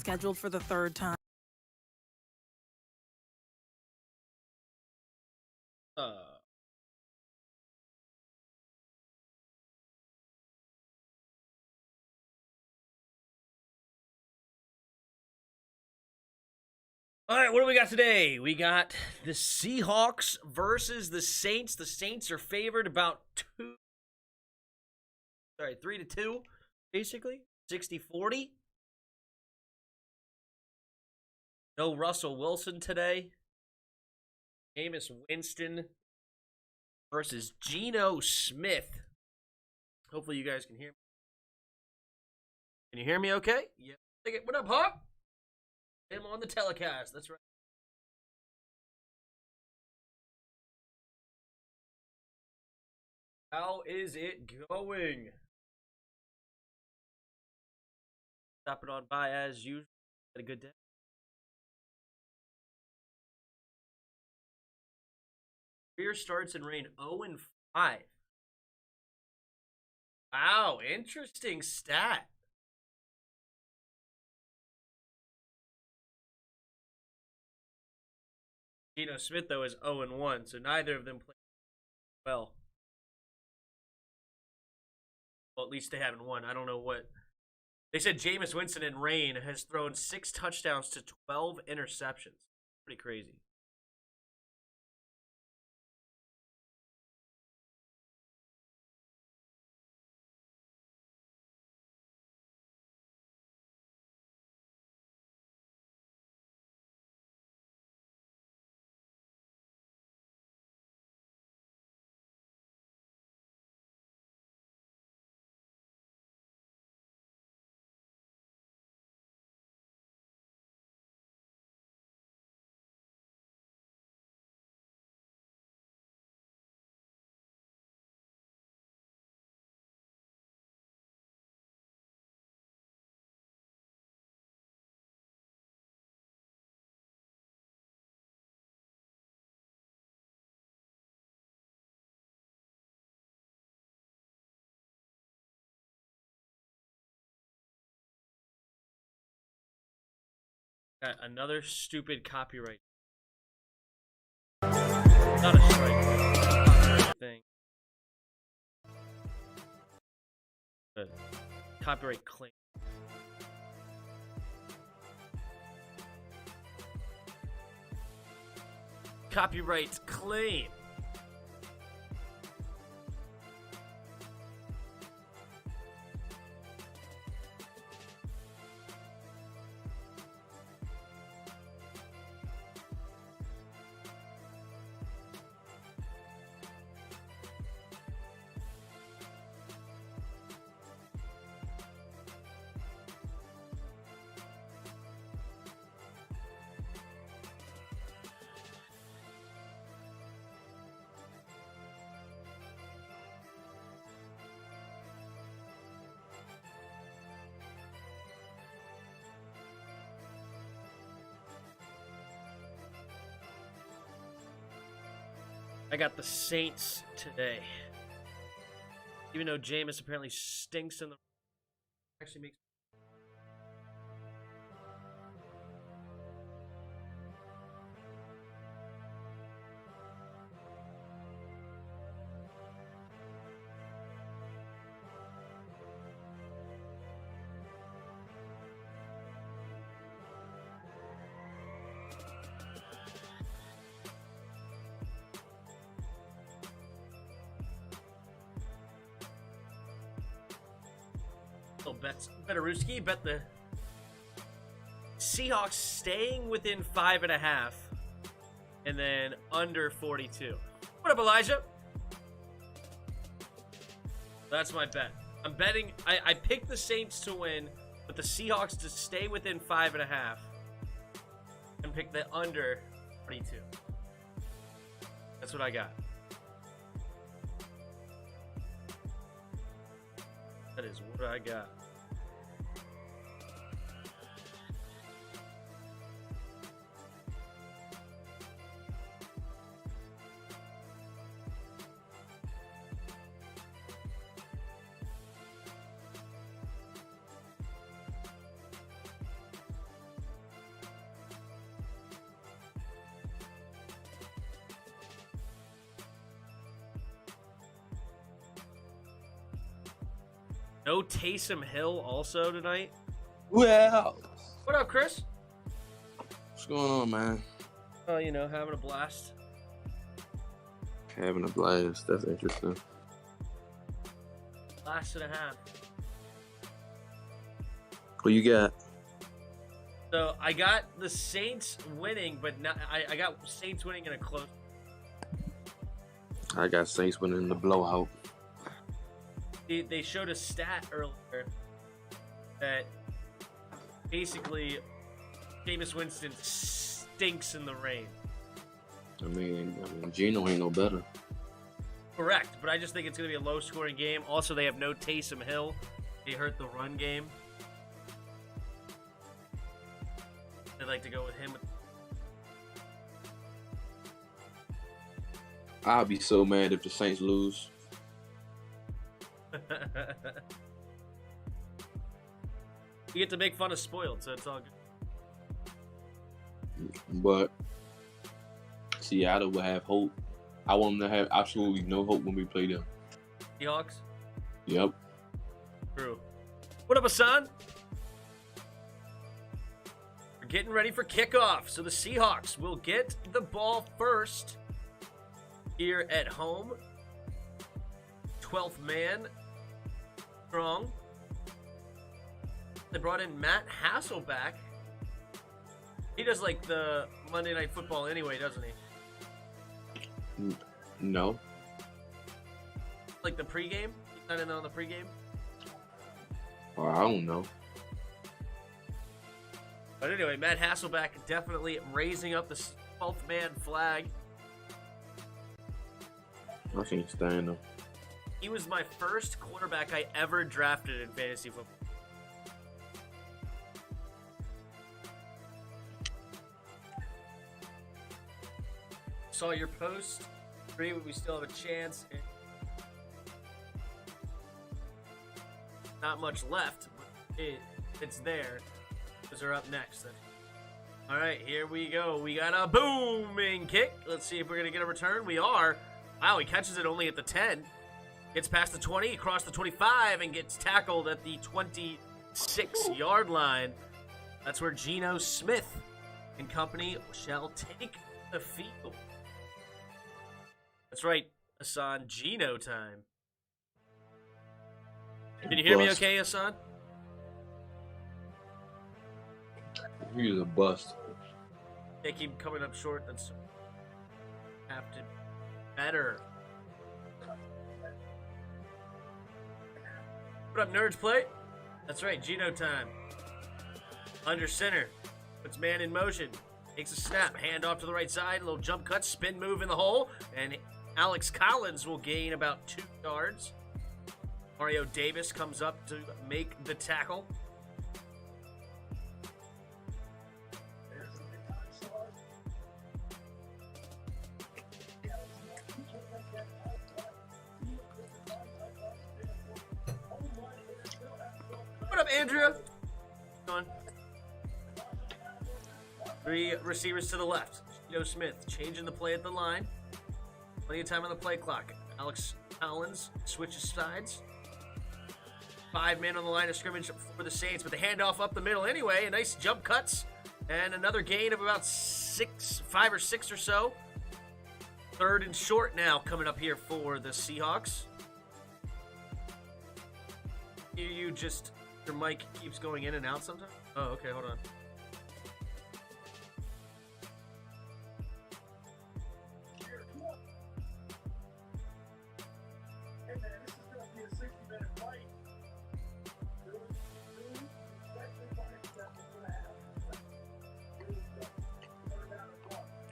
scheduled for the third time. All right, what do we got today? We got the Seahawks versus the Saints. The Saints are favored about 3-2, basically. 60-40. No Russell Wilson today. Jameis Winston versus Geno Smith. Hopefully you guys can hear me. Can you hear me okay? Yeah. What up, Hawk? Him on the telecast. That's right. How is it going? Stopping on by as usual. Had a good day. Career starts in rain 0-5. Wow, interesting stat. Geno Smith, though, is 0-1, so neither of them played well. Well, at least they haven't won. I don't know what. They said Jameis Winston in rain has thrown 6 touchdowns to 12 interceptions. Pretty crazy. Got another stupid copyright. Not a strike thing. A copyright claim. Copyright claim. I got the Saints today. Even though Jameis apparently stinks in the... Actually makes... bets. Betteruski bet the Seahawks staying within 5.5 and then under 42. What up, Elijah? That's my bet. I'm betting. I picked the Saints to win, but the Seahawks to stay within 5.5 and pick the under 42. That's what I got. That is what I got. No Taysom Hill also tonight. Well, What up, Chris? what's going on, man? Oh, having a blast. Having a blast. That's interesting. Blast and a half. What you got? So I got the Saints winning, but not. I got Saints winning in a close. I got Saints winning the blowout. They showed a stat earlier that basically Jameis Winston stinks in the rain. I mean, Gino ain't no better. Correct, but I just think it's going to be a low-scoring game. Also, they have no Taysom Hill. They hurt the run game. I'd like to go with him. I'll be so mad if the Saints lose. You get to make fun of spoiled, so it's all good. But Seattle will have hope. I want them to have absolutely no hope when we play them. Seahawks? Yep. True. What up, Hassan? We're getting ready for kickoff, so the Seahawks will get the ball first here at home. 12th man strong. They brought in Matt Hasselbeck. He does like the Monday Night Football anyway, doesn't he? No. Like the pregame? He's not in on the pregame? Well, I don't know. But anyway, Matt Hasselbeck definitely raising up the 12th man flag. I can't stand him. He was my first quarterback I ever drafted in fantasy football. Saw your post. Agree, we still have a chance. Not much left, but it's there. Those are up next. All right, here we go. We got a booming kick. Let's see if we're going to get a return. We are. Wow, he catches it only at the 10. Gets past the 20, across the 25, and gets tackled at the 26-yard line. That's where Geno Smith and company shall take the field. That's right, Hassan. Geno time. Can you hear me okay, Hassan? He's a bust. They keep coming up short. That's have to better. What up, nerds? Play. That's right, Geno time. Under center, puts man in motion. Takes a snap, hand off to the right side, a little jump cut, spin move in the hole, and Alex Collins will gain about 2 yards. Mario Davis comes up to make the tackle. What up, Andrea? Come on. 3 receivers to the left. Geno Smith changing the play at the line. Plenty of time on the play clock. Alex Collins switches sides. 5 men on the line of scrimmage for the Saints, but the handoff up the middle anyway. A nice jump cuts and another gain of about 5 or 6 or so. 3rd and short now coming up here for the Seahawks. You just, your mic keeps going in and out sometimes? Oh, okay, hold on.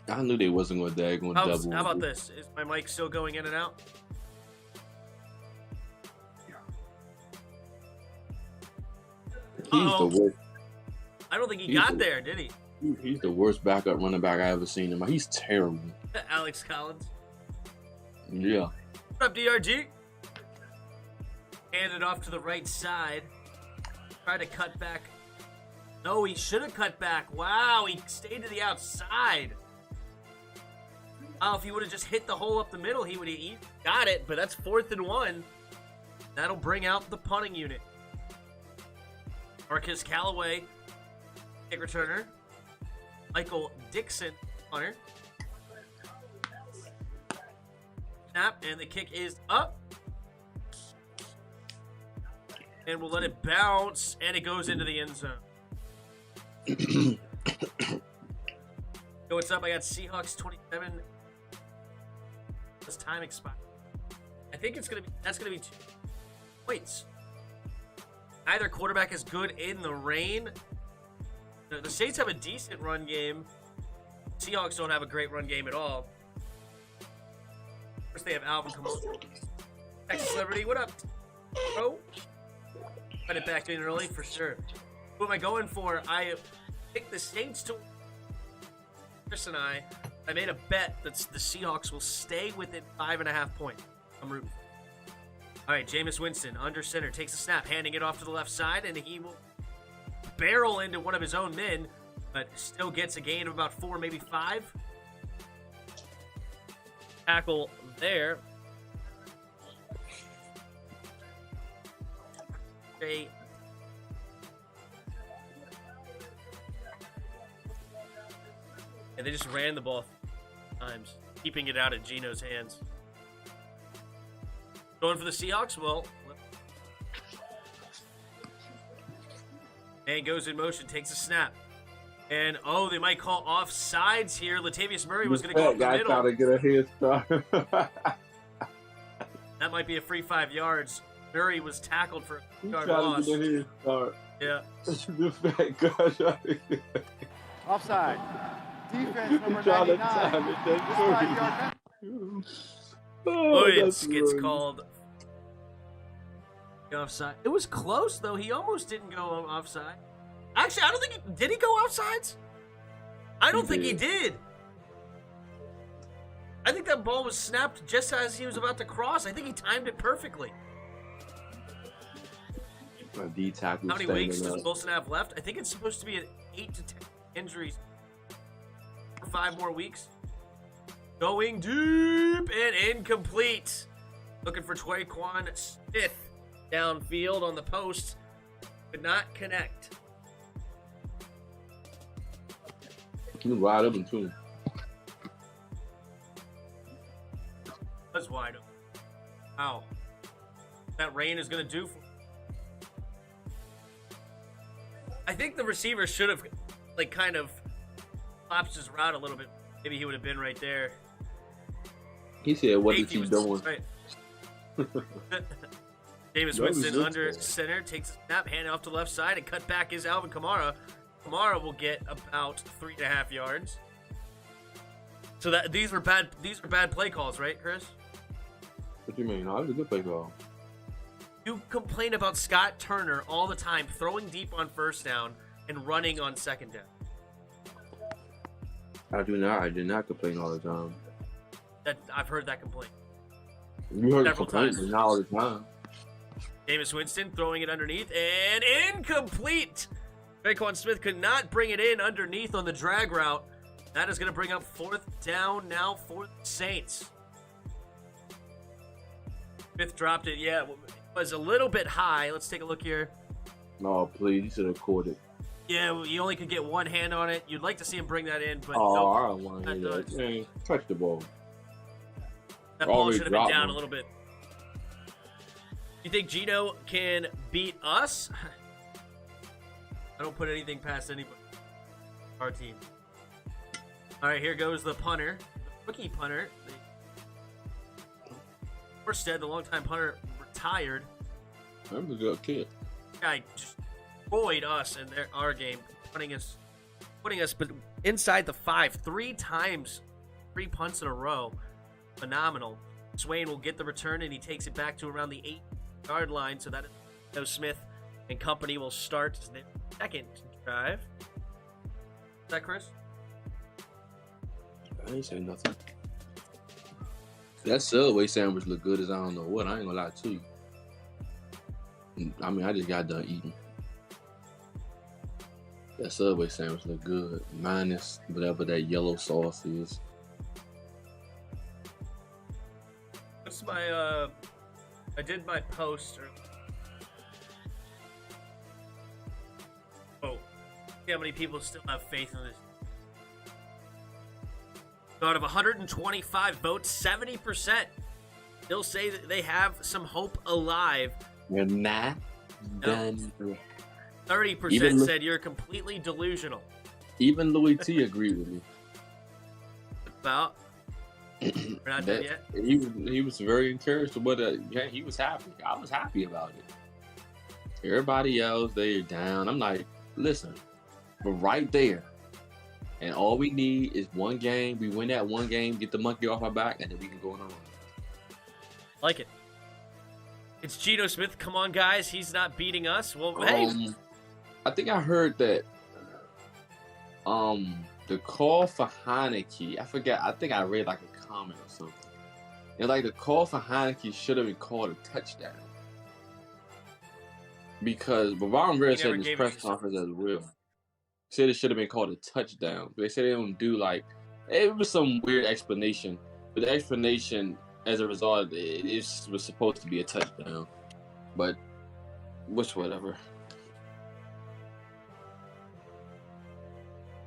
I knew they wasn't going to double. How about this? Is my mic still going in and out? He's the worst. I don't think he got there, did he? He's the worst backup running back I ever seen him. He's terrible. Alex Collins. Yeah. What up, DRG? Handed off to the right side. Tried to cut back. No, he should have cut back. Wow, he stayed to the outside. Oh, if he would have just hit the hole up the middle, he would have got it, but that's 4th and 1. That'll bring out the punting unit. Marcus Callaway, kick returner. Michael Dixon, punter. Snap, and the kick is up. And we'll let it bounce, and it goes into the end zone. So what's up? I got Seahawks 27. This time expired. I think that's gonna be 2 points. Neither quarterback is good in the rain. The Saints have a decent run game. Seahawks don't have a great run game at all. First, they have Alvin Kamara. Texas Liberty, what up, bro? Put it back in early for sure. Who am I going for? I picked the Saints to. Chris and I made a bet that the Seahawks will stay within 5.5 points. I'm rooting. All right, Jameis Winston under center takes a snap, handing it off to the left side, and he will barrel into one of his own men, but still gets a gain of about 4, maybe 5. Tackle there. And they just ran the ball times, keeping it out of Geno's hands. Going for the Seahawks? Well, man goes in motion, takes a snap. And, they might call offsides here. Latavius Murray was going to go up the middle. Trying to get a head start. That might be a free 5 yards. Murray was tackled for a yard loss. loss. To get a head start. Yeah. The fat guy. Offside. Defense number 99. Williams gets called offside. It was close, though. He almost didn't go offside. Actually, I don't think did he go offsides? I don't think he did. I think that ball was snapped just as he was about to cross. I think he timed it perfectly. How many weeks does Wilson have left? I think it's supposed to be an 8 to 10 injuries for 5 more weeks. Going deep and incomplete. Looking for Traquan Smith downfield on the post. Could not connect. You wide open too. That's wide open. Wow. That rain is going to do for. I think the receiver should have, kind of collapsed his route a little bit. Maybe he would have been right there. He said, "What is he doing?" Right. Jameis Winston under center takes a snap, hand off to the left side, and cut back is Alvin Kamara. Kamara will get about 3.5 yards. So that these were bad play calls, right, Chris? What do you mean? No, that was a good play call. You complain about Scott Turner all the time, throwing deep on first down and running on second down. I do not complain all the time. I've heard that complaint. You heard several times. Not all the time. Jameis Winston throwing it underneath and incomplete. Traquan Smith could not bring it in underneath on the drag route. That is going to bring up 4th down now for the Saints. Smith dropped it. Yeah, it was a little bit high. Let's take a look here. No, please. You should have caught it. Yeah, you only could get one hand on it. You'd like to see him bring that in, but nope, I don't want to hear that. Man, touch the ball. That ball should have been down a little bit. You think Geno can beat us? I don't put anything past anybody. Our team. All right, here goes the punter. The rookie punter. Orstead, the longtime punter, retired. I'm a good kid. Guy just destroyed us in our game, putting us but inside the 5 3 times, 3 punts in a row. Phenomenal. Swain will get the return, and he takes it back to around the 8-yard line, so that is Smith and company will start their second drive. Is that Chris? I ain't saying nothing. That Subway sandwich look good as I don't know what. I ain't gonna lie to you. I mean, I just got done eating. That Subway sandwich look good, minus whatever that yellow sauce is. What's my I did my post. Oh, see how many people still have faith in this. So out of 125 votes, 70% still say that they have some hope alive. You're not done. 30% said you're completely delusional. Even Louis T agreed with me. About. We're not done yet. He was very encouraged, but yeah, he was happy. I was happy about it. Everybody else, they're down. I'm like, listen, we're right there. And all we need is one game. We win that one game, get the monkey off our back, and then we can go on a run. Like it. It's Geno Smith. Come on, guys. He's not beating us. Well, hey. I think I heard that the call for Heineke, I forget. I think I read like a comment or something. And like the call for Heineke should have been called a touchdown. Because Ron Rivera said in his press conference as well. Said it should have been called a touchdown. They said they don't do like, it was some weird explanation. But the explanation as a result, it was supposed to be a touchdown. But whatever.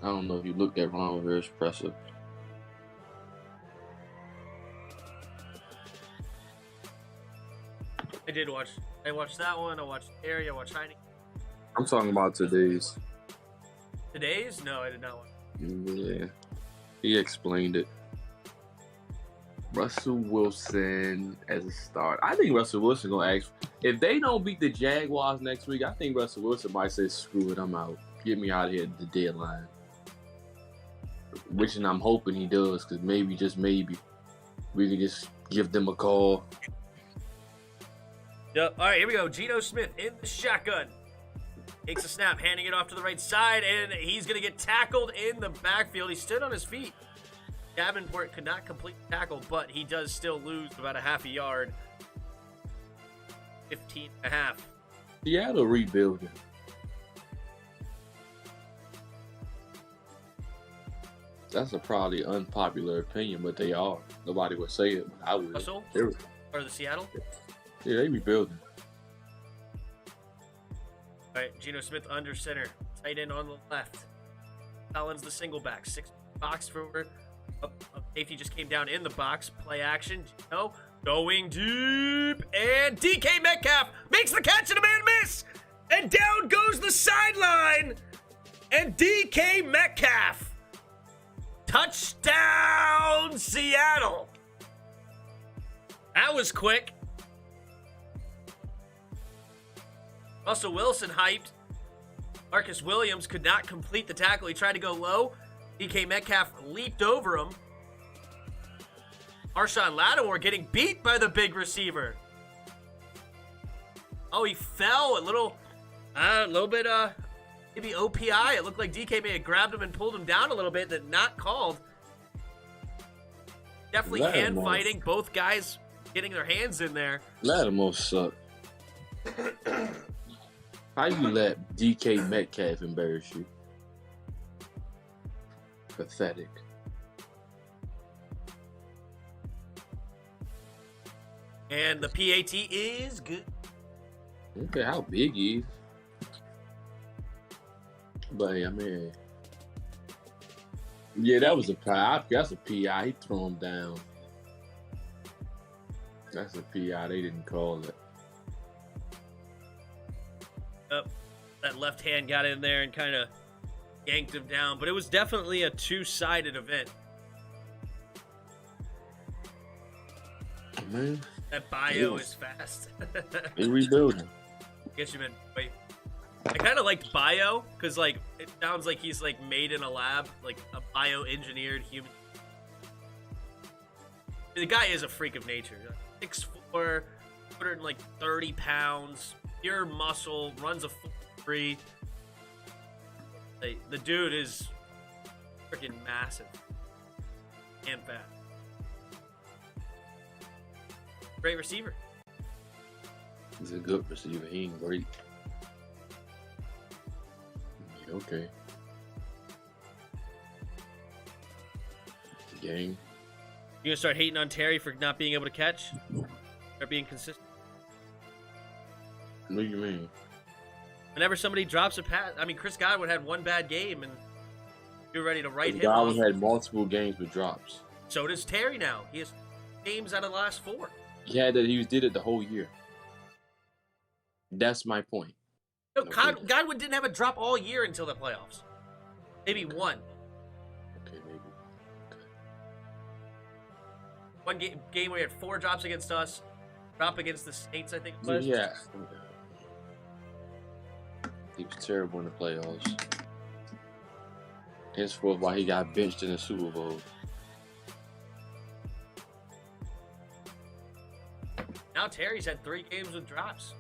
I don't know if you looked at Ron Rivera's presser. I did watch. I watched that one. I watched Harry. I watched Heineke. I'm talking about today's. Today's? No, I did not watch. Yeah, he explained it. Russell Wilson as a start. I think Russell Wilson gonna ask if they don't beat the Jaguars next week. I think Russell Wilson might say, "Screw it, I'm out. Get me out of here at the deadline." Which I'm hoping he does, because maybe, just maybe, we could just give them a call. Yep. All right, here we go. Geno Smith in the shotgun. Takes a snap, handing it off to the right side, and he's going to get tackled in the backfield. He stood on his feet. Davenport could not complete the tackle, but he does still lose about a half a yard. 15.5. Seattle rebuilding. That's a probably unpopular opinion, but they are. Nobody would say it, but I would. Russell? Or the Seattle? Yeah, they rebuilding. All right, Geno Smith under center. Tight end on the left. Collins the single back. 6 box for safety just came down in the box. Play action. Geno going deep. And DK Metcalf makes the catch and a man miss. And down goes the sideline. And DK Metcalf. Touchdown, Seattle. That was quick. Russell Wilson hyped. Marcus Williams could not complete the tackle. He tried to go low. DK Metcalf leaped over him. Marshawn Lattimore getting beat by the big receiver. Oh, he fell a little bit, maybe OPI. It looked like DK may have grabbed him and pulled him down a little bit. That not called. Definitely hand fighting. Both guys getting their hands in there. Lattimore sucked. How you let DK Metcalf embarrass you? Pathetic. And the PAT is good. Okay, how big he is. But I mean, yeah, that was a PI. That's a PI. He threw him down. That's a PI. They didn't call it. That left hand got in there and kind of yanked him down, but it was definitely a two-sided event. Man, that bio is fast. They rebuilding. I guess you meant wait. I kind of liked bio because like it sounds like he's like made in a lab, like a bio-engineered human. The guy is a freak of nature. 6'4", 230 pounds, pure muscle, runs a 4.3. The dude is freaking massive and fast. Great receiver. He's a good receiver. He ain't great. Yeah, okay. Gang. You gonna start hating on Terry for not being able to catch? Start being consistent? What do you mean? Whenever somebody drops a pass, I mean, Chris Godwin had one bad game, and you're ready to write him off. Godwin had multiple games with drops. So does Terry now. He has games out of the last 4. He did it the whole year. That's my point. No, Godwin didn't have a drop all year until the playoffs. Maybe one. Okay, maybe. Okay. One game where he had 4 drops against us, drop against the Saints, I think it was. Yeah. He was terrible in the playoffs. Henceforth, why he got benched in the Super Bowl. Now Terry's had 3 games with drops.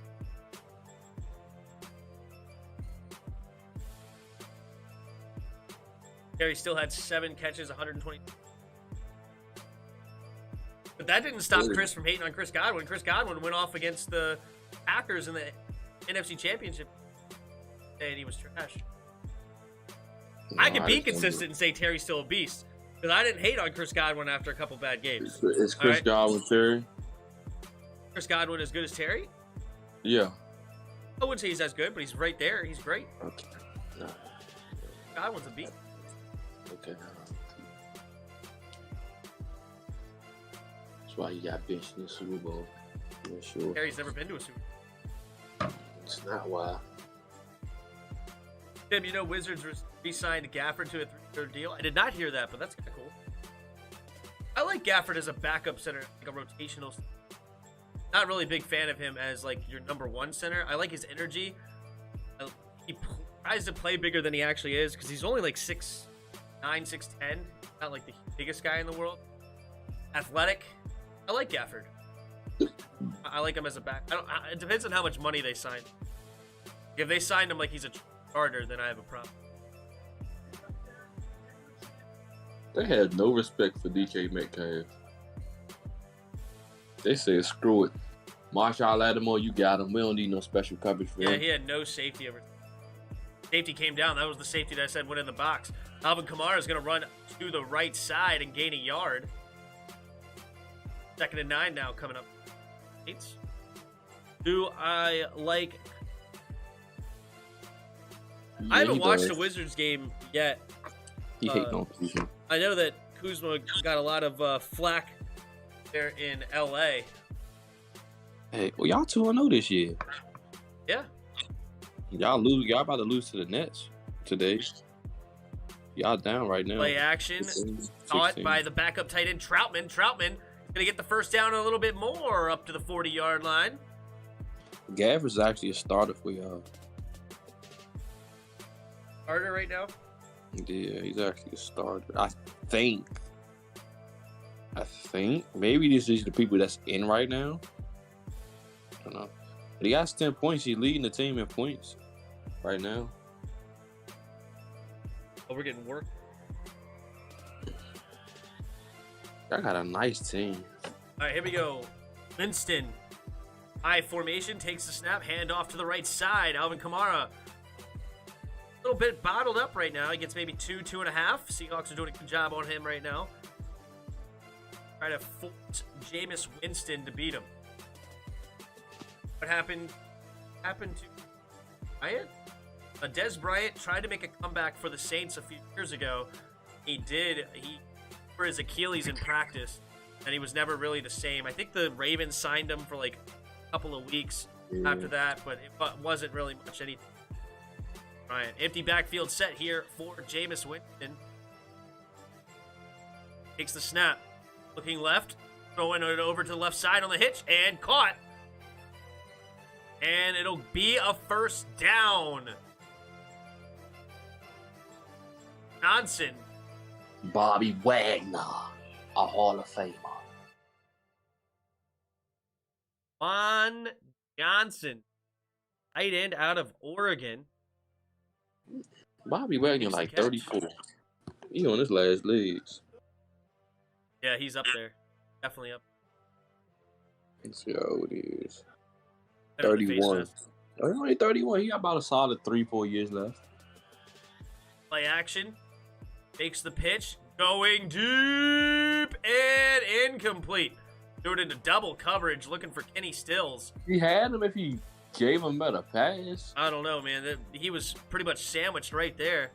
Terry still had 7 catches, 120. But that didn't stop Chris from hating on Chris Godwin. Chris Godwin went off against the Packers in the NFC Championship, and he was trash. No, I can be consistent and say Terry's still a beast, because I didn't hate on Chris Godwin after a couple bad games. Is Chris Godwin Terry? Chris Godwin as good as Terry? Yeah. I wouldn't say he's as good, but he's right there. He's great. Okay. No. Godwin's a beast. Okay. That's why he got benched in the Super Bowl. I'm sure. Terry's never been to a Super Bowl. It's not why. Tim, you know Wizards re-signed Gafford to a 3-year deal? I did not hear that, but that's kind of cool. I like Gafford as a backup center, like a rotational. Not really a big fan of him as like your number 1 center. I like his energy. He tries to play bigger than he actually is because he's only like 6'9", 6'10". Not like the biggest guy in the world. Athletic. I like Gafford. I like him as a back. It depends on how much money they sign. If they signed him like he's a starter, then I have a problem. They had no respect for DK Metcalf. They said, screw it. Marshall Lattimore, you got him. We don't need no special coverage for him. Yeah, he had no safety over. Safety came down. That was the safety that I said went in the box. Alvin Kamara is going to run to the right side and gain a yard. 2nd and 9 now coming up. Do I like... Yeah, I haven't watched the Wizards game yet. He hating on Kuzma. I know that Kuzma got a lot of flack there in LA. Hey, well, y'all 2-0 this year. Yeah. Y'all about to lose to the Nets today. Y'all down right now. Play action. 16. Caught by the backup tight end, Troutman. Troutman is going to get the first down a little bit more up to the 40-yard line. Gafford's actually a starter for y'all. Starter right now? Yeah, he's actually a starter. I think. Maybe this is the people that's in right now. I don't know. But he has 10 points. He's leading the team in points right now. Oh, we're getting work. I got a nice team. All right, here we go. Winston. High formation, takes the snap, hand off to the right side. Alvin Kamara. A little bit bottled up right now. He gets maybe 2.5. Seahawks are doing a good job on him right now. Try to force Jameis Winston to beat him. What happened to Bryant? Des Bryant tried to make a comeback for the Saints a few years ago. He did. He for his Achilles in practice, and he was never really the same. I think the Ravens signed him for like a couple of weeks after that, but it wasn't really much anything. Bryant, empty backfield set here for Jameis Winston. Takes the snap. Looking left, throwing it over to the left side on the hitch, and caught. And it'll be a first down. Johnson. Bobby Wagner, a Hall of Famer. Juan Johnson, tight end out of Oregon. Bobby Wagner like 34. He on his last legs. Yeah, he's up there. Definitely up. Let's see how old he is. 31. Oh, he's only 31. He got about a solid 3-4 years left. Play action. Makes the pitch. Going deep and incomplete. Threw it into double coverage looking for Kenny Stills. He had him if he gave him better pass. I don't know, man. He was pretty much sandwiched right there.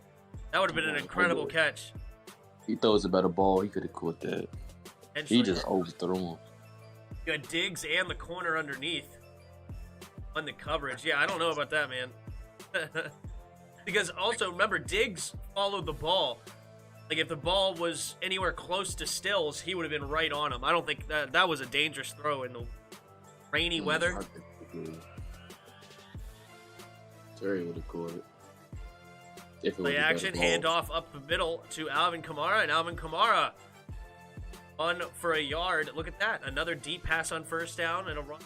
That would have been an incredible catch. He throws a better ball. He could have caught that. He just overthrew him. You had Diggs and the corner underneath on the coverage. Yeah, I don't know about that, man. Because also, remember, Diggs followed the ball. Like, if the ball was anywhere close to Stills, he would have been right on him. I don't think that was a dangerous throw in the rainy weather. Terry would have caught it. Play action, handoff up the middle to Alvin Kamara, and Alvin Kamara on for a yard. Look at that. Another deep pass on first down and a run.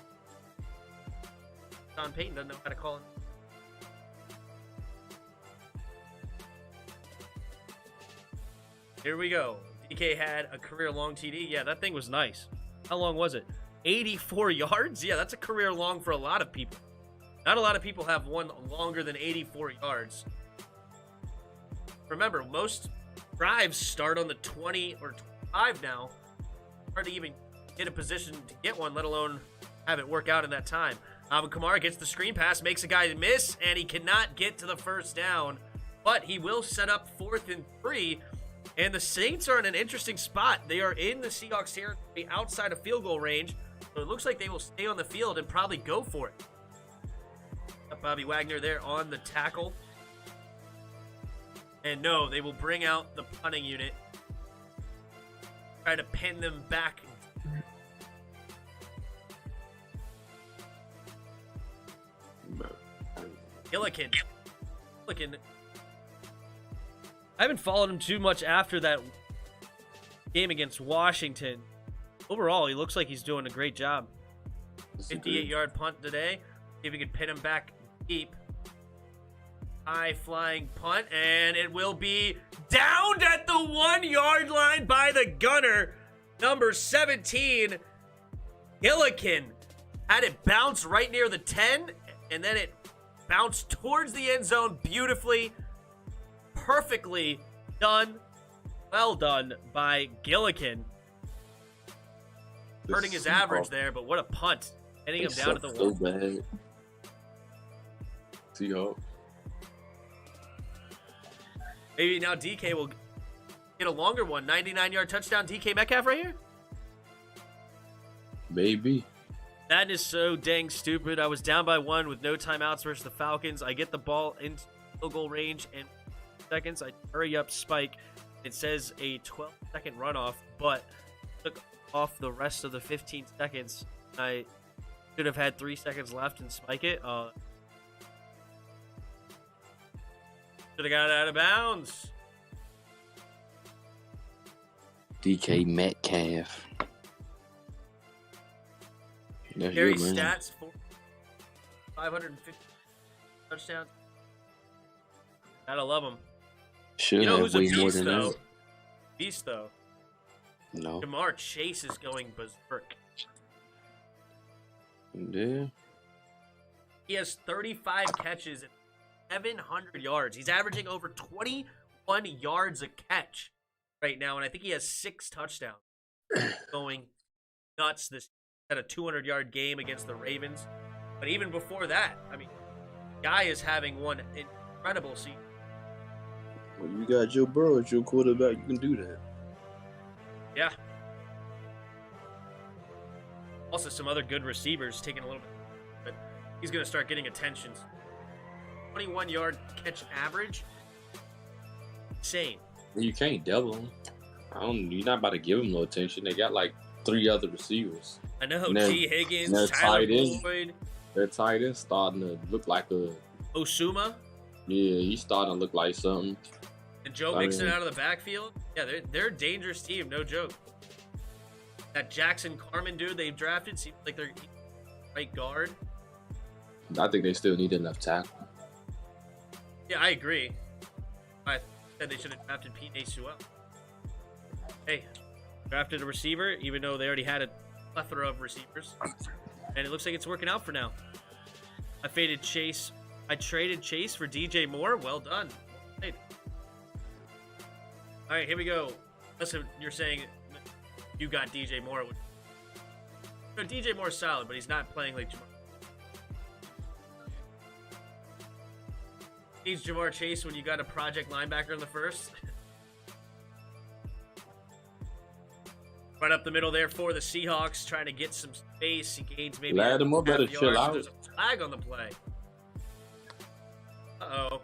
Sean Payton doesn't know how to call it. Here we go. DK had a career-long TD. Yeah, that thing was nice. How long was it? 84 yards? Yeah, that's a career-long for a lot of people. Not a lot of people have one longer than 84 yards. Remember, most drives start on the 20 or 25 now. Hard to even get a position to get one, let alone have it work out in that time. Alvin Kamara gets the screen pass, makes a guy miss, and he cannot get to the first down. But he will set up 4th and 3. And the Saints are in an interesting spot. They are in the Seahawks territory outside of field goal range. So it looks like they will stay on the field and probably go for it. Bobby Wagner there on the tackle. And no, they will bring out the punting unit. Try to pin them back. Gillikin. I haven't followed him too much after that game against Washington. Overall, he looks like he's doing a great job. 58-yard punt today. See if we can pin him back deep. High flying punt, and it will be downed at the 1-yard line by the gunner, number 17, Gillikin. Had it bounce right near the 10, and then it bounced towards the end zone beautifully. Perfectly done. Well done by Gillikin. Hurting his average there, but what a punt. Hitting him down at the so bad. Seahawks. Maybe now DK will get a longer one. 99-yard touchdown DK Metcalf right here? Maybe. That is so dang stupid. I was down by 1 with no timeouts versus the Falcons. I get the ball into field goal range and seconds. I hurry up spike. It says a 12-second runoff, but took off the rest of the 15 seconds. I should have had 3 seconds left and spike it. Should have got out of bounds. DK Metcalf. Carry stats for 550 touchdowns. Gotta love him. Should you know have who's a way more beast, than though? that. Beast, though. No. Jamar Chase is going berserk. Yeah. He has 35 catches and 700 yards. He's averaging over 21 yards a catch right now, and I think he has 6 touchdowns. Going nuts this had a 200-yard game against the Ravens. But even before that, I mean, guy is having one incredible season. When you got Joe Burrow as your quarterback, you can do that. Yeah. Also, some other good receivers taking a little bit, but he's going to start getting attentions. 21-yard catch average. Insane. You can't double him. You're not about to give him no attention. They got like 3 other receivers. I know. T. Higgins, Tyler Boyd. Their tight end starting to look like a... Osuma. Yeah, he's starting to look like something. And Joe Mixon out of the backfield. Yeah, they're a dangerous team, no joke. That Jackson Carman dude they've drafted seems like they're right guard. I think they still need enough tackle. Yeah, I agree. I said they should have drafted P.J. Sewell. Hey, drafted a receiver, even though they already had a plethora of receivers. And it looks like it's working out for now. I traded Chase for DJ Moore. Well done. Hey. All right, here we go. Listen, you're saying you got DJ Moore. No, DJ Moore's solid, but he's not playing like Jamar. Needs Jamar Chase when you got a project linebacker in the first. Right up the middle there for the Seahawks, trying to get some space. He gains maybe Lattimore better half chill yards. out. There's a flag on the play. Uh-oh.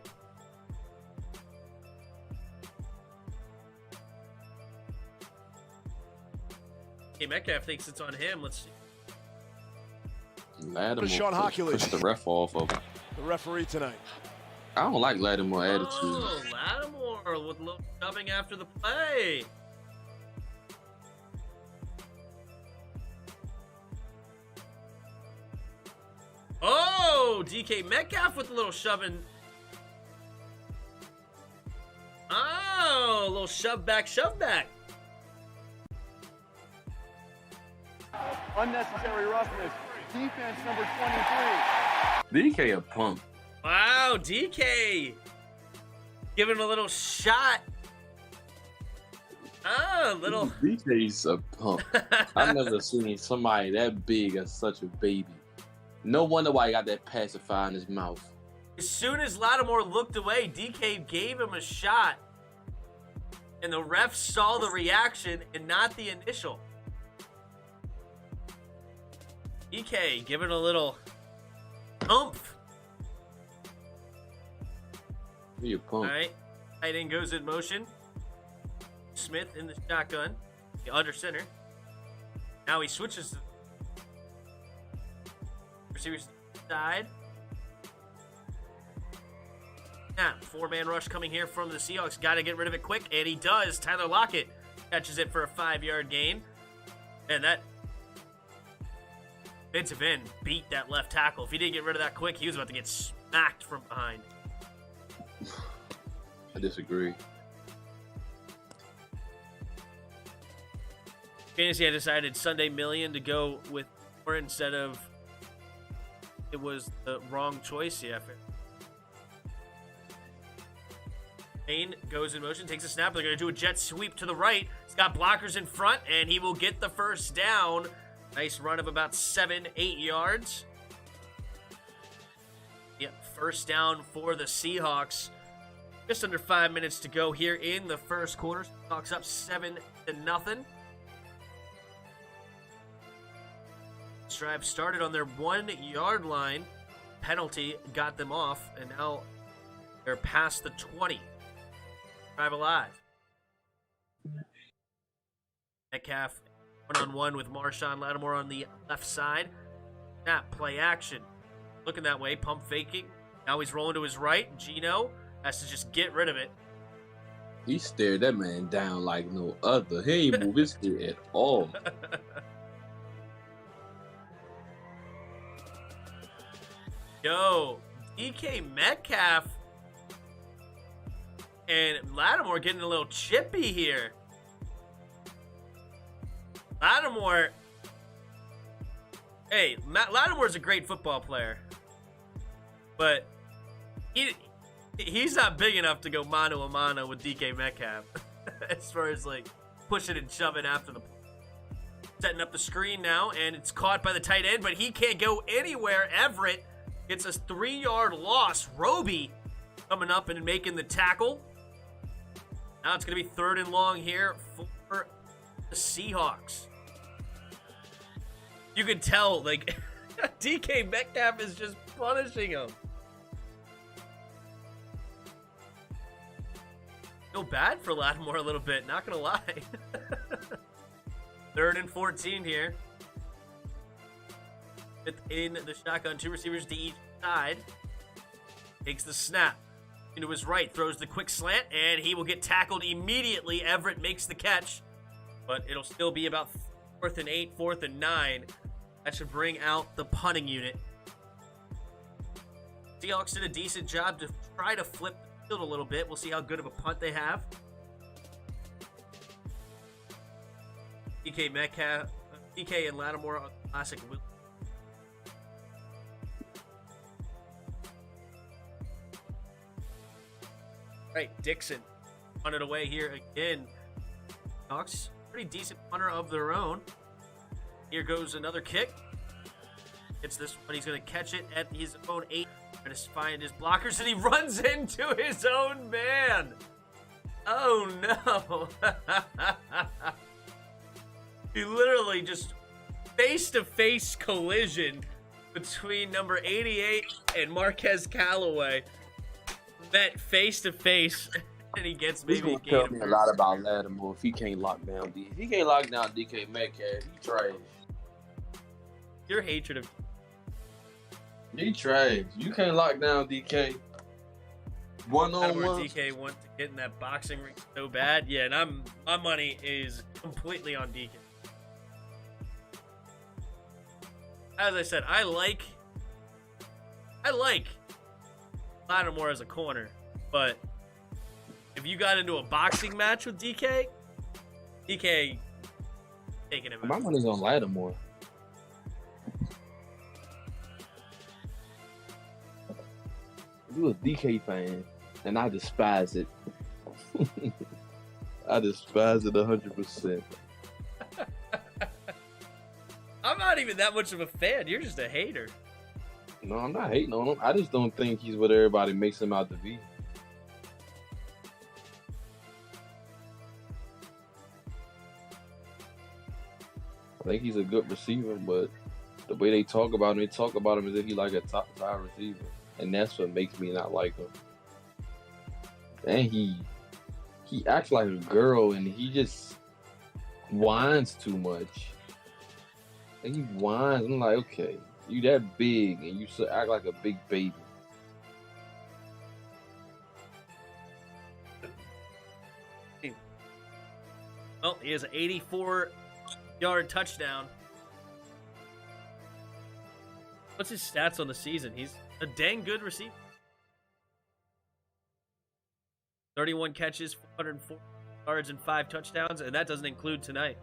Hey, Metcalf thinks it's on him. Let's see. Lattimore Sean Hockley. push the ref off of him. The referee tonight. I don't like Lattimore attitude. Oh, Lattimore with a little shoving after the play. Oh, DK Metcalf with a little shoving. Oh, a little shove back, shove back. Unnecessary roughness. Defense number 23. DK a pump. Wow, DK giving a little shot. Ah, little. DK's a pump. I've never seen somebody that big as such a baby. No wonder why he got that pacifier in his mouth. As soon as Lattimore looked away, DK gave him a shot. And the ref saw the reaction and not the initial. DK giving a little oomph. He a pump. All right. Tight end goes in motion. Smith in the shotgun. The under center. Now he switches. Receivers side. Now, 4-man rush coming here from the Seahawks. Got to get rid of it quick, and he does. Tyler Lockett catches it for a 5-yard gain. And that defensive end beat that left tackle. If he didn't get rid of that quick, he was about to get smacked from behind. I disagree. Fantasy, I decided Sunday Million to go with more instead of it was the wrong choice. Yeah. Payne goes in motion, takes a snap. They're going to do a jet sweep to the right. He's got blockers in front, and he will get the first down. Nice run of about 7-8 yards. Yep, first down for the Seahawks. Just under 5 minutes to go here in the first quarter. Seahawks up 7-0. This drive started on their 1-yard line. Penalty got them off, and now they're past the 20. Drive alive. Metcalf one-on-one with Marshawn Lattimore on the left side. Snap, play action. Looking that way, pump faking. Now he's rolling to his right. Gino has to just get rid of it. He stared that man down like no other. He ain't move his head at all. Yo, DK Metcalf and Lattimore getting a little chippy here. Lattimore, hey, Lattimore's a great football player, but he's not big enough to go mano a mano with DK Metcalf as far as like pushing and shoving after the play. Setting up the screen now, and it's caught by the tight end, but he can't go anywhere. Everett gets a 3-yard loss. Roby coming up and making the tackle. Now it's going to be 3rd and long here for the Seahawks. You can tell, like, DK Metcalf is just punishing him. Feel bad for Lattimore a little bit, not going to lie. 3rd and 14 here. In the shotgun, 2 receivers to each side. Takes the snap. Into his right, throws the quick slant, and he will get tackled immediately. Everett makes the catch, but it'll still be about 4th and 8, 4th and 9. That should bring out the punting unit. Seahawks did a decent job to try to flip the field a little bit. We'll see how good of a punt they have. DK Metcalf, DK and Lattimore on the classic. Right, Dixon punted away here again. Hawks, pretty decent punter of their own. Here goes another kick. It's this one. He's going to catch it at his own 8. Trying to find his blockers, and he runs into his own man. Oh no. He literally just face-to-face collision between number 88 and Marquez Callaway. Met face-to-face, and he gets maybe a gain. tell me a lot about Lattimore if he can't lock down D. If he can't lock down DK Metcalf, he trash. Your hatred of he trash. You can't lock down DK. One-on-one. DK wants to get in that boxing ring so bad. Yeah, and my money is completely on DK. As I said, I like Lattimore as a corner, but if you got into a boxing match with DK taking him out. My money's on Lattimore. You a DK fan, and I despise it. I despise it 100%. I'm not even that much of a fan. You're just a hater. No, I'm not hating on him. I just don't think he's what everybody makes him out to be. I think he's a good receiver, but the way they talk about him as if he's like a top receiver. And that's what makes me not like him. And he acts like a girl, and he just whines too much. And he whines. I'm like, okay, you that big, and you act like a big baby. Well, he has an 84-yard touchdown. What's his stats on the season? He's a dang good receiver. 31 catches, 404 yards, and 5 touchdowns, and that doesn't include tonight.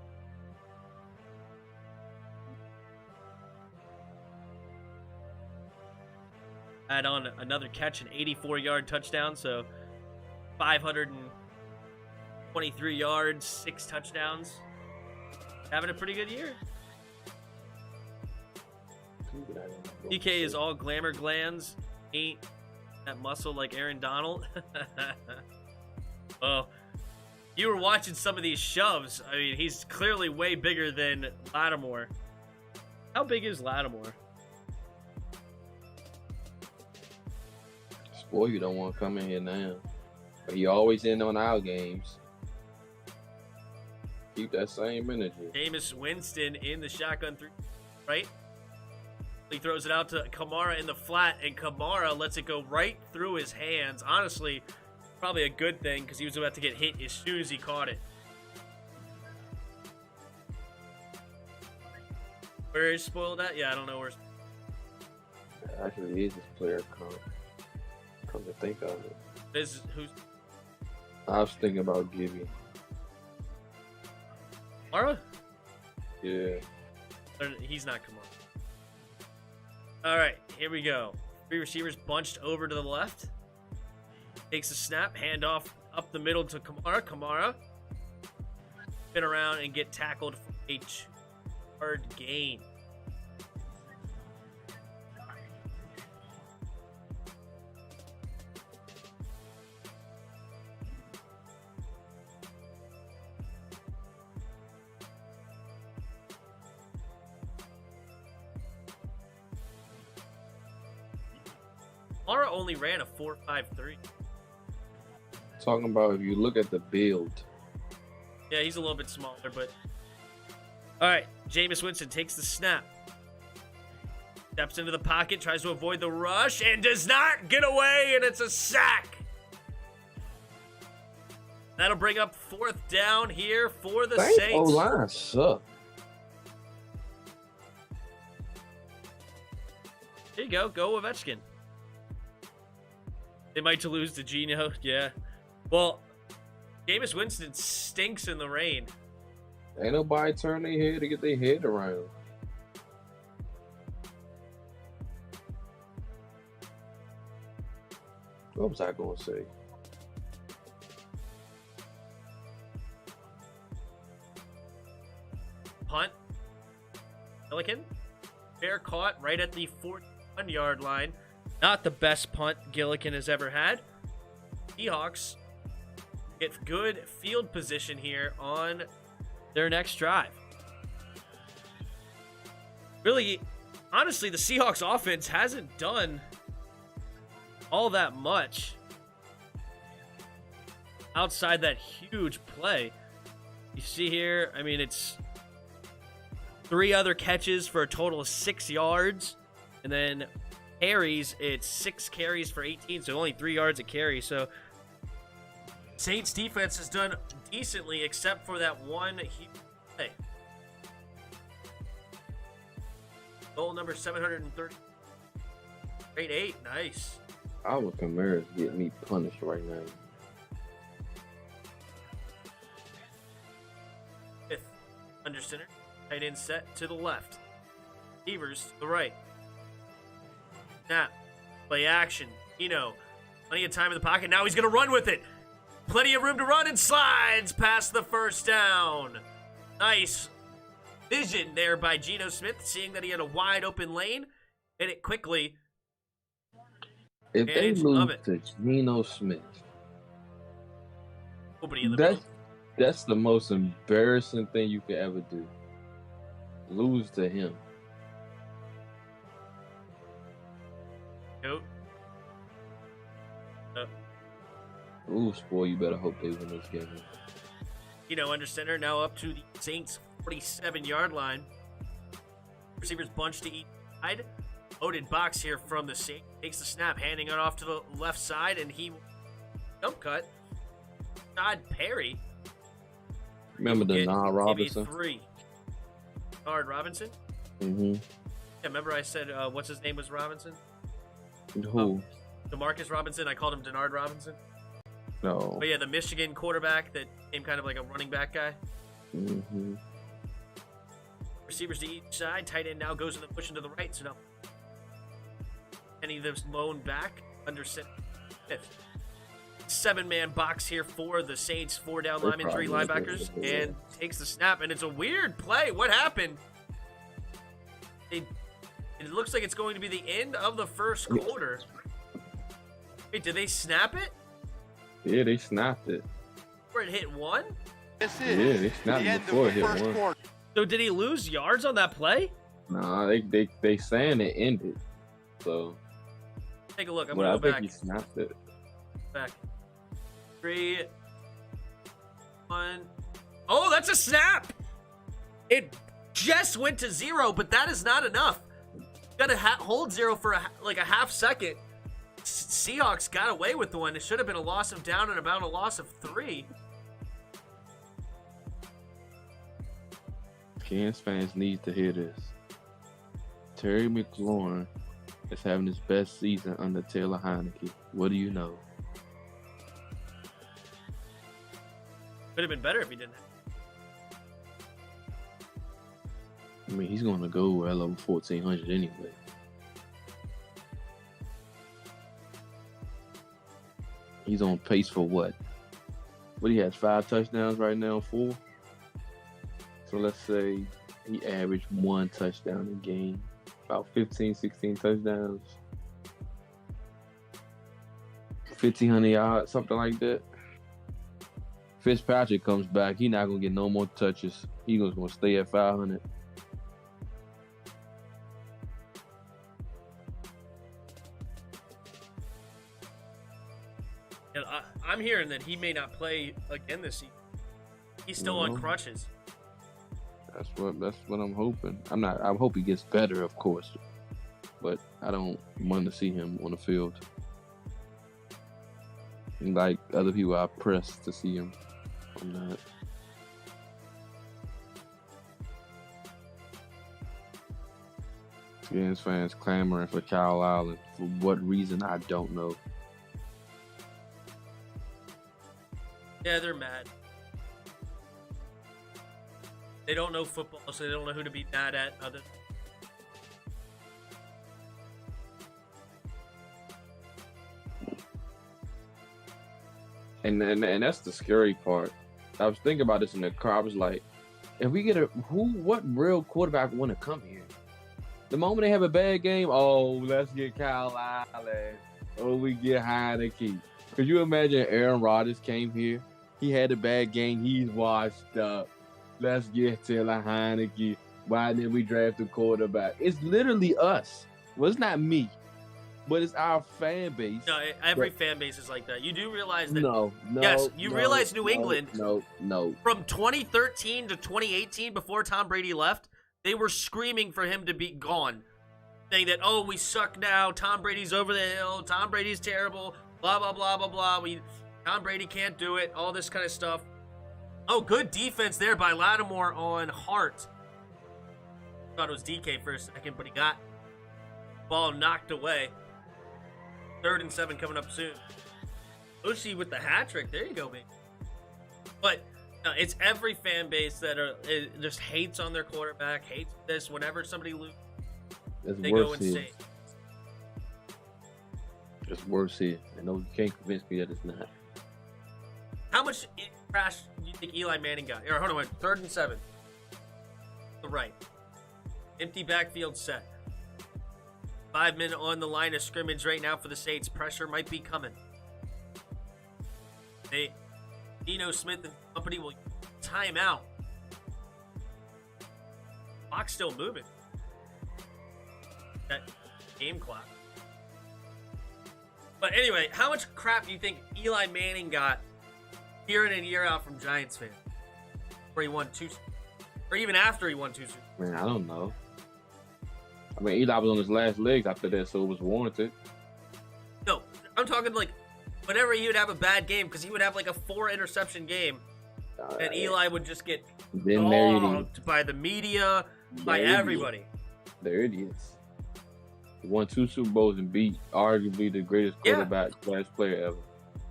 Add on another catch, an 84-yard touchdown, so 523 yards, 6 touchdowns. Having a pretty good year. DK is all glamour glands, ain't that muscle like Aaron Donald. Well, you were watching some of these shoves. I mean, he's clearly way bigger than Lattimore. How big is Lattimore? Boy, you don't want to come in here now. But he always in on our games. Keep that same energy. Jameis Winston in the shotgun three, right? He throws it out to Kamara in the flat, and Kamara lets it go right through his hands. Honestly, probably a good thing because he was about to get hit as soon as he caught it. Where is spoiled at? Yeah, I don't know where. Actually, he is this player come to think of it. Who's? I was thinking about Gibby. Kamara? Yeah. He's not Kamara. All right, here we go. 3 receivers bunched over to the left. Takes a snap, handoff up the middle to Kamara. Kamara spin around and get tackled for a 2-yard gain. Kamara only ran a 4.53. Talking about if you look at the build. Yeah, he's a little bit smaller, but... All right, Jameis Winston takes the snap. Steps into the pocket, tries to avoid the rush, and does not get away, and it's a sack. That'll bring up 4th down here for the Saints. O-line suck. There you go. Go Ovechkin. They might lose to Geno. Yeah. Well, Jameis Winston stinks in the rain. Ain't nobody turn their head to get their head around. What was I going to say? Punt. Milliken. Fair caught right at the 41-yard line. Not the best punt Gillikin has ever had. Seahawks get good field position here on their next drive. Really, honestly, the Seahawks offense hasn't done all that much outside that huge play. You see here, I mean, it's 3 other catches for a total of 6 yards. And then carries, it's 6 carries for 18, so only 3 yards a carry. So Saints defense has done decently except for that one huge play. Goal number 730. Grade 8, nice. Alvin Kamara is getting me punished right now. Fifth, under center. Tight end set to the left. Receivers to the right. Snap. Play action. Plenty of time in the pocket. Now he's going to run with it. Plenty of room to run and slides past the first down. Nice vision there by Geno Smith, seeing that he had a wide open lane. Hit it quickly. If they lose to Geno Smith, nobody in the middle. That's the most embarrassing thing you could ever do. Lose to him. Nope. Ooh, spoil, you better hope they win this game. Under center, now up to the Saints' 47-yard line. Receivers bunched to each side. Loaded box here from the Saints. Takes the snap, handing it off to the left side, and he jump cut. Todd Perry. Remember the Denard Robinson? 3. Denard Robinson? Mm-hmm. Yeah, remember I said, what's his name was Robinson? Who? DeMarcus Robinson. I called him Denard Robinson. No. But yeah, the Michigan quarterback that became kind of like a running back guy. Mm-hmm. Receivers to each side. Tight end now goes in the push into the right. So now any of those lone back under center. 7-man box here for the Saints. 4 down linemen, 3 linebackers, and takes the snap. And it's a weird play. What happened? It looks like it's going to be the end of the first quarter. Wait, did they snap it? Yeah, they snapped it. Where it hit 1? This Yeah, they snapped it before it hit 1. So did he lose yards on that play? Nah, they saying it ended. So Take a look. I'm well, going to go back. I think he snapped it. Back. 3, 1. Oh, that's a snap! It just went to 0, but that is not enough. You got to hold 0 for a half second. Seahawks got away with the one. It should have been a loss of down and about a loss of 3. Kansas fans need to hear this. Terry McLaurin is having his best season under Taylor Heineke. What do you know? Could have been better if he didn't. I mean, he's going to go well over 1,400 anyway. He's on pace for what? What, he has 5 touchdowns right now, 4? So let's say he averaged 1 touchdown a game. About 15, 16 touchdowns. 1,500 yards, something like that. Fitzpatrick comes back. He's not going to get no more touches. He's going to stay at 500. And I'm hearing that he may not play again this season. He's still on crutches. That's what I'm hoping. I hope he gets better, of course, but I don't want to see him on the field. And like other people, I pressed to see him. I'm not. Skins fans clamoring for Kyle Allen. For what reason, I don't know. Yeah, they're mad. They don't know football, so they don't know who to be mad at other. And that's the scary part. I was thinking about this in the car. I was like, if we get what real quarterback want to come here? The moment they have a bad game, oh, let's get Kyle Allen. Oh, we get Heineke. Could you imagine Aaron Rodgers came here? He had a bad game. He's washed up. Let's get Taylor Heineke. Why didn't we draft a quarterback? It's literally us. Well, it's not me, but it's our fan base. No, every fan base is like that. You do realize that? No. Yes, you realize New England. No. From 2013 to 2018, before Tom Brady left, they were screaming for him to be gone, saying that, oh, we suck now. Tom Brady's over the hill. Tom Brady's terrible. Blah blah blah blah blah. Tom Brady can't do it. All this kind of stuff. Oh, good defense there by Lattimore on Hart. Thought it was DK for a second, but he got ball knocked away. 3rd and 7 coming up soon. Oshie with the hat trick. There you go, man. But it's every fan base that just hates on their quarterback, hates this. Whenever somebody loses, they go insane. It's worse here. I know you can't convince me that it's not. How much crash do you think Eli Manning got? Here, hold on, 3rd and 7. The right. Empty backfield set. 5 men on the line of scrimmage right now for the Saints. Pressure might be coming. Geno Smith and company will time out. Clock's still moving. That game clock. But anyway, how much crap do you think Eli Manning got year in and year out from Giants fans? Where he won 2, or even after he won 2 Super Bowls? Man, I don't know. I mean, Eli was on his last legs after that, so it was warranted. No, I'm talking like whenever he would have a bad game, because he would have like a 4-interception game, and Eli would just get dogged by the media, by everybody. They're idiots. He won 2 Super Bowls and beat arguably the greatest quarterback / player ever.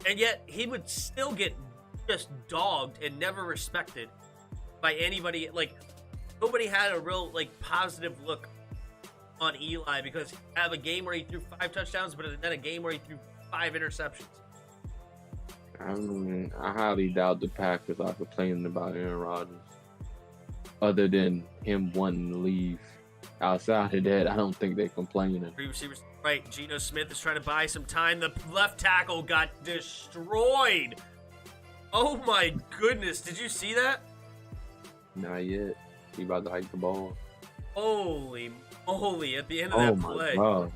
And yet he would still get just dogged and never respected by anybody. Like, nobody had a real positive look on Eli, because he had a game where he threw 5 touchdowns, but then a game where he threw 5 interceptions. I mean, I highly doubt the Packers are complaining about Aaron Rodgers, other than him wanting to leave. Outside of that, I don't think they're complaining. 3 receivers, right? Geno Smith is trying to buy some time. The left tackle got destroyed. Oh my goodness! Did you see that? Not yet. He about to hike the ball. Holy moly! At the end of that play. Oh my God.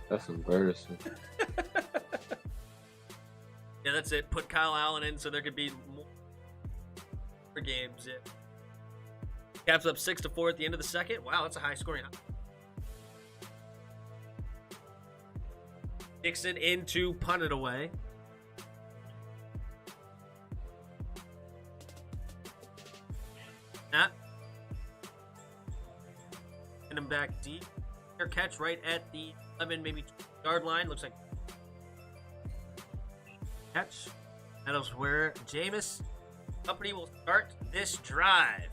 That's embarrassing. Yeah, that's it. Put Kyle Allen in so there could be more games. Yeah. Caps up 6-4 at the end of the second. Wow, that's a high scoring. Dixon in to punt it away. Snap. Send him back deep. Fair catch right at the 11, maybe yard line. Looks like catch. That is where Jameis company will start this drive.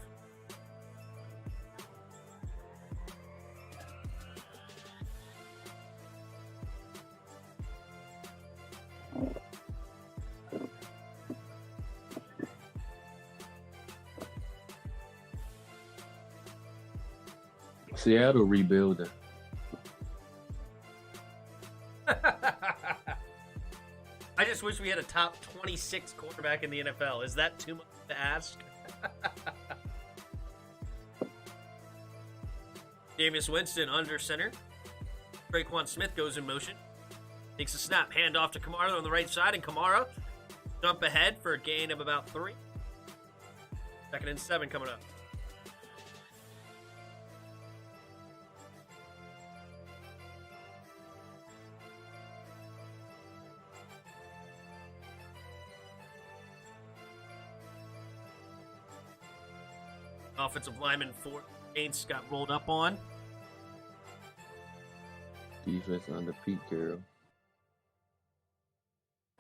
Seattle rebuilding. I just wish we had a top 26 quarterback in the NFL. Is that too much to ask? Jameis Winston under center. Traquan Smith goes in motion. Takes a snap. Hand off to Kamara on the right side, and Kamara jump ahead for a gain of about 3. 2nd and 7 coming up. Offensive lineman for Saints got rolled up on. Defense under Pete Carroll.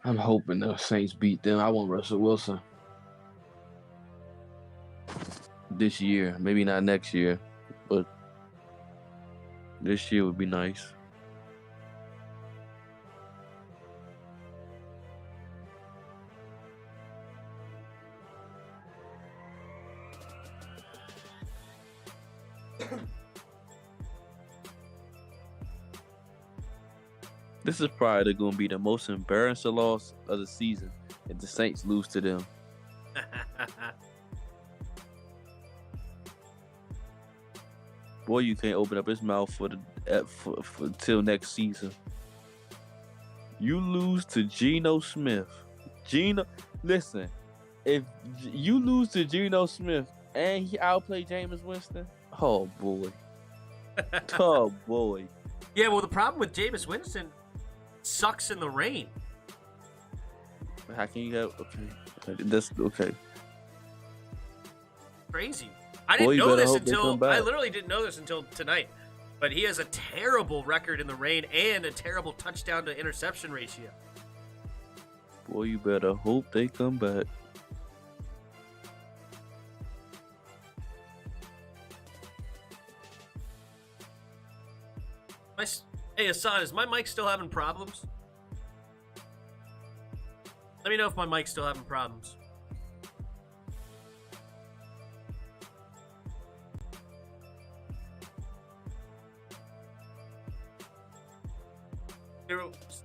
I'm hoping the Saints beat them. I want Russell Wilson this year. Maybe not next year, but this year would be nice. This is probably going to be the most embarrassing loss of the season if the Saints lose to them. Boy, you can't open up his mouth for till next season. You lose to Geno Smith. Listen, if you lose to Geno Smith and he outplayed Jameis Winston, oh boy. Oh boy. Yeah, well, the problem with Jameis Winston sucks in the rain. How can you have that's okay. Crazy. I didn't know this until I literally didn't know this until tonight. But he has a terrible record in the rain and a terrible touchdown to interception ratio. Boy, you better hope they come back. Hey, Hassan, is my mic still having problems? Let me know if my mic's still having problems.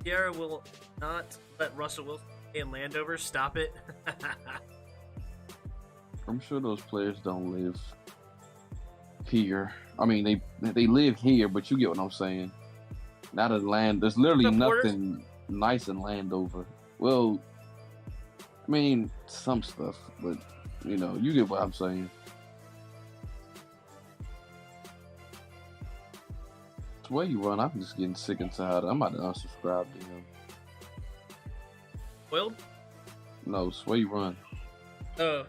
Sierra will not let Russell Wilson and Landover stop it. I'm sure those players don't live here. I mean, they live here, but you get what I'm saying. Not a land. There's literally nothing nice in Landover. Well, I mean, some stuff, but you get what I'm saying. The way you run, I'm just getting sick and tired. I'm about to unsubscribe to him. Will? No, Sway run. Oh.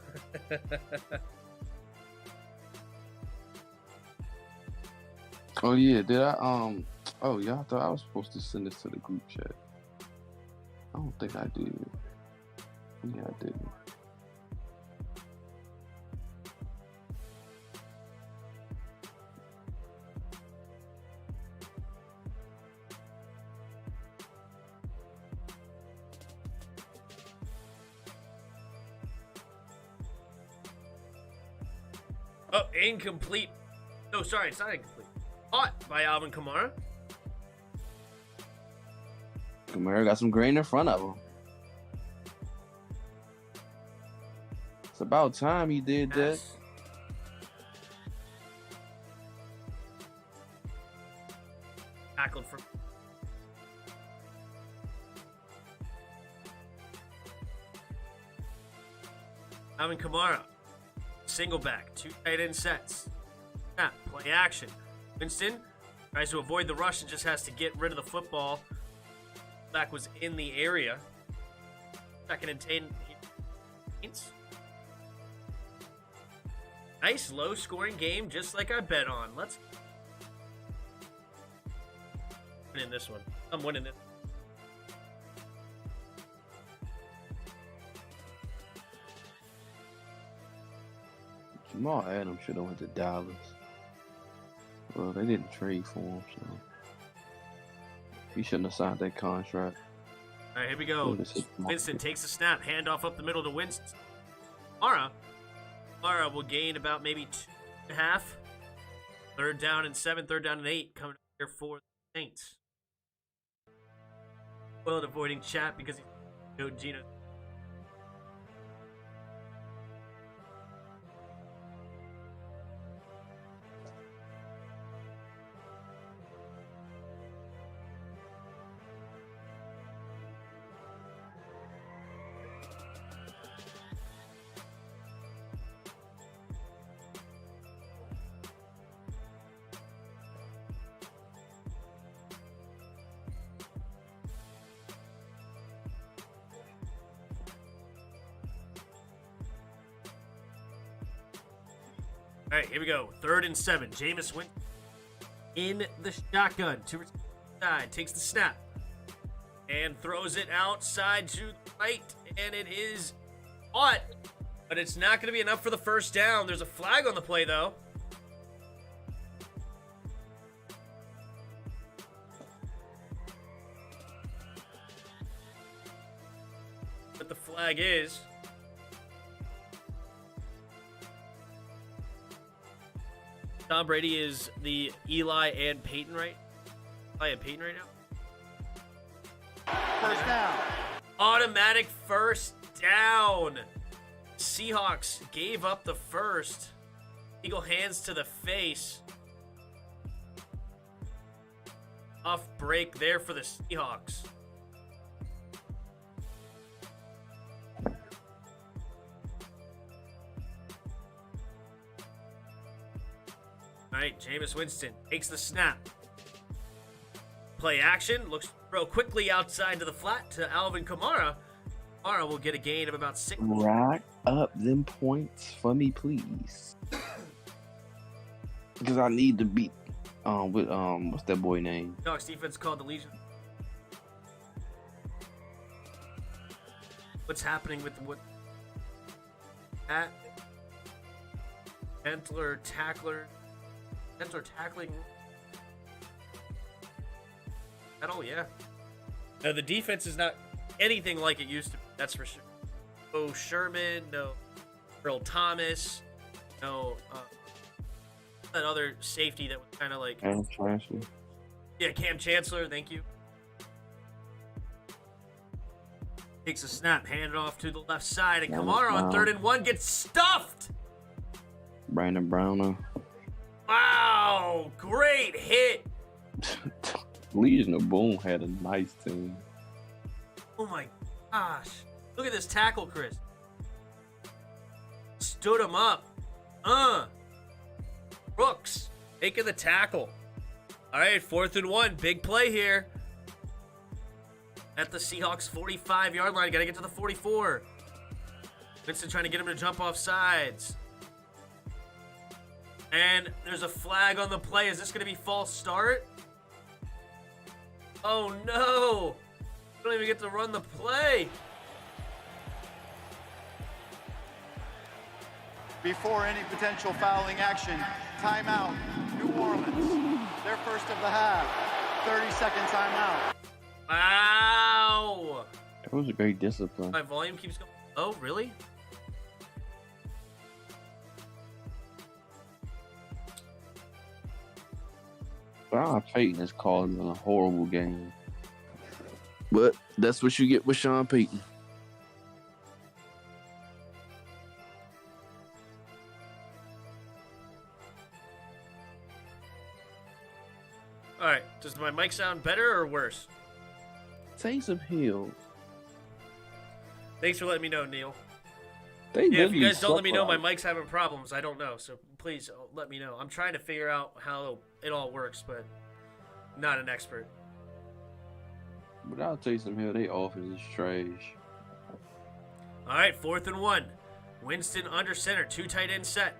Oh yeah, did I oh yeah, I thought I was supposed to send this to the group chat. I don't think I did. Yeah, I didn't. Oh, incomplete. No, sorry, it's not incomplete. Caught by Alvin Kamara. Kamara got some grain in front of him. It's about time he did that. Tackled for. Alvin Kamara. Single back. 2 tight end sets. Snap. Play action. Winston tries to avoid the rush and just has to get rid of the football. Back was in the area. 2nd and 10. Nice low-scoring game, just like I bet on. Let's win this one. I'm winning it. Jamal Adams should have went to Dallas. Well, they didn't trade for him, so he shouldn't have signed that contract. All right, here we go. Winston takes a snap, handoff up the middle to Winston. Kamara will gain about maybe 2.5. 3rd down and 7, 3rd down and 8 coming here for the Saints. Well, avoiding chat because he's Geno. All right, here we go. 3rd and 7. Jameis Winston in the shotgun. To side, takes the snap and throws it outside to the right, and it is caught, but it's not going to be enough for the 1st down. There's a flag on the play, though. But the flag is Tom Brady is the Eli and Peyton right now. First down. Automatic first down. Seahawks gave up the first. Eagle hands to the face. Off break there for the Seahawks. All right, Jameis Winston takes the snap. Play action. Looks to throw quickly outside to the flat to Alvin Kamara. Kamara will get a gain of about 6. Rack up them points for me, please. Because I need to beat what's that boy name? Seahawks defense called the Legion. What's happening with what? Gentler tackling. At all, yeah. No, the defense is not anything like it used to be. That's for sure. No Sherman, no Earl Thomas, no that other safety that was kind of like Cam Chancellor. Yeah, Cam Chancellor. Thank you. Takes a snap, hand it off to the left side, and Kamara on 3rd and 1 gets stuffed. Brandon Browner. Wow, great hit. Legion of Boom had a nice team. Oh my gosh. Look at this tackle, Chris. Stood him up. Brooks making the tackle. All right, 4th and 1. Big play here. At the Seahawks 45-yard line. Got to get to the 44. Winston trying to get him to jump off sides. And there's a flag on the play. Is this going to be false start? Oh, no. Don't even get to run the play. Before any potential fouling action, timeout. New Orleans. Their first of the half. 30-second timeout. Wow. That was a great discipline. My volume keeps going. Oh, really? Sean Payton is calling a horrible game. But that's what you get with Sean Payton. All right. Does my mic sound better or worse? Taysom Hill. Thanks for letting me know, Neil. If you guys don't let me know my mic's having problems, I don't know. So please let me know. I'm trying to figure out how it all works, but not an expert. But I'll Taysom Hill, they offense is trash. All right, 4th and 1. Winston under center, 2 tight end set.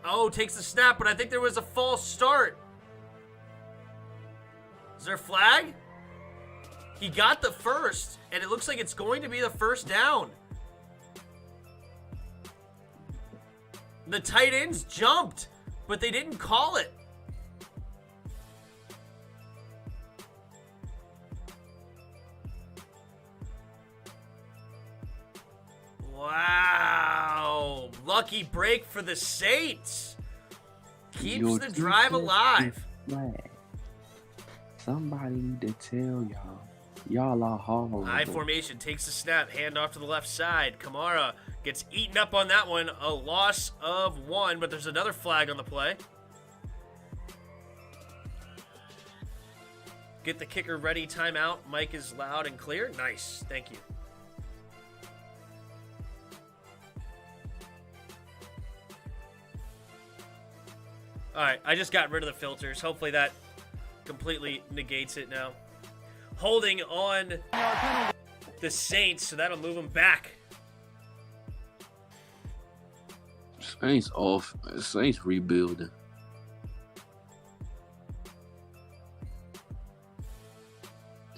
Oh, takes the snap, but I think there was a false start. Is there a flag? He got the first, and it looks like it's going to be the first down. The tight ends jumped, but they didn't call it. Wow. Lucky break for the Saints. Keeps the drive alive. Somebody need to tell y'all. Y'all are horrible. High formation, takes the snap, hand off to the left side. Kamara gets eaten up on that one. A loss of 1, but there's another flag on the play. Get the kicker ready, timeout. Mic is loud and clear. Nice, thank you. All right, I just got rid of the filters. Hopefully that completely negates it now. Holding on the Saints, so that'll move them back. Saints off. Saints rebuilding.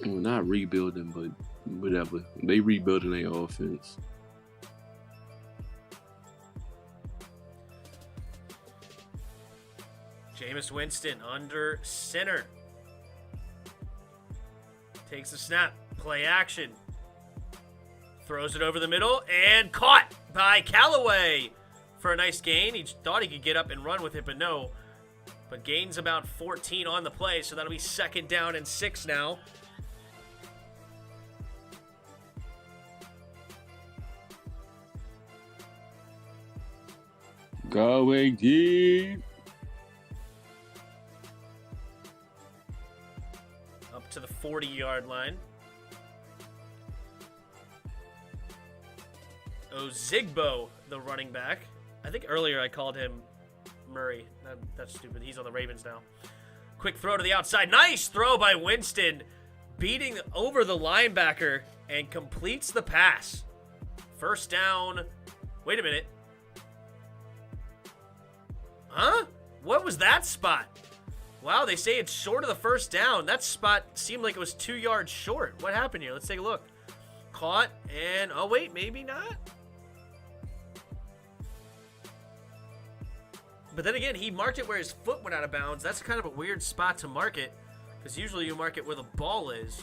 Well, not rebuilding, but whatever. They rebuilding their offense. Jameis Winston under center. Takes the snap. Play action. Throws it over the middle and caught by Callaway for a nice gain. He thought he could get up and run with it, but no. but gains about 14 on the play, so that'll be 2nd down and 6 now. Going deep. Up to the 40-yard line. Ozigbo, the running back. I think earlier I called him Murray. That's stupid. He's on the Ravens now. Quick throw to the outside. Nice throw by Winston. Beating over the linebacker and completes the pass. 1st down. Wait a minute. Huh? What was that spot? Wow, they say it's short of the 1st down. That spot seemed like it was 2 yards short. What happened here? Let's take a look. Caught and... oh, wait, maybe not. But then again, he marked it where his foot went out of bounds. That's kind of a weird spot to mark it, because usually you mark it where the ball is.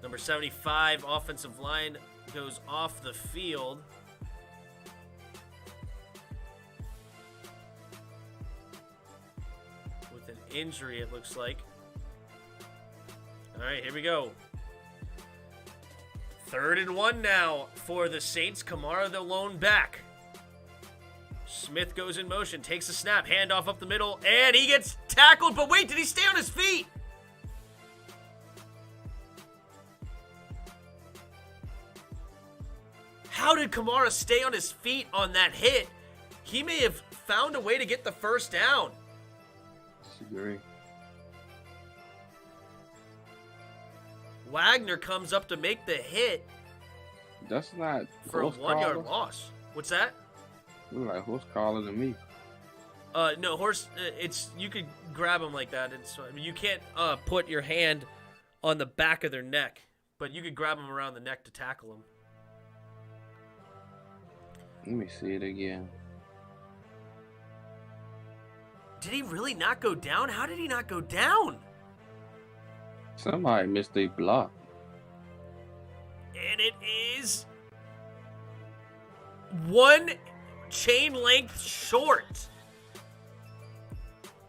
Number 75, offensive line, goes off the field. With an injury, it looks like. All right, here we go. 3rd and 1 now for the Saints. Kamara, the lone back. Smith goes in motion, takes a snap, handoff up the middle, and he gets tackled. But wait, did he stay on his feet? How did Kamara stay on his feet on that hit? He may have found a way to get the 1st down. Disagree. Wagner comes up to make the hit. That's not for a 1-yard loss. What's that? Look like horse collar to me. No, horse. It's you could grab them like that. I mean, you can't put your hand on the back of their neck, but you could grab them around the neck to tackle them. Let me see it again. Did he really not go down? How did he not go down? Somebody missed a block. And it is 1 chain length short.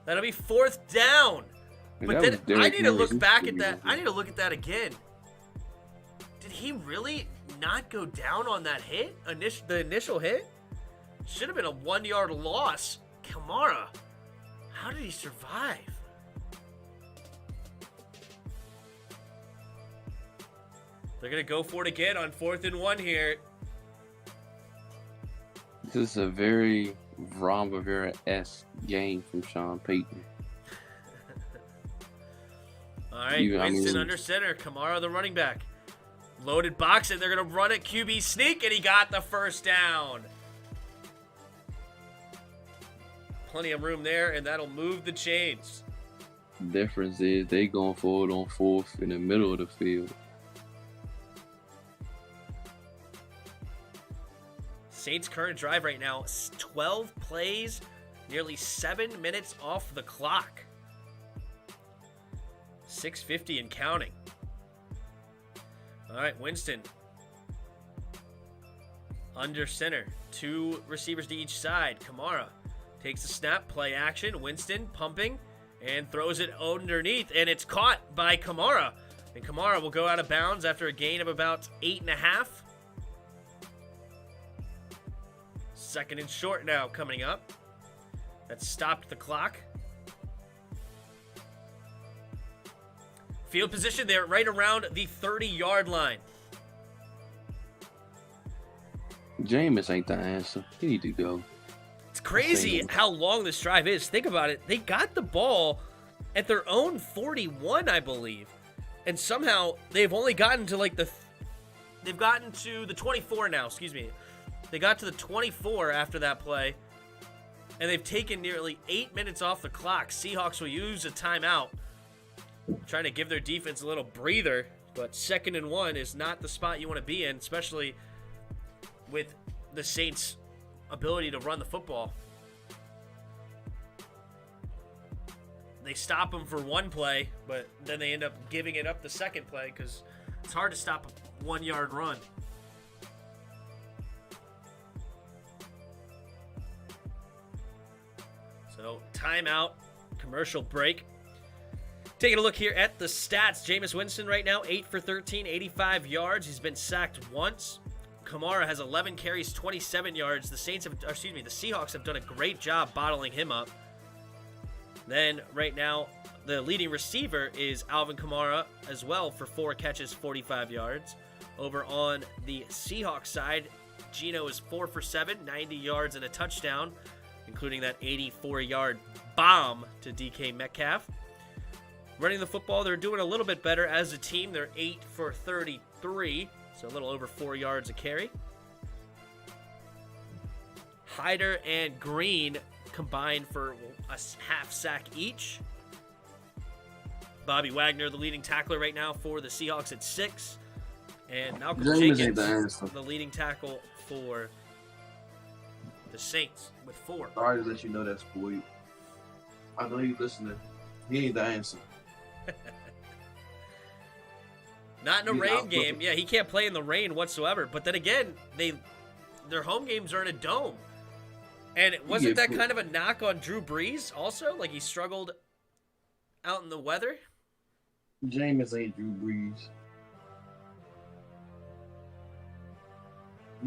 That'll be 4th down. But then I need to look back at that. I need to look at that again. Did he really not go down on that hit? The initial hit? Should have been a 1-yard loss. Kamara, how did he survive? They're going to go for it again on 4th and 1 here. This is a very Ron Rivera-esque game from Sean Payton. All right, Winston under center. Kamara, the running back. Loaded box, and they're going to run it. QB sneak, and he got the 1st down. Plenty of room there, and that'll move the chains. The difference is they going forward on 4th in the middle of the field. Saints' current drive right now, 12 plays, nearly 7 minutes off the clock. 6:50 and counting. All right, Winston. Under center. 2 receivers to each side. Kamara takes a snap, play action. Winston pumping and throws it underneath, and it's caught by Kamara. And Kamara will go out of bounds after a gain of about 8.5. 2nd and short now coming up. That stopped the clock. Field position, they're right around the 30-yard line. Jameis ain't the answer. He need to go. It's crazy how long this drive is. Think about it. They got the ball at their own 41, I believe. And somehow they've only gotten to they've gotten to the 24 now, excuse me. They got to the 24 after that play, and they've taken nearly 8 minutes off the clock. Seahawks will use a timeout, trying to give their defense a little breather, but 2nd and 1 is not the spot you want to be in, especially with the Saints' ability to run the football. They stop them for 1 play, but then they end up giving it up the 2nd play because it's hard to stop a 1-yard run. So, timeout, commercial break. Taking a look here at the stats. Jameis Winston right now, 8 for 13, 85 yards. He's been sacked once. Kamara has 11 carries, 27 yards. The Seahawks have done a great job bottling him up. Then, right now, the leading receiver is Alvin Kamara as well for 4 catches, 45 yards. Over on the Seahawks side, Geno is 4 for 7, 90 yards and a touchdown, including that 84-yard bomb to DK Metcalf. Running the football, they're doing a little bit better as a team. They're 8 for 33, so a little over 4 yards a carry. Hyder and Green combined for a half sack each. Bobby Wagner, the leading tackler right now for the Seahawks at 6. And Malcolm Jenkins, the leading tackle for the Saints with 4. Sorry to let you know that, boy. I know you listening. He ain't the answer. Not in a rain game. Yeah, he can't play in the rain whatsoever. But then again, their home games are in a dome. And wasn't that kind of a knock on Drew Brees also? Like he struggled out in the weather? Jameis ain't Drew Brees.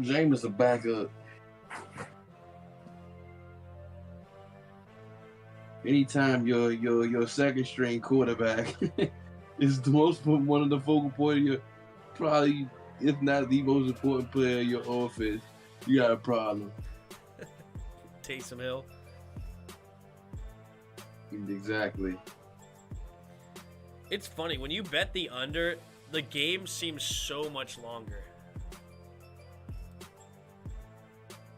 Jameis a backup. Anytime your second string quarterback is the one of the focal point of your, probably if not the most important player in your offense, you got a problem. Taysom Hill. Exactly. It's funny when you bet the under, the game seems so much longer.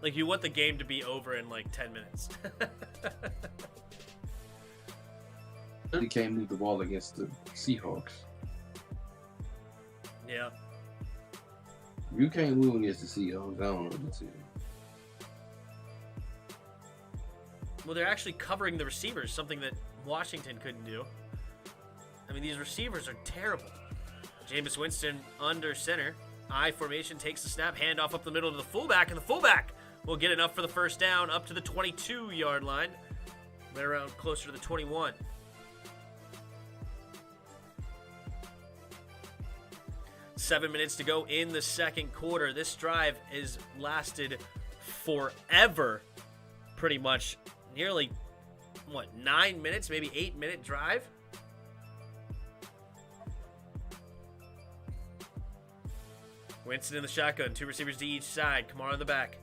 Like you want the game to be over in like 10 minutes. He can't move the ball against the Seahawks. Yeah. You can't move against the Seahawks. I don't know what to say. Well, they're actually covering the receivers, something that Washington couldn't do. I mean, these receivers are terrible. Jameis Winston under center. I formation, takes the snap, handoff up the middle to the fullback, and the fullback will get enough for the first down up to the 22-yard line. Right around closer to the 21. Seven minutes to go in the second quarter. This drive has lasted forever, pretty much. Nearly, 9 minutes, maybe 8-minute drive? Winston in the shotgun, 2 receivers to each side. Kamara in the back.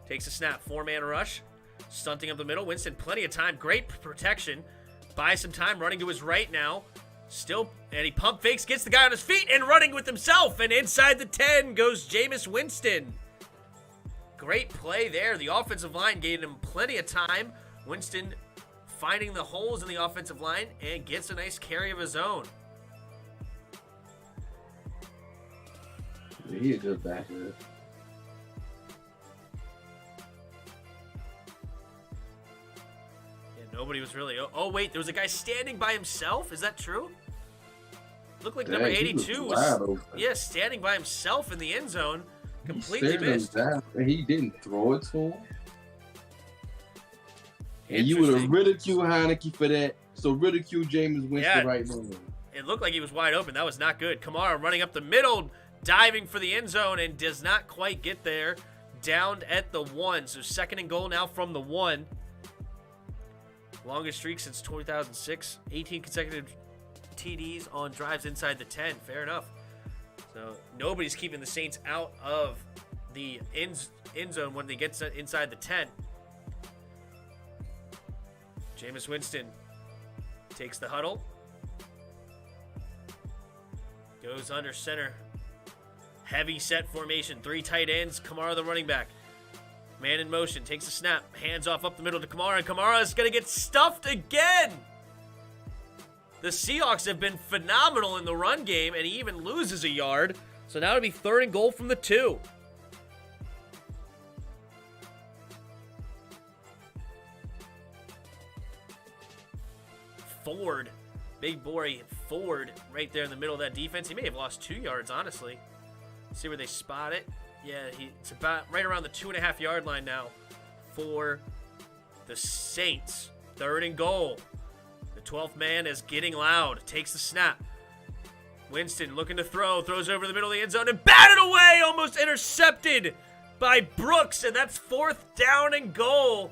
Takes a snap, 4-man rush. Stunting up the middle. Winston, plenty of time. Great protection. Buys some time, running to his right now. Still, and he pump fakes, gets the guy on his feet, and running with himself. And inside the 10 goes Jameis Winston. Great play there. The offensive line gave him plenty of time. Winston finding the holes in the offensive line and gets a nice carry of his own. He a good backer. Yeah, nobody was really. Oh, wait, there was a guy standing by himself. Is that true? Looked like number 82 was standing by himself in the end zone. Completely missed. And he didn't throw it to him. And you would have ridiculed Heineke for that. So ridicule Jameis Winston right now. It looked like he was wide open. That was not good. Kamara running up the middle, diving for the end zone, and does not quite get there. Down at the 1. So second and goal now from the 1. Longest streak since 2006. 18 consecutive TDs on drives inside the 10. Fair enough. So nobody's keeping the Saints out of the end zone when they get inside the 10. Jameis Winston takes the huddle. Goes under center. Heavy set formation. 3 tight ends. Kamara the running back. Man in motion. Takes a snap. Hands off up the middle to Kamara. And Kamara is going to get stuffed again. The Seahawks have been phenomenal in the run game, and he even loses a yard. So now it'll be third and goal from the 2. Ford, big boy Ford right there in the middle of that defense. He may have lost 2 yards, honestly. See where they spot it. Yeah, it's about right around the 2.5-yard line now for the Saints. 3rd and goal. The 12th man is getting loud. Takes the snap. Winston looking to throw. Throws over the middle of the end zone and batted away. Almost intercepted by Brooks. And that's 4th down and goal.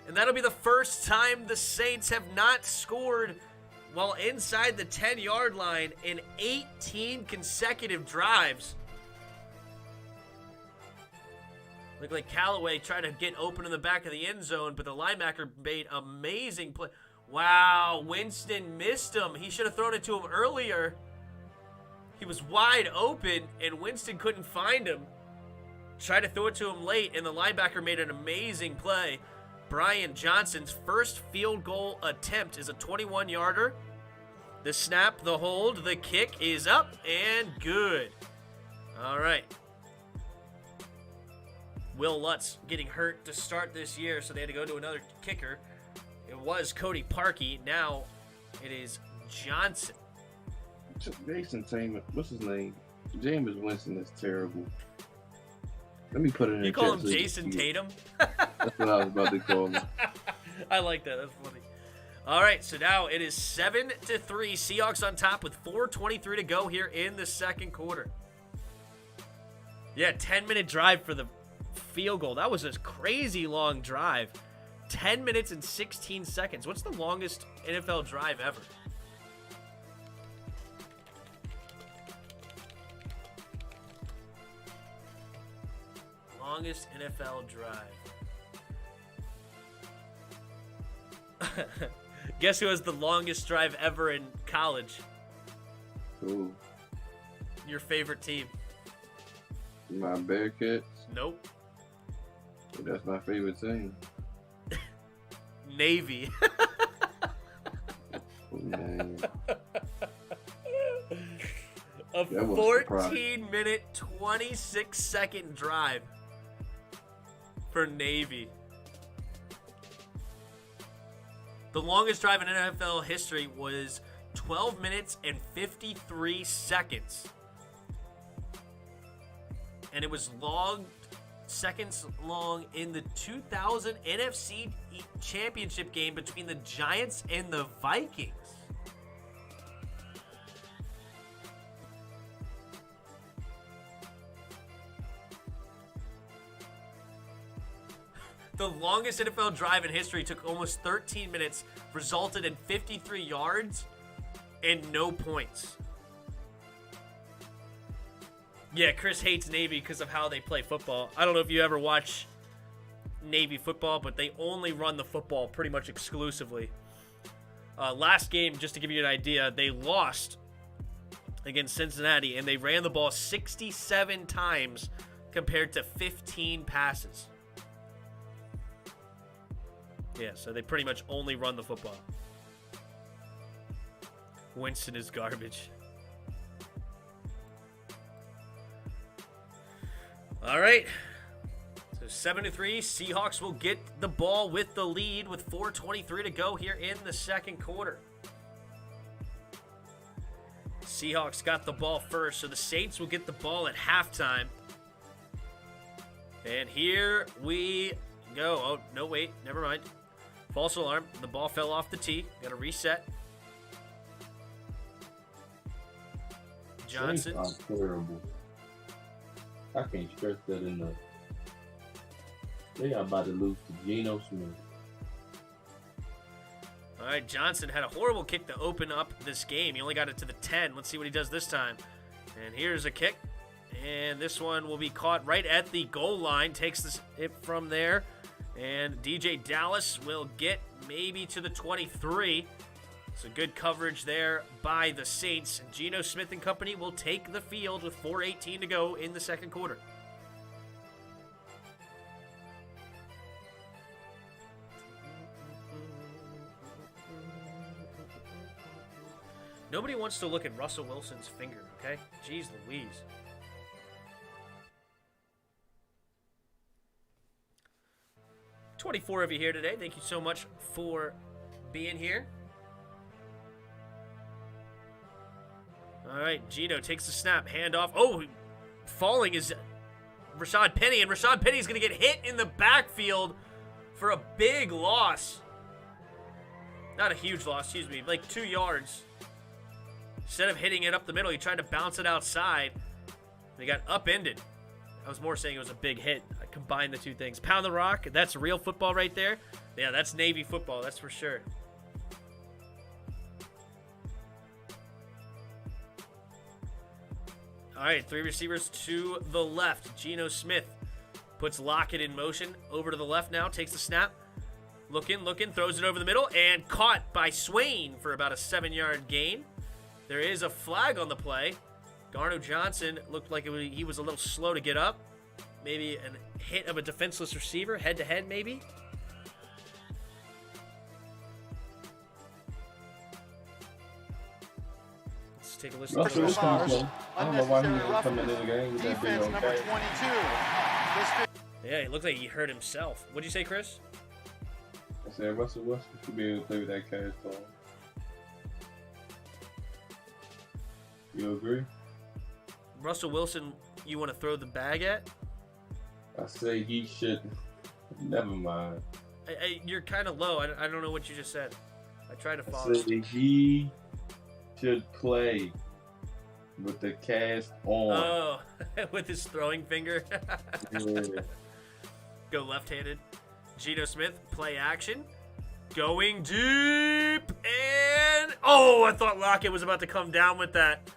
And that'll be the first time the Saints have not scored while inside the 10-yard line in 18 consecutive drives. Looked like Callaway tried to get open in the back of the end zone, but the linebacker made amazing play. Wow, Winston missed him. He should have thrown it to him earlier. He was wide open, and Winston couldn't find him. Tried to throw it to him late, and the linebacker made an amazing play. Brian Johnson's first field goal attempt is a 21-yarder. The snap, the hold, the kick is up and good. All right. Will Lutz getting hurt to start this year, so they had to go to another kicker. It was Cody Parkey. Now it is Johnson. Jason Tatum, what's his name? Jameis Winston is terrible. Let me put it in. You call him Jason Tatum? That's what I was about to call him. I like that. That's funny. All right, so now it is 7-3. Seahawks on top with 4:23 to go here in the second quarter. Yeah, 10-minute drive for the field goal. That was a crazy long drive. 10 minutes and 16 seconds. What's the longest NFL drive ever? Longest NFL drive. Guess who has the longest drive ever in college? Ooh. Your favorite team? My Bearcats. Nope. That's my favorite team. Navy. Oh, man. A 14-minute, 26-second drive for Navy. The longest drive in NFL history was 12 minutes and 53 seconds. And it was seconds long in the 2000 NFC Championship game between the Giants and the Vikings. The longest NFL drive in history took almost 13 minutes, resulted in 53 yards and no points. Yeah, Chris hates Navy because of how they play football. I don't know if you ever watch Navy football, but they only run the football pretty much exclusively. Last game, just to give you an idea, they lost against Cincinnati, and they ran the ball 67 times compared to 15 passes. Yeah, so they pretty much only run the football. Winston is garbage. All right. So 7-3. Seahawks will get the ball with the lead with 4:23 to go here in the second quarter. Seahawks got the ball first, so the Saints will get the ball at halftime. And here we go. Oh, no, wait. Never mind. False alarm. The ball fell off the tee. Got to reset. Johnson. Terrible. I can't stress that enough. They are about to lose to Geno Smith. All right, Johnson had a horrible kick to open up this game. He only got it to the 10. Let's see what he does this time. And here's a kick. And this one will be caught right at the goal line. Takes it from there. And DJ Dallas will get maybe to the 23. So good coverage there by the Saints. And Geno Smith and company will take the field with 4:18 to go in the second quarter. Nobody wants to look at Russell Wilson's finger, okay? Jeez Louise. $24 of you here today. Thank you so much for being here. All right, Geno takes the snap, handoff. Oh, falling is Rashad Penny, and Rashad Penny is going to get hit in the backfield for a big loss. Not a huge loss, excuse me. Like 2 yards. Instead of hitting it up the middle, he tried to bounce it outside. They got upended. I was more saying it was a big hit. I combined the two things. Pound the rock. That's real football right there. Yeah, that's Navy football. That's for sure. All right, 3 receivers to the left. Geno Smith puts Lockett in motion. Over to the left now. Takes the snap. Looking, throws it over the middle, and caught by Swain for about a 7-yard gain. There is a flag on the play. Garno Johnson looked like he was a little slow to get up. Maybe a hit of a defenseless receiver, head-to-head maybe. Let's take a listen to the scores. I don't know why he didn't come into the game with that big Defense old number game. 22. Yeah, he looked like he hurt himself. What'd you say, Chris? I said Russell Wilson should be able to play with that cash ball. You agree? Russell Wilson, you want to throw the bag at? I say he should. Never mind. You're kind of low. I don't know what you just said. I tried to I follow. say he should play with the cast on. Oh, with his throwing finger. Yeah. Go left-handed. Geno Smith, play action. Going deep. And, oh, I thought Lockett was about to come down with that.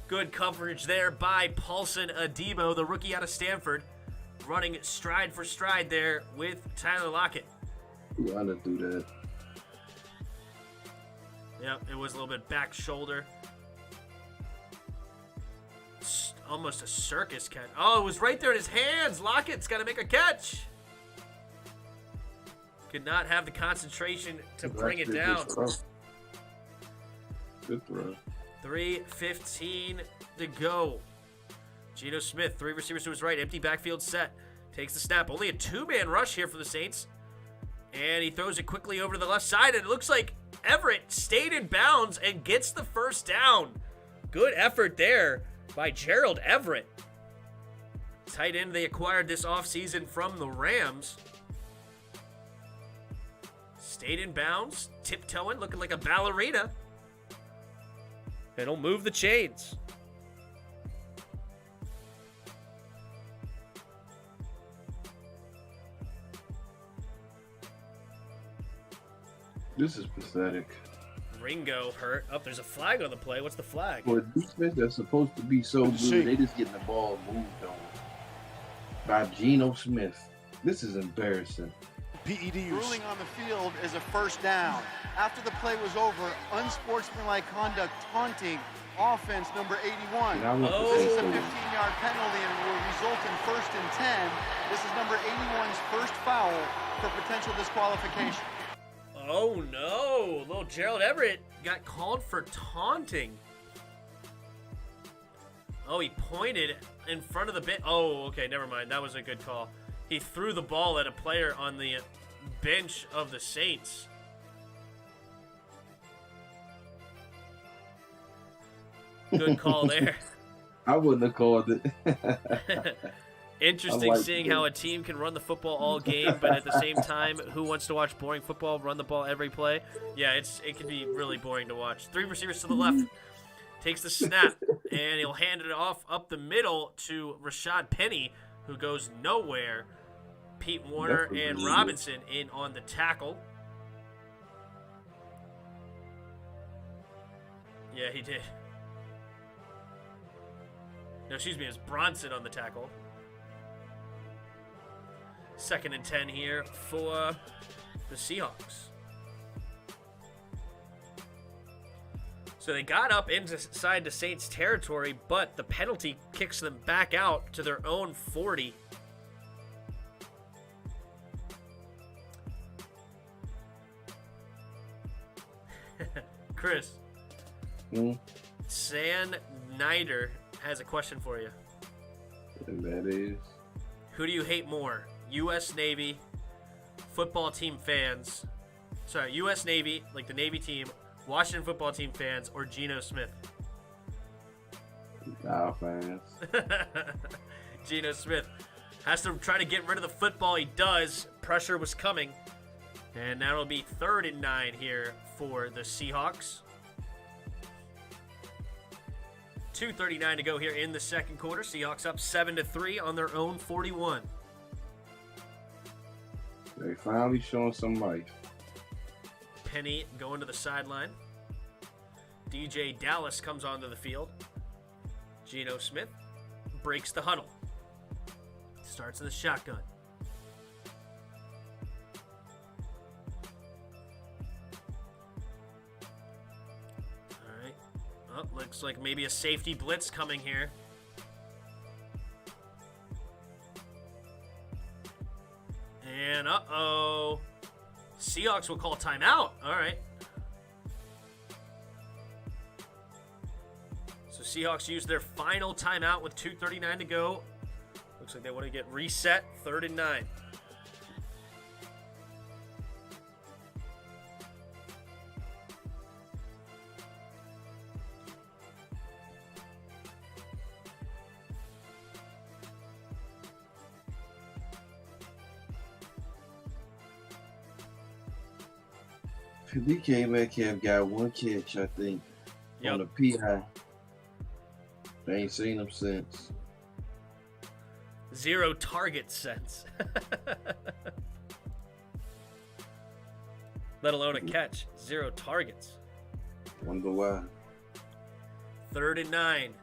Good coverage there by Paulson Adebo, the rookie out of Stanford. Running stride for stride there with Tyler Lockett. You gotta do that. Yep, it was a little bit back shoulder. Almost a circus catch. Oh, it was right there in his hands. Lockett's got to make a catch. Could not have the concentration to bring it down. Good throw. 3:15 to go. Geno Smith, 3 receivers to his right. Empty backfield set. Takes the snap. Only a 2-man rush here for the Saints. And he throws it quickly over to the left side. And it looks like Everett stayed in bounds and gets the first down. Good effort there by Gerald Everett. Tight end they acquired this offseason from the Rams. Stayed in bounds, tiptoeing, looking like a ballerina. And he'll move the chains. This is pathetic. Ringo hurt. Oh, there's a flag on the play. What's the flag? For a defense that's supposed to be so good, they just getting the ball moved on by Geno Smith. This is embarrassing. PED ruling on the field is a first down. After the play was over, unsportsmanlike conduct taunting offense number 81. This is a 15-yard penalty and will result in 1st and 10. This is number 81's first foul for potential disqualification. Oh no, little Gerald Everett got called for taunting. Oh, he pointed in front of the bench. Oh, okay, never mind. That was a good call. He threw the ball at a player on the bench of the Saints. Good call there. I wouldn't have called it. Interesting seeing how a team can run the football all game, but at the same time, who wants to watch boring football, run the ball every play? Yeah, it can be really boring to watch. 3 receivers to the left. Takes the snap, and he'll hand it off up the middle to Rashad Penny, who goes nowhere. Pete Warner and Robinson in on the tackle. Yeah, he did. No, excuse me, it was Bronson on the tackle. 2nd and 10 here for the Seahawks. So they got up inside the Saints territory, but the penalty kicks them back out to their own 40. Chris. San Nider has a question for you. And that is? Who do you hate more? U.S. Navy football team fans. Sorry, U.S. Navy, like the Navy team, Washington football team fans, or Geno Smith? Our fans. Geno Smith has to try to get rid of the football. He does. Pressure was coming. And that'll be 3rd and 9 here for the Seahawks. 2:39 to go here in the second quarter. Seahawks up 7-3 on their own 41. They finally showing some life. Penny going to the sideline. DJ Dallas comes onto the field. Geno Smith breaks the huddle. Starts in the shotgun. All right. Oh, looks like maybe a safety blitz coming here. And uh-oh. Seahawks will call timeout. All right. So Seahawks use their final timeout with 2:39 to go. Looks like they want to get reset. 3rd and 9. DK Metcalf got one catch, I think, on the PI. They ain't seen him since. 0 targets since. Let alone a catch. 0 targets. Wonder why. 3rd and 9.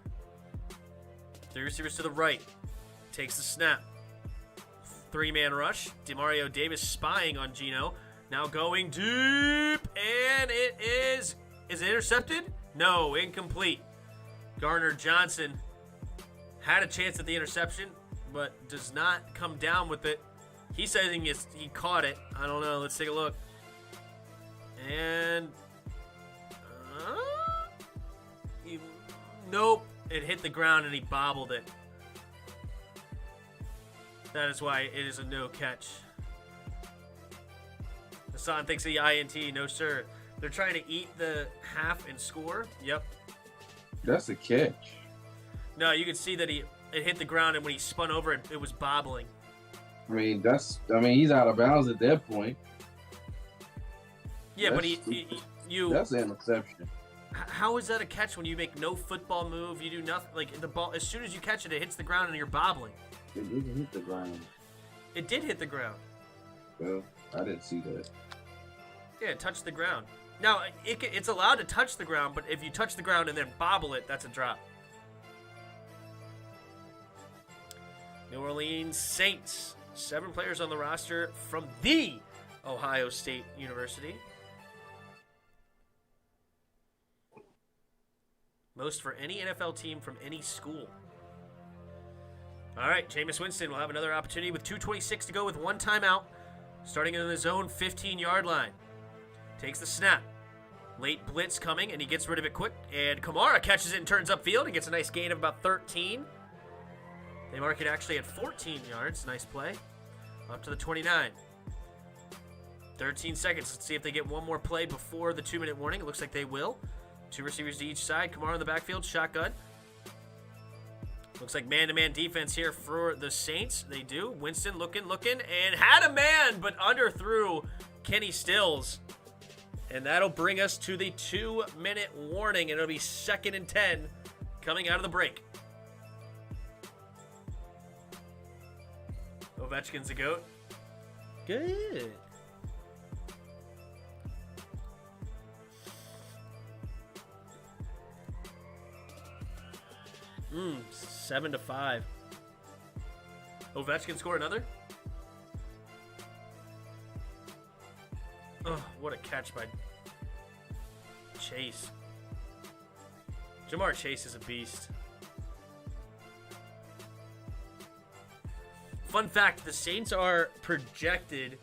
3 receivers to the right. Takes the snap. 3-man rush. Demario Davis spying on Geno. Now going deep, and it is it intercepted? No, incomplete. Garner Johnson had a chance at the interception, but does not come down with it. He's saying he caught it. I don't know. Let's take a look. And nope, it hit the ground and he bobbled it. That is why it is a no catch. Hassan thinks the INT. No, sir. They're trying to eat the half and score. Yep. That's a catch. No, you can see that it hit the ground, and when he spun over, it was bobbling. I mean, he's out of bounds at that point. Yeah, that's but that's an interception. How is that a catch when you make no football move? You do nothing. Like, the ball, as soon as you catch it, it hits the ground, and you're bobbling. It didn't hit the ground. It did hit the ground. Well, I didn't see that. Yeah, it touched the ground. Now, it's allowed to touch the ground, but if you touch the ground and then bobble it, that's a drop. New Orleans Saints. 7 players on the roster from the Ohio State University. Most for any NFL team from any school. All right, Jameis Winston will have another opportunity with 2:26 to go with 1 timeout. Starting in his own 15-yard line. Takes the snap. Late blitz coming, and he gets rid of it quick. And Kamara catches it and turns upfield and gets a nice gain of about 13. They mark it actually at 14 yards. Nice play. Up to the 29. 13 seconds. Let's see if they get one more play before the 2-minute warning. It looks like they will. 2 receivers to each side. Kamara in the backfield. Shotgun. Looks like man-to-man defense here for the Saints. They do. Winston looking, and had a man, but underthrew Kenny Stills. And that'll bring us to the 2-minute warning, and it'll be 2nd and 10 coming out of the break. Ovechkin's a goat. Good. — 7-5. Ovechkin score another? Oh, what a catch by Chase. Jamar Chase is a beast. Fun fact, the Saints are projected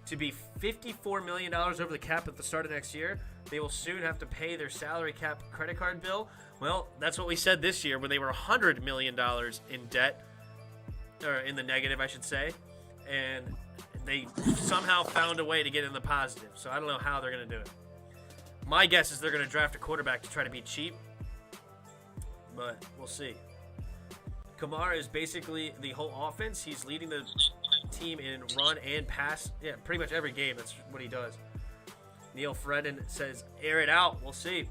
to be $54 million over the cap at the start of next year. They will soon have to pay their salary cap credit card bill. Well, that's what we said this year when they were $100 million in debt, or in the negative, I should say. And they somehow found a way to get in the positive. So I don't know how they're going to do it. My guess is they're going to draft a quarterback to try to be cheap. But we'll see. Kamara is basically the whole offense. He's leading the team in run and pass. Yeah, pretty much every game. That's what he does. Neil Fredden says, air it out. We'll see.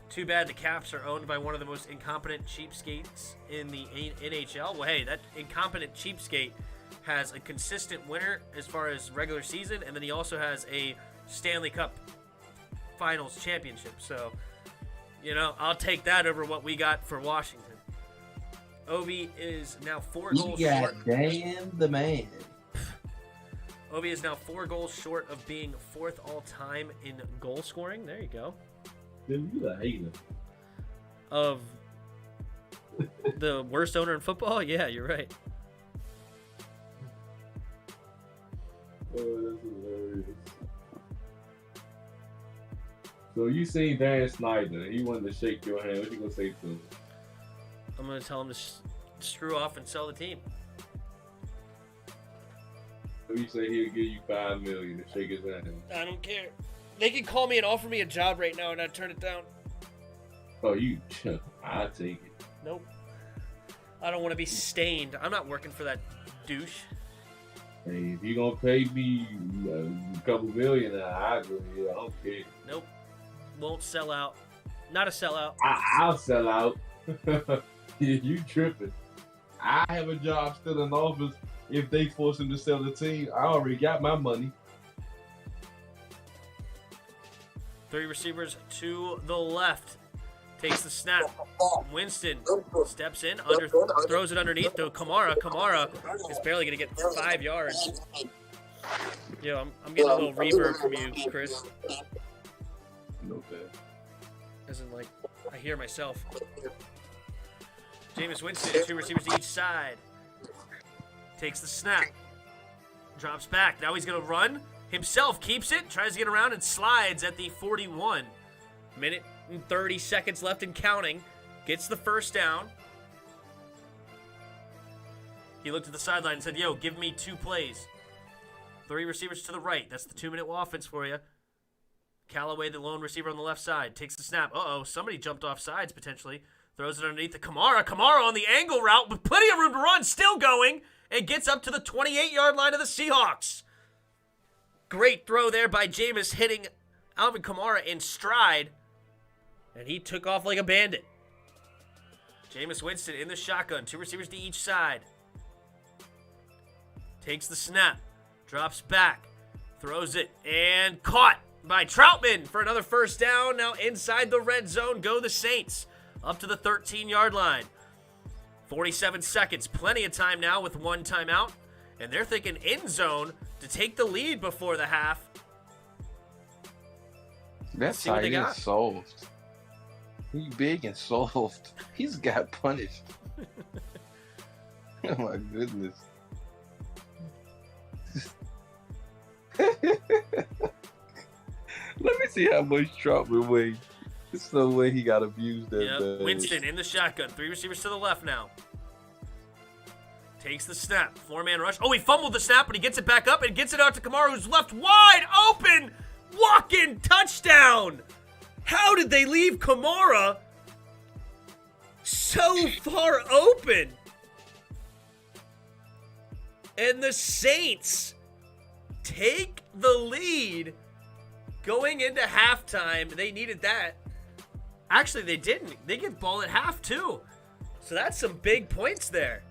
Too bad the Caps are owned by one of the most incompetent cheapskates in the NHL. Well, hey, that incompetent cheapskate has a consistent winner as far as regular season, and then he also has a Stanley Cup Finals championship. So, I'll take that over what we got for Washington. Obi is now 4 goals short. Damn the man. Obi is now 4 goals short of being 4th all-time in goal scoring. There you go. Dude, you a hater. Of the worst owner in football? Yeah, you're right. Oh, that's hilarious. So you seen Dan Snyder. He wanted to shake your hand. What you gonna say to him? I'm going to tell him to screw off and sell the team. So you say he'll give you $5 million to shake his hand. I don't care. They can call me and offer me a job right now and I'd turn it down. Oh, I'll take it. Nope. I don't want to be stained. I'm not working for that douche. Hey, if you're going to pay me a couple million, I'll go here. I don't care. Nope. Won't sell out. Not a sellout. I'll sell out. You tripping. I have a job still in office. If they force him to sell the team, I already got my money. 3 receivers to the left. Takes the snap. Winston steps in, throws it underneath to Kamara. Kamara is barely going to get 5 yards. Yo, I'm getting a little reverb from you, Chris. Okay. As in, like, I hear myself. Jameis Winston, 2 receivers to each side. Takes the snap. Drops back. Now he's going to run. Himself keeps it. Tries to get around and slides at the 41. Minute and 30 seconds left and counting. Gets the first down. He looked at the sideline and said, yo, give me 2 plays. 3 receivers to the right. That's the 2-minute offense for you. Callaway, the lone receiver on the left side. Takes the snap. Uh-oh, somebody jumped off sides potentially. Throws it underneath the Kamara. Kamara on the angle route with plenty of room to run. Still going. And gets up to the 28-yard line of the Seahawks. Great throw there by Jameis, hitting Alvin Kamara in stride. And he took off like a bandit. Jameis Winston in the shotgun. 2 receivers to each side. Takes the snap. Drops back. Throws it. And caught by Troutman for another first down. Now inside the red zone go the Saints. Up to the 13-yard line. 47 seconds. Plenty of time now with 1 timeout. And they're thinking end zone to take the lead before the half. That side is soft. He's big and soft. He's got punished. Oh my goodness. Let me see how much Troutman weighs. There's no way he got abused that bad. Winston in the shotgun. 3 receivers to the left now. Takes the snap. 4-man rush. Oh, he fumbled the snap, but he gets it back up and gets it out to Kamara, who's left wide open. Walk-in touchdown. How did they leave Kamara so far open? And the Saints take the lead going into halftime. They needed that. Actually, they didn't. They get ball at half, too. So that's some big points there.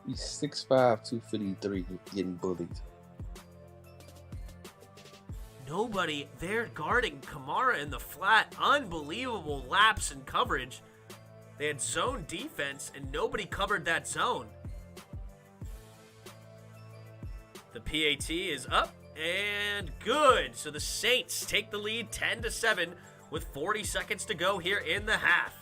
He's 6'5", 253, getting bullied. Nobody there guarding Kamara in the flat. Unbelievable lapse in coverage. They had zone defense, and nobody covered that zone. The PAT is up and good. So the Saints take the lead 10-7 with 40 seconds to go here in the half.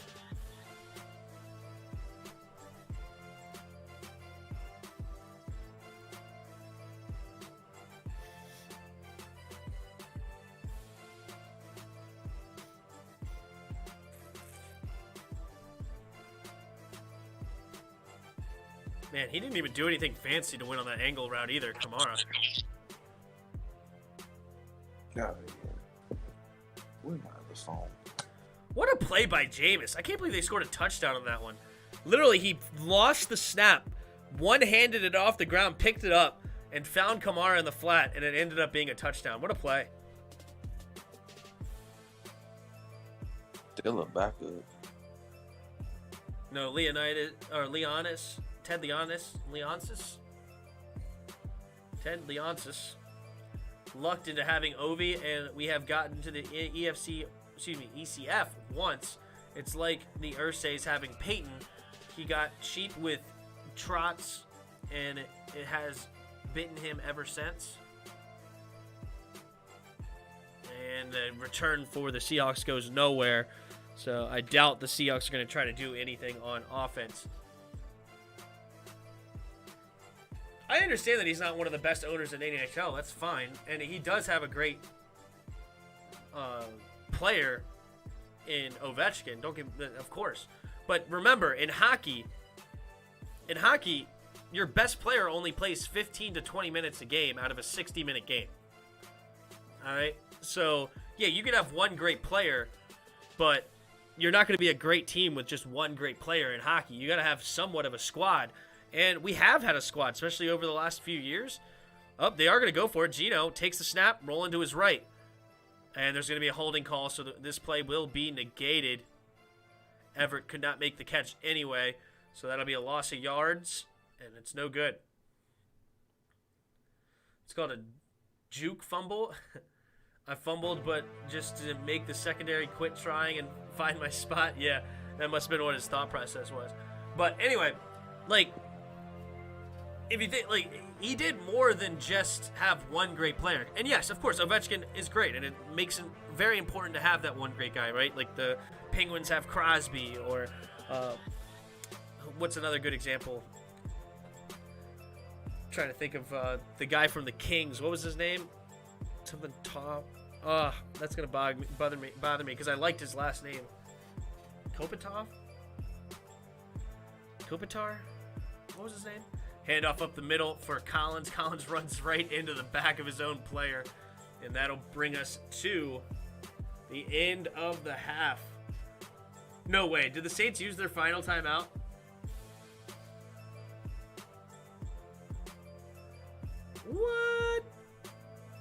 Man, he didn't even do anything fancy to win on that angle route either, Kamara. God, we're not on the phone. What a play by Jameis. I can't believe they scored a touchdown on that one. Literally, he lost the snap, one-handed it off the ground, picked it up, and found Kamara in the flat, and it ended up being a touchdown. What a play. Still look back good. No, Ted Leonsis lucked into having Ovi, and we have gotten to the ECF once. It's like the Ursays having Peyton. He got cheap with trots, and it has bitten him ever since. And the return for the Seahawks goes nowhere. So I doubt the Seahawks are going to try to do anything on offense. I understand that he's not one of the best owners in the NHL. That's fine. And he does have a great player in Ovechkin. Of course. But remember, in hockey, your best player only plays 15 to 20 minutes a game out of a 60-minute game. All right? So, yeah, you can have one great player, but you're not going to be a great team with just one great player in hockey. You got to have somewhat of a squad. And we have had a squad, especially over the last few years. Oh, they are going to go for it. Gino takes the snap, rolling to his right. And there's going to be a holding call, so this play will be negated. Everett could not make the catch anyway, so that'll be a loss of yards, and it's no good. It's called a juke fumble. I fumbled, but just to make the secondary quit trying and find my spot. Yeah, that must have been what his thought process was. But anyway, like, if you think, like, he did more than just have one great player. And yes, of course, Ovechkin is great, and it makes it very important to have that one great guy, right? Like the Penguins have Crosby, or what's another good example? I'm trying to think of the guy from the Kings. What was his name? Something top. That's gonna bother me because I liked his last name. Kopitar? What was his name? Handoff up the middle for Collins. Collins runs right into the back of his own player, and that'll bring us to the end of the half. No way. Did the Saints use their final timeout? What?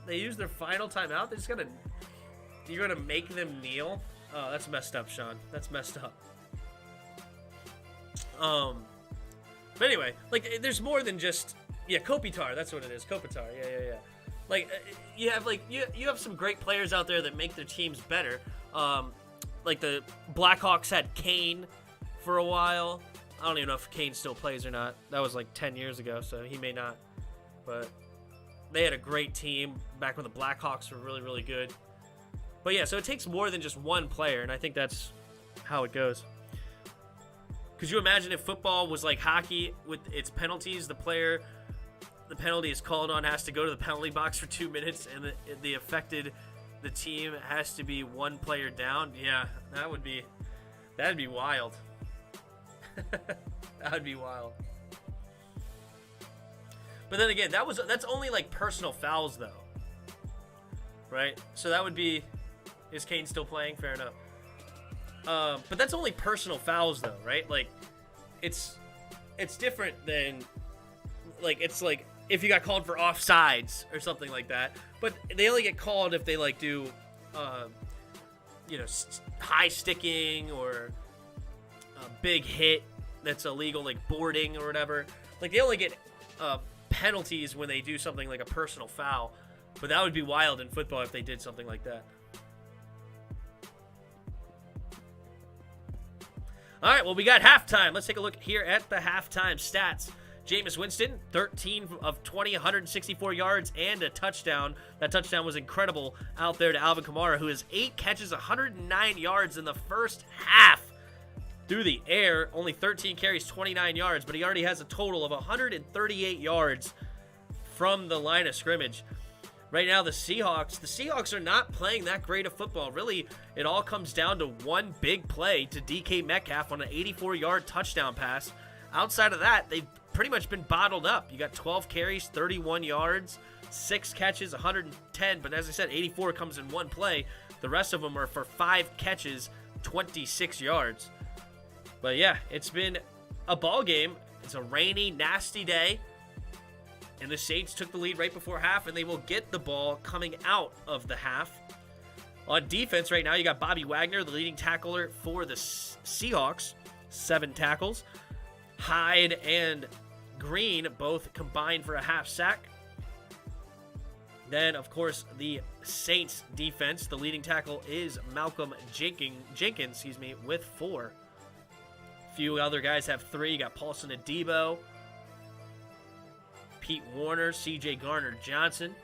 They used their final timeout? They're just gonna... You're gonna make them kneel? Oh, that's messed up, Sean. That's messed up. But anyway, like, there's more than just... Yeah, Kopitar. That's what it is. Kopitar. Yeah. Like, you have, like, you have some great players out there that make their teams better. Like, the Blackhawks had Kane for a while. I don't even know if Kane still plays or not. That was, like, 10 years ago, so he may not. But they had a great team back when the Blackhawks were really, really good. But, yeah, so it takes more than just one player, and I think that's how it goes. Could you imagine if football was like hockey with its penalties? The penalty is called on, has to go to the penalty box for 2 minutes, and the team has to be one player down. Yeah, that'd be wild. That would be wild. But then again, that's only like personal fouls though, right? So that would be, is Kane still playing? Fair enough. But that's only personal fouls though, right? Like, it's different than, like, it's like if you got called for offsides or something like that. But they only get called if they like do, high sticking or a big hit that's illegal, like boarding or whatever. Like, they only get penalties when they do something like a personal foul. But that would be wild in football if they did something like that. All right, well, we got halftime. Let's take a look here at the halftime stats. Jameis Winston, 13 of 20, 164 yards and a touchdown. That touchdown was incredible out there to Alvin Kamara, who has 8 catches, 109 yards in the first half through the air. Only 13 carries, 29 yards, but he already has a total of 138 yards from the line of scrimmage. Right now, the Seahawks are not playing that great of football. Really, it all comes down to one big play to DK Metcalf on an 84-yard touchdown pass. Outside of that, they've pretty much been bottled up. You got 12 carries, 31 yards, 6 catches, 110. But as I said, 84 comes in one play. The rest of them are for 5 catches, 26 yards. But yeah, it's been a ball game. It's a rainy, nasty day. And the Saints took the lead right before half, and they will get the ball coming out of the half. On defense right now, you got Bobby Wagner, the leading tackler for the Seahawks, 7 tackles. Hyde and Green both combined for a half sack. Then, of course, the Saints defense, the leading tackle is Malcolm Jenkins, with 4. A few other guys have 3. You got Paulson Adebo, Pete Warner, C.J. Garner-Johnson.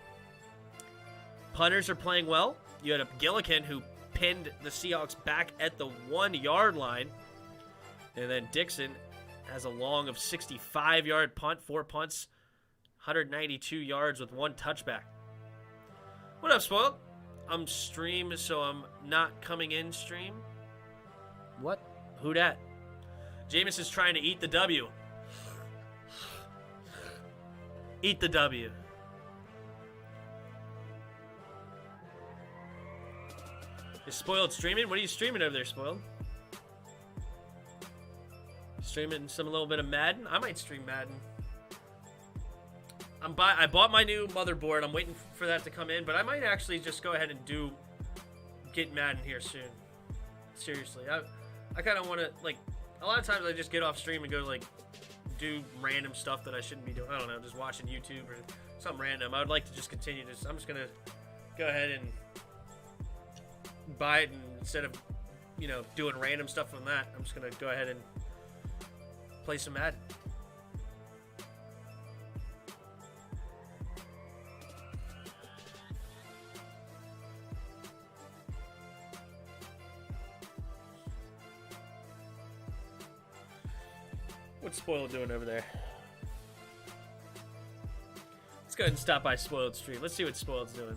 Punters are playing well. You had a Gillikin who pinned the Seahawks back at the 1-yard line. And then Dixon has a long of 65-yard punt, 4 punts, 192 yards with 1 touchback. What up, Spoiled? I'm stream, so I'm not coming in stream. What? Who dat? Jameis is trying to eat the W. Eat the W. Is Spoiled streaming? What are you streaming over there, Spoiled? Streaming a little bit of Madden? I might stream Madden. I bought my new motherboard. I'm waiting for that to come in, but I might actually just go ahead and get Madden here soon. Seriously. I kind of want to, like, a lot of times I just get off stream and go, like, do random stuff that I shouldn't be doing. I don't know, just watching YouTube or something random. I would like to just continue this. I'm just going to go ahead and buy it, and instead of, doing random stuff on that, I'm just going to go ahead and play some Madden. What's Spoiled doing over there? Let's go ahead and stop by Spoiled stream. Let's see what Spoiled's doing.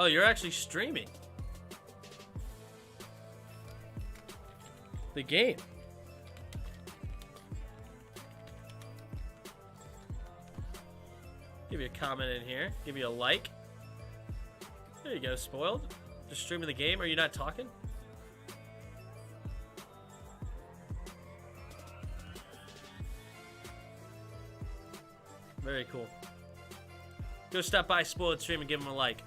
Oh, you're actually streaming the game. Give you a comment in here. Give you a like. There you go, Spoiled. Just streaming the game. Are you not talking? Very cool. Go stop by Spoiled stream and give him a like.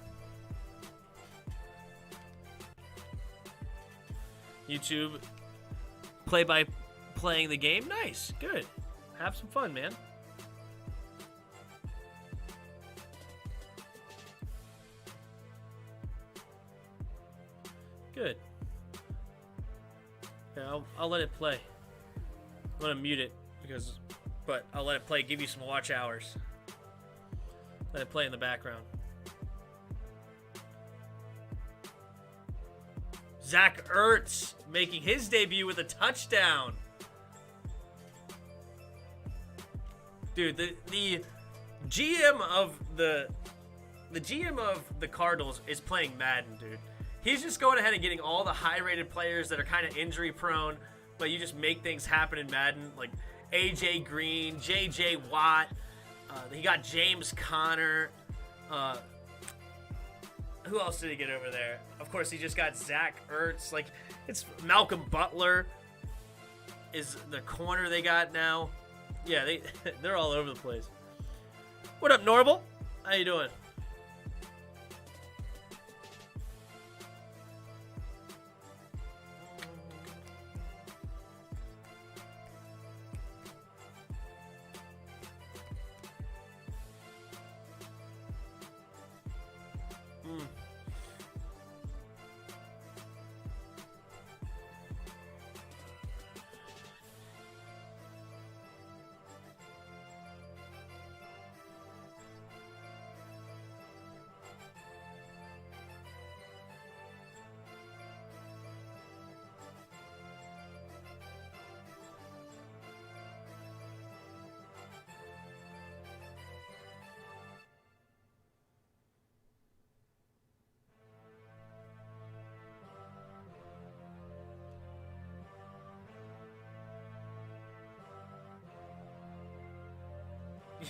YouTube, play by playing the game. Nice, good. Have some fun, man. Good. Yeah, I'll let it play. I'm gonna mute it but I'll let it play. Give you some watch hours. Let it play in the background. Zach Ertz making his debut with a touchdown. Dude, the GM of the Cardinals is playing Madden, dude. He's just going ahead and getting all the high-rated players that are kind of injury-prone, but you just make things happen in Madden, like AJ Green, JJ Watt. He got James Conner. Who else did he get over there? Of course, he just got Zach Ertz. Like, it's Malcolm Butler is the corner they got now. Yeah, they're all over the place. What up, Norval? How you doing?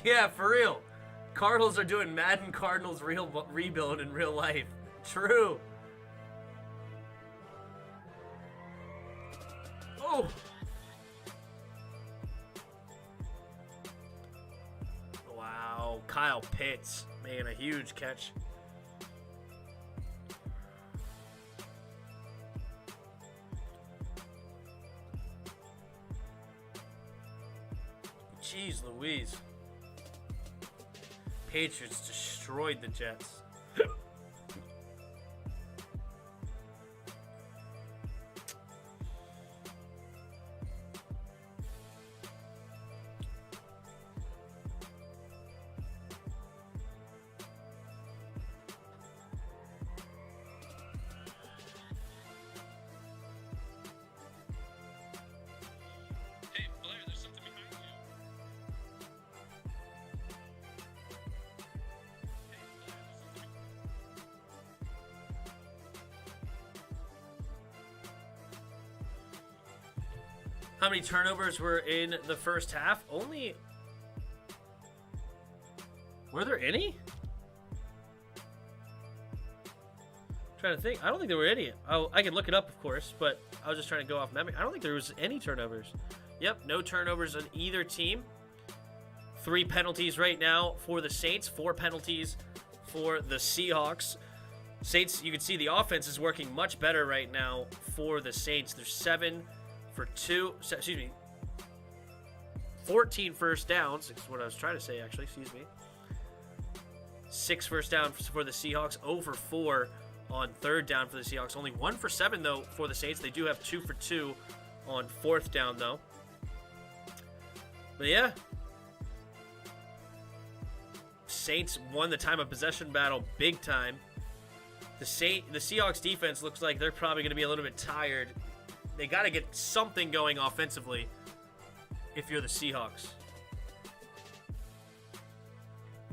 Yeah, for real. Cardinals are doing Madden Cardinals rebuild in real life. True. Oh. Wow. Kyle Pitts making a huge catch. Jeez Louise. Patriots destroyed the Jets. How many turnovers were in the first half? Only... Were there any? I'm trying to think. I don't think there were any. I can look it up, of course, but I was just trying to go off memory. I don't think there was any turnovers. Yep, no turnovers on either team. 3 penalties right now for the Saints. 4 penalties for the Seahawks. Saints, you can see the offense is working much better right now for the Saints. There's 14 first downs, is what I was trying to say, actually, 6 first down for the Seahawks, 0 for 4 on third down for the Seahawks. Only 1 for 7, though, for the Saints. They do have 2 for 2 on fourth down, though. But, yeah. Saints won the time of possession battle big time. The Seahawks defense looks like they're probably going to be a little bit tired. They got to get something going offensively if you're the Seahawks.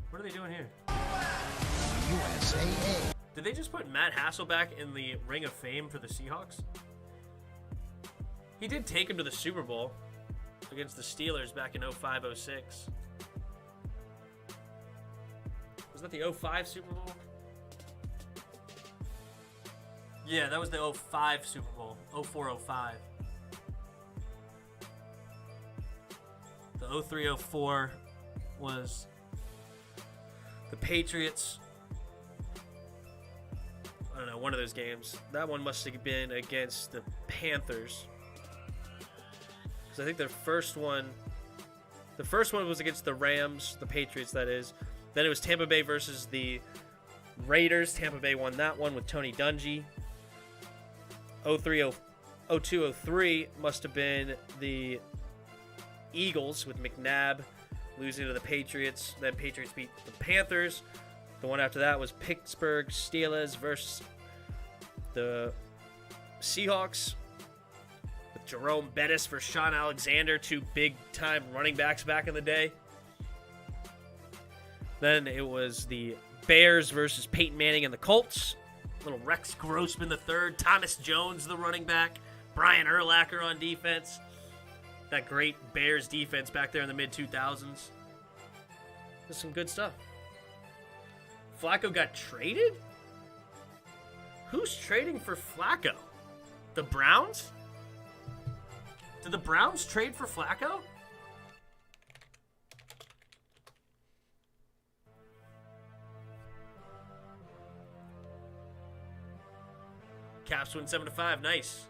What are they doing here? USAA. Did they just put Matt Hasselbeck in the Ring of Fame for the Seahawks? He did take him to the Super Bowl against the Steelers back in 05-06. Was that the 05 Super Bowl? Yeah, that was the 05 Super Bowl. 04-05. The 03-04 was the Patriots. I don't know, one of those games. That one must have been against the Panthers. Because I think the first one was against the Rams, the Patriots, that is. Then it was Tampa Bay versus the Raiders. Tampa Bay won that one with Tony Dungy. 02-03 must have been the Eagles with McNabb losing to the Patriots. Then Patriots beat the Panthers. The one after that was Pittsburgh Steelers versus the Seahawks with Jerome Bettis for Sean Alexander, 2 big-time running backs back in the day. Then it was the Bears versus Peyton Manning and the Colts. Little Rex Grossman the third, Thomas Jones the running back, Brian Urlacher on defense. That great Bears defense back there in the mid-2000s. There's some good stuff. Flacco got traded? Who's trading for Flacco? The Browns? Did the Browns trade for Flacco? Caps win 7-5. Nice.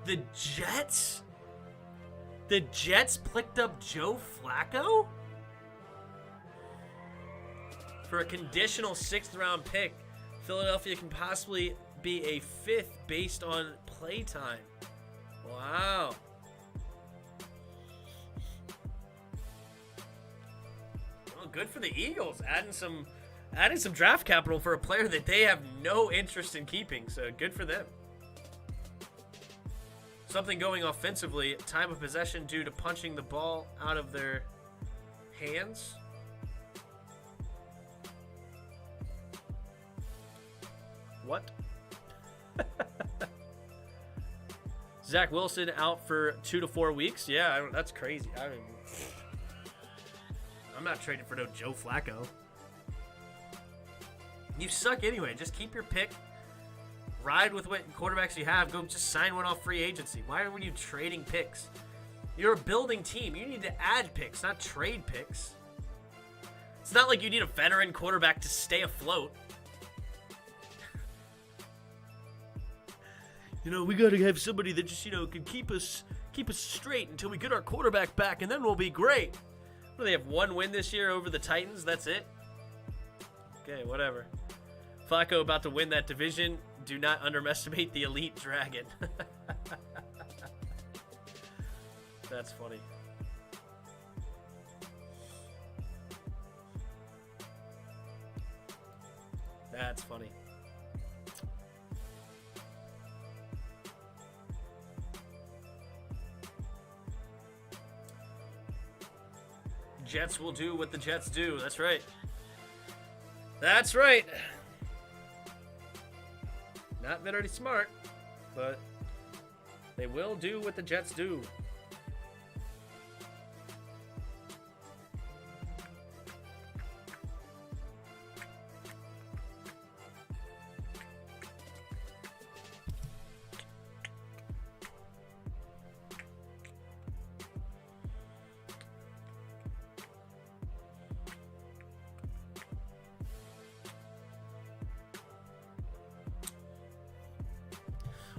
The Jets? The Jets picked up Joe Flacco? For a conditional 6th round pick. Philadelphia can possibly be a 5th based on play time. Wow. Well, good for the Eagles. Adding some draft capital for a player that they have no interest in keeping, so good for them. Something going offensively, time of possession due to punching the ball out of their hands. What? Zach Wilson out for 2 to 4 weeks. Yeah, that's crazy. I'm not trading for no Joe Flacco. You suck anyway. Just keep your pick. Ride with what quarterbacks you have. Go just sign one off free agency. Why are you trading picks? You're a building team. You need to add picks, not trade picks. It's not like you need a veteran quarterback to stay afloat. We got to have somebody that just, can keep us straight until we get our quarterback back, and then we'll be great. They have 1 win this year over the Titans. That's it. Okay, whatever. Flacco about to win that division. Do not underestimate the elite dragon. That's funny. That's funny. Jets will do what the Jets do. That's right. That's right. Not very smart, but they will do what the Jets do.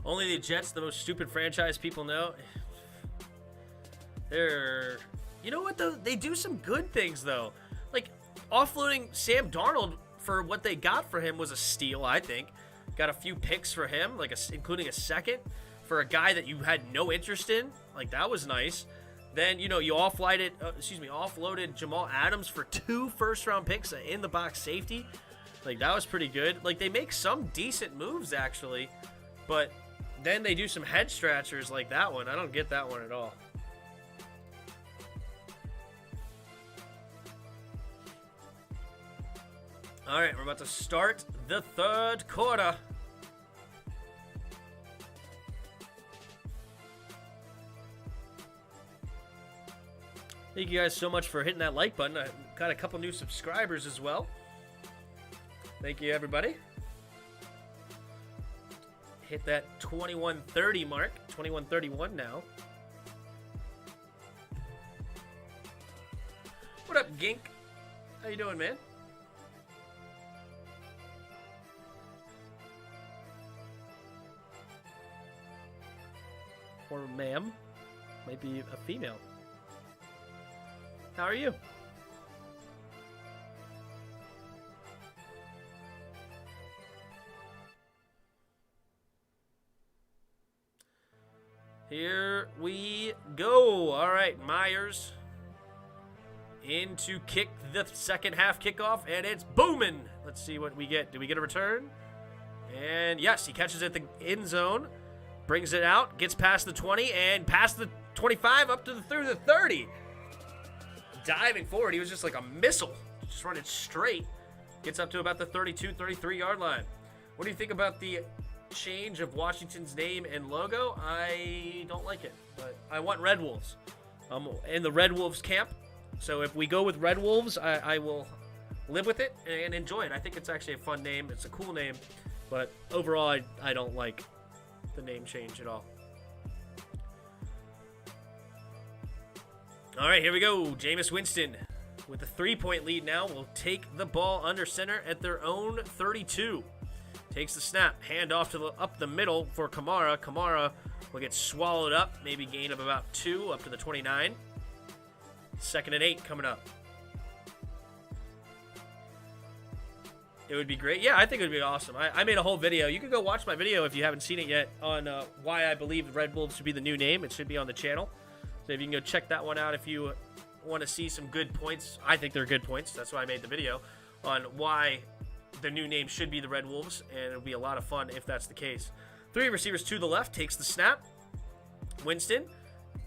Only the Jets, the most stupid franchise people know. They're... You know what, though? They do some good things, though. Like, offloading Sam Darnold for what they got for him was a steal, I think. Got a few picks for him, including a second, for a guy that you had no interest in. Like, that was nice. Then, you offloaded Jamal Adams for 2 first-round picks in the box safety. Like, that was pretty good. Like, they make some decent moves, actually. But... then they do some head scratchers like that one. I don't get that one at all. All right, we're about to start the third quarter. Thank you guys so much for hitting that like button. I got a couple new subscribers as well. Thank you, everybody. Hit that 21:30 mark. 21:31 now. What up, Gink? How you doing, man? Or ma'am. Might be a female. How are you? Here we go. All right, Myers in to kick the second half kickoff, and it's booming. Let's see what we get. Do we get a return? And yes, he catches it at the end zone, brings it out, gets past the 20, and past the 25 up to through the 30. Diving forward, he was just like a missile, just running straight. Gets up to about the 32, 33-yard line. What do you think about the change of Washington's name and logo? I don't like it, but I want Red Wolves. I'm in the Red Wolves camp, so if we go with Red Wolves, I will live with it and enjoy it. I think it's actually a fun name. It's a cool name, but overall, I don't like the name change at all. All right, here we go. Jameis Winston with a 3-point lead now will take the ball under center at their own 32. Takes the snap, hand off to up the middle for Kamara. Kamara will get swallowed up, maybe gain of about 2 up to the 29. 2nd and 8 coming up. It would be great. Yeah, I think it would be awesome. I made a whole video. You can go watch my video if you haven't seen it yet on why I believe Red Wolves should be the new name. It should be on the channel. So if you can go check that one out if you want to see some good points. I think they're good points. That's why I made the video on why the new name should be the Red Wolves, and it'll be a lot of fun if that's the case. 3 receivers to the left, takes the snap. Winston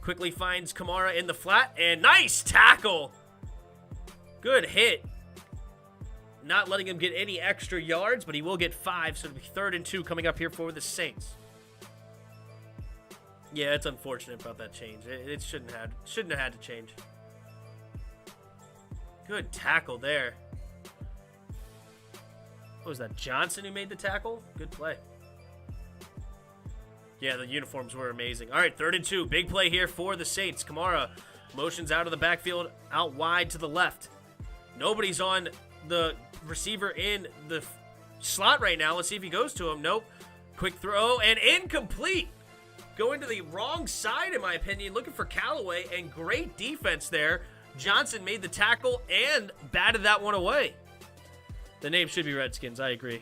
quickly finds Kamara in the flat, and nice tackle. Good hit. Not letting him get any extra yards, but he will get 5, so it'll be 3rd and 2 coming up here for the Saints. Yeah, it's unfortunate about that change. It shouldn't have had to change. Good tackle there. What was that, Johnson who made the tackle? Good play. Yeah, the uniforms were amazing. All right, 3rd and 2. Big play here for the Saints. Kamara motions out of the backfield, out wide to the left. Nobody's on the receiver in the slot right now. Let's see if he goes to him. Nope. Quick throw and incomplete. Going to the wrong side, in my opinion, looking for Callaway, and great defense there. Johnson made the tackle and batted that one away. The name should be Redskins. I agree.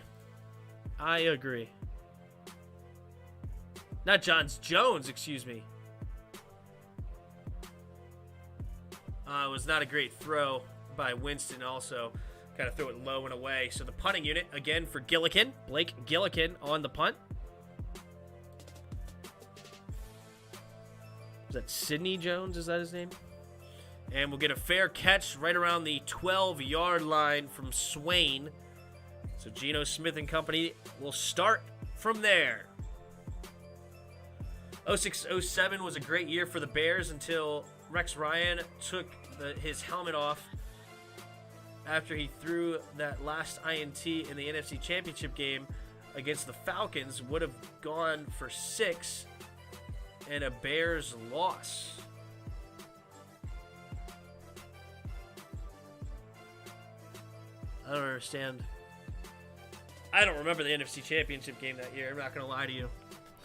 Not Jones, excuse me. It was not a great throw by Winston also. Kind of threw it low and away. So the punting unit, again, for Gillikin. Blake Gillikin on the punt. Is that Sidney Jones? Is that his name? And we'll get a fair catch right around the 12-yard line from Swain. So Geno Smith and company will start from there. 06-07 was a great year for the Bears until Rex Ryan took his helmet off after he threw that last INT in the NFC Championship game against the Falcons. Would have gone for 6 and a Bears loss. I don't understand. I don't remember the NFC Championship game that year. I'm not going to lie to you.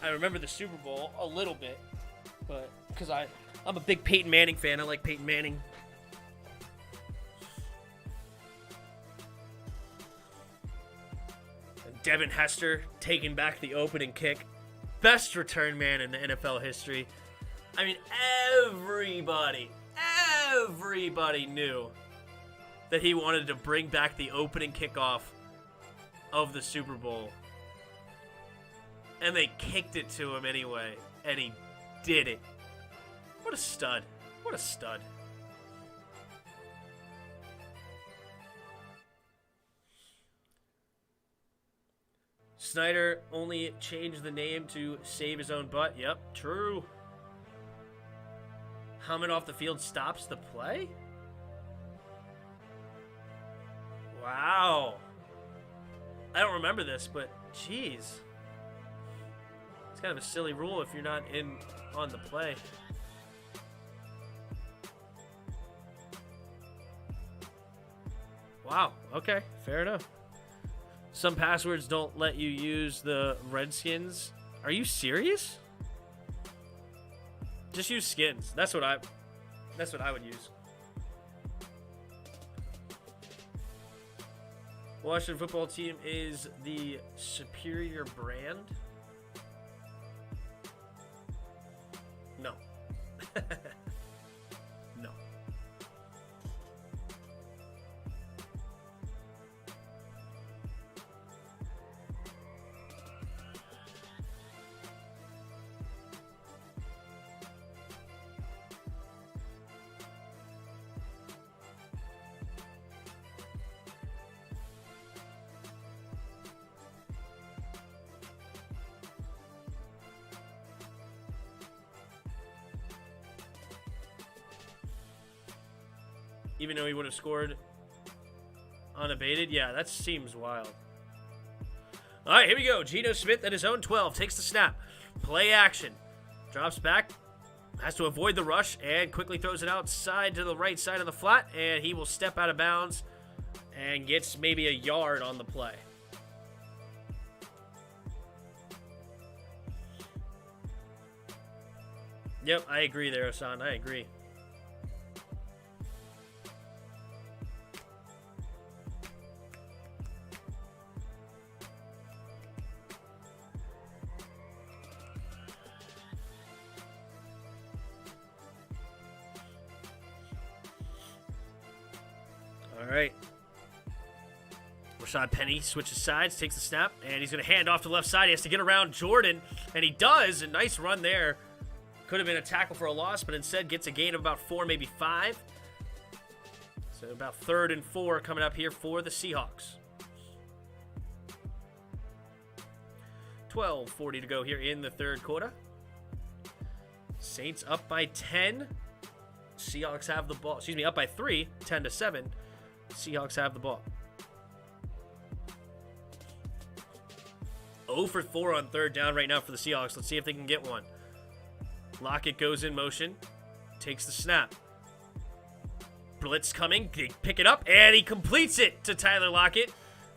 I remember the Super Bowl a little bit, but because I'm a big Peyton Manning fan. I like Peyton Manning. And Devin Hester taking back the opening kick. Best return man in the NFL history. I mean, everybody knew that he wanted to bring back the opening kickoff of the Super Bowl. And they kicked it to him anyway, and he did it. What a stud. What a stud. Snyder only changed the name to save his own butt. Yep, true. Helmet off the field stops the play? Wow. I don't remember this, but jeez. It's kind of a silly rule if you're not in on the play. Wow, okay, fair enough. Some passwords don't let you use the Redskins. Are you serious? Just use skins. That's what I would use. Washington football team is the superior brand. No. No. Even though he would have scored unabated? Yeah, that seems wild. All right, here we go. Geno Smith at his own 12 takes the snap. Play action. Drops back. Has to avoid the rush and quickly throws it outside to the right side of the flat. And he will step out of bounds and gets maybe a yard on the play. Yep, I agree there, Hassan. I agree. All right. Rashad Penny switches sides, takes the snap, and he's going to hand off to the left side. He has to get around Jordan, and he does. A nice run there. Could have been a tackle for a loss, but instead gets a gain of about 4, maybe 5. So about 3rd and 4 coming up here for the Seahawks. 12:40 to go here in the third quarter. Saints up by 10. Seahawks have the ball. Excuse me, up by 3, 10-7. Seahawks have the ball. 0 for 4 on third down right now for the Seahawks. Let's see if they can get one. Lockett goes in motion. Takes the snap. Blitz coming. They pick it up, and he completes it to Tyler Lockett.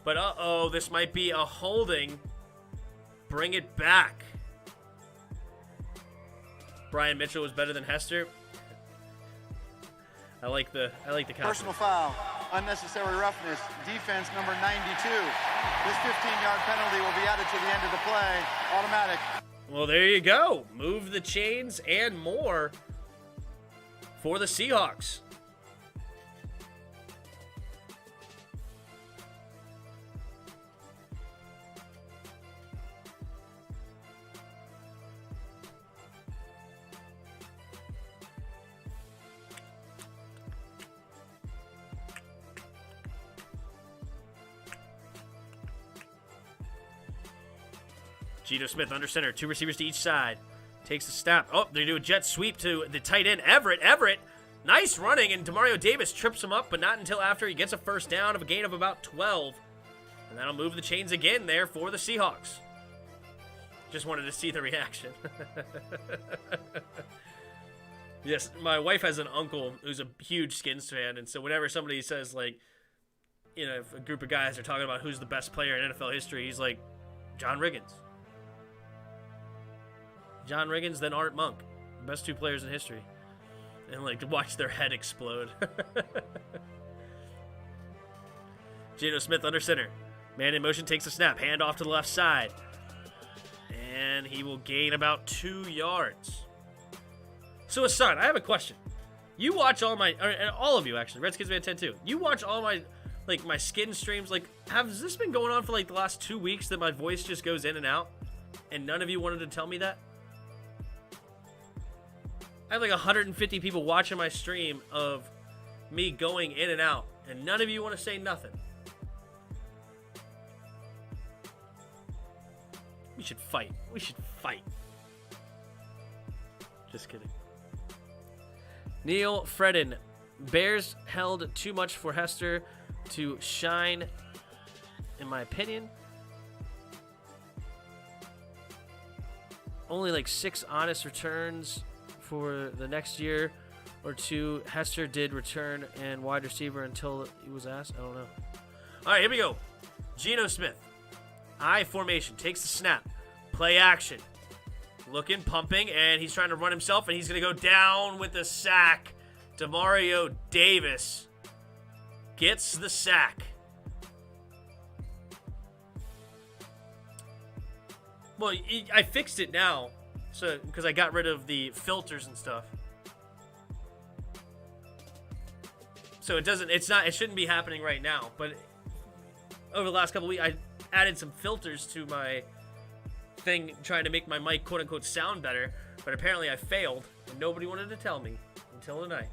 But uh-oh, this might be a holding. Bring it back. Brian Mitchell was better than Hester. I like the comment. Personal foul, unnecessary roughness, defense number 92. This 15-yard penalty will be added to the end of the play, automatic. Well, there you go. Move the chains and more for the Seahawks. Geno Smith under center, 2 receivers to each side. Takes the snap. Oh, they do a jet sweep to the tight end, Everett. Nice running, and Demario Davis trips him up, but not until after he gets a first down of a gain of about 12. And that'll move the chains again there for the Seahawks. Just wanted to see the reaction. Yes, my wife has an uncle who's a huge Skins fan, and so whenever somebody says, like, you know, if a group of guys are talking about who's the best player in NFL history, he's like, John Riggins. John Riggins, then Art Monk. Best 2 players in history. And, like, to watch their head explode. Geno Smith under center. Man in motion takes a snap. Hand off to the left side. And he will gain about 2 yards. So, Hassan, I have a question. You watch all my, or all of you, actually. Redskins fan 10 too. You watch all my, like, my skin streams. Like, has this been going on for, like, the last 2 weeks that my voice just goes in and out? And none of you wanted to tell me that? I have like 150 people watching my stream of me going in and out, and none of you want to say nothing. We should fight. We should fight. Just kidding. Neil Fredden. Bears held too much for Hester to shine, in my opinion. Only like 6 honest returns for the next year or 2. Hester did return and wide receiver until he was asked. I don't know. All right, here we go. Geno Smith. I formation. Takes the snap. Play action. Looking, pumping, and he's trying to run himself, and he's going to go down with the sack. Demario Davis gets the sack. Well, I fixed it now. So, because I got rid of the filters and stuff. So it shouldn't be happening right now. But over the last couple of weeks, I added some filters to my thing, trying to make my mic quote unquote sound better. But apparently I failed, and nobody wanted to tell me until tonight.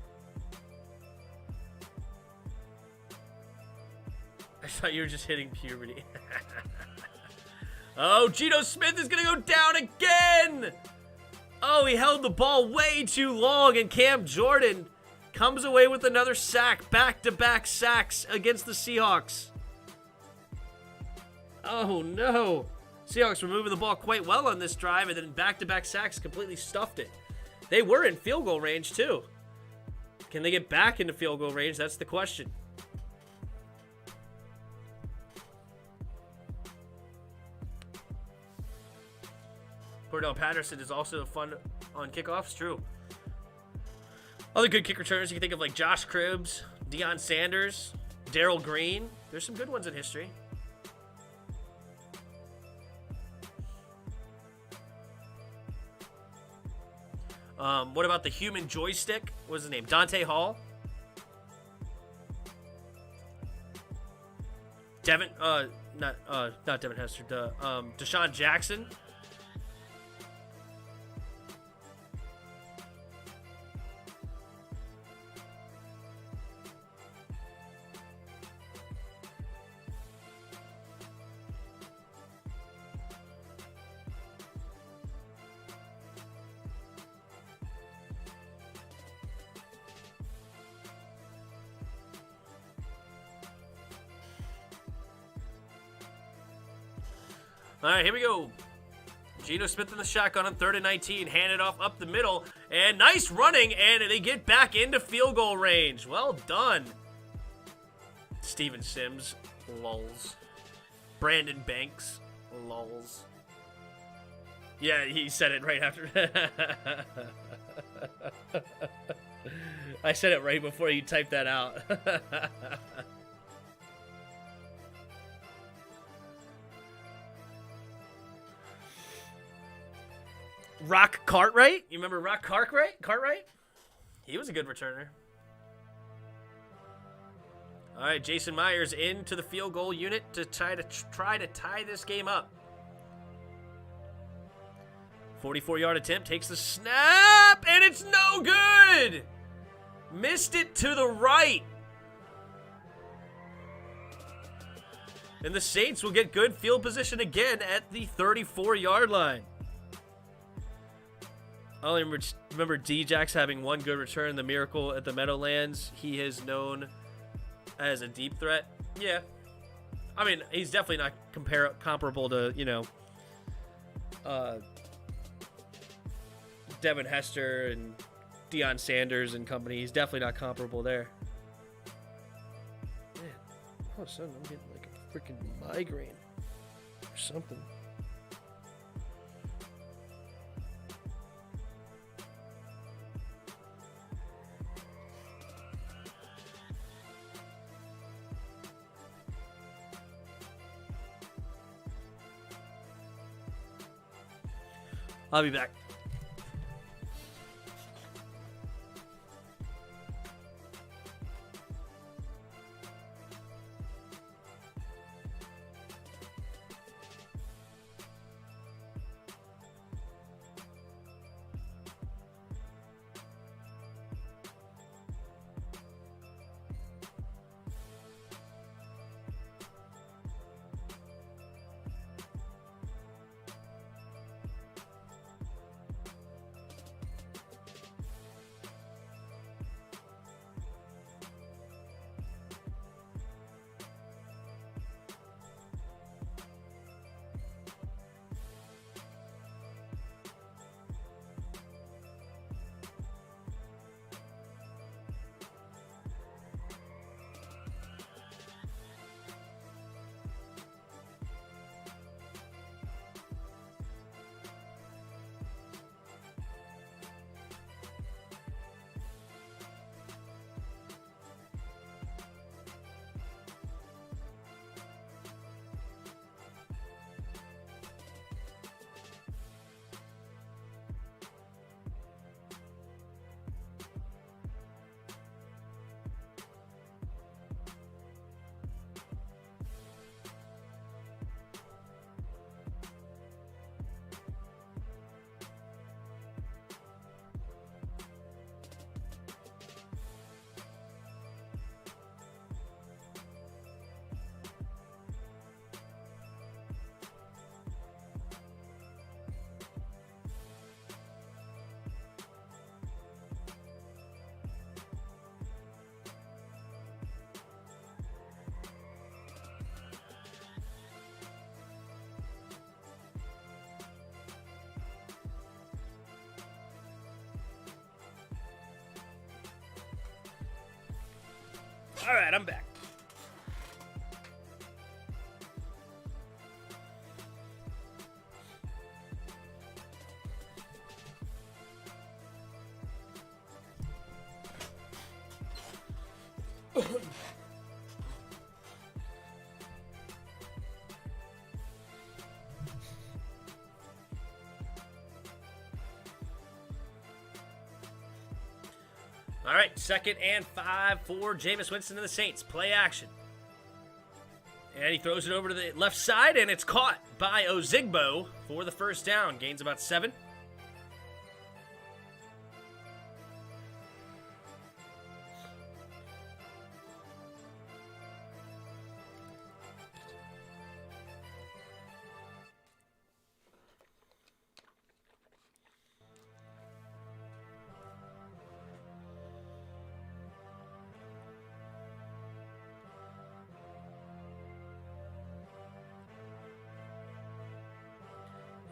I thought you were just hitting puberty. Oh, Geno Smith is going to go down again! Oh, he held the ball way too long, and Cam Jordan comes away with another sack. Back-to-back sacks against the Seahawks. Oh, no. Seahawks were moving the ball quite well on this drive, and then back-to-back sacks completely stuffed it. They were in field goal range, too. Can they get back into field goal range? That's the question. Cordell Patterson is also fun on kickoffs. True. Other good kick returners, you can think of like Josh Cribbs, Deion Sanders, Darrell Green. There's some good ones in history. What about the human joystick? What's his name? Dante Hall? Not Devin Hester. Deshaun Jackson. All right, here we go. Geno Smith in the shotgun on 3rd and 19. Hand it off up the middle. And nice running, and they get back into field goal range. Well done. Steven Sims, lulz. Brandon Banks, lulz. Yeah, he said it right after. I said it right before you typed that out. Rock Cartwright? You remember Rock Cartwright? He was a good returner. All right, Jason Myers into the field goal unit to try to tie this game up. 44-yard attempt, takes the snap, and it's no good! Missed it to the right. And the Saints will get good field position again at the 34-yard line. I only remember D-Jax having one good return, the Miracle at the Meadowlands. He is known as a deep threat. Yeah. I mean, he's definitely not comparable to, you know, Devin Hester and Deion Sanders and company. He's definitely not comparable there. Man, all of a sudden I'm getting like a freaking migraine or something. I'll be back. All right, I'm back. All right, 2nd and 5 for Jameis Winston and the Saints. Play action. And he throws it over to the left side, and it's caught by Ozigbo for the first down. Gains about 7.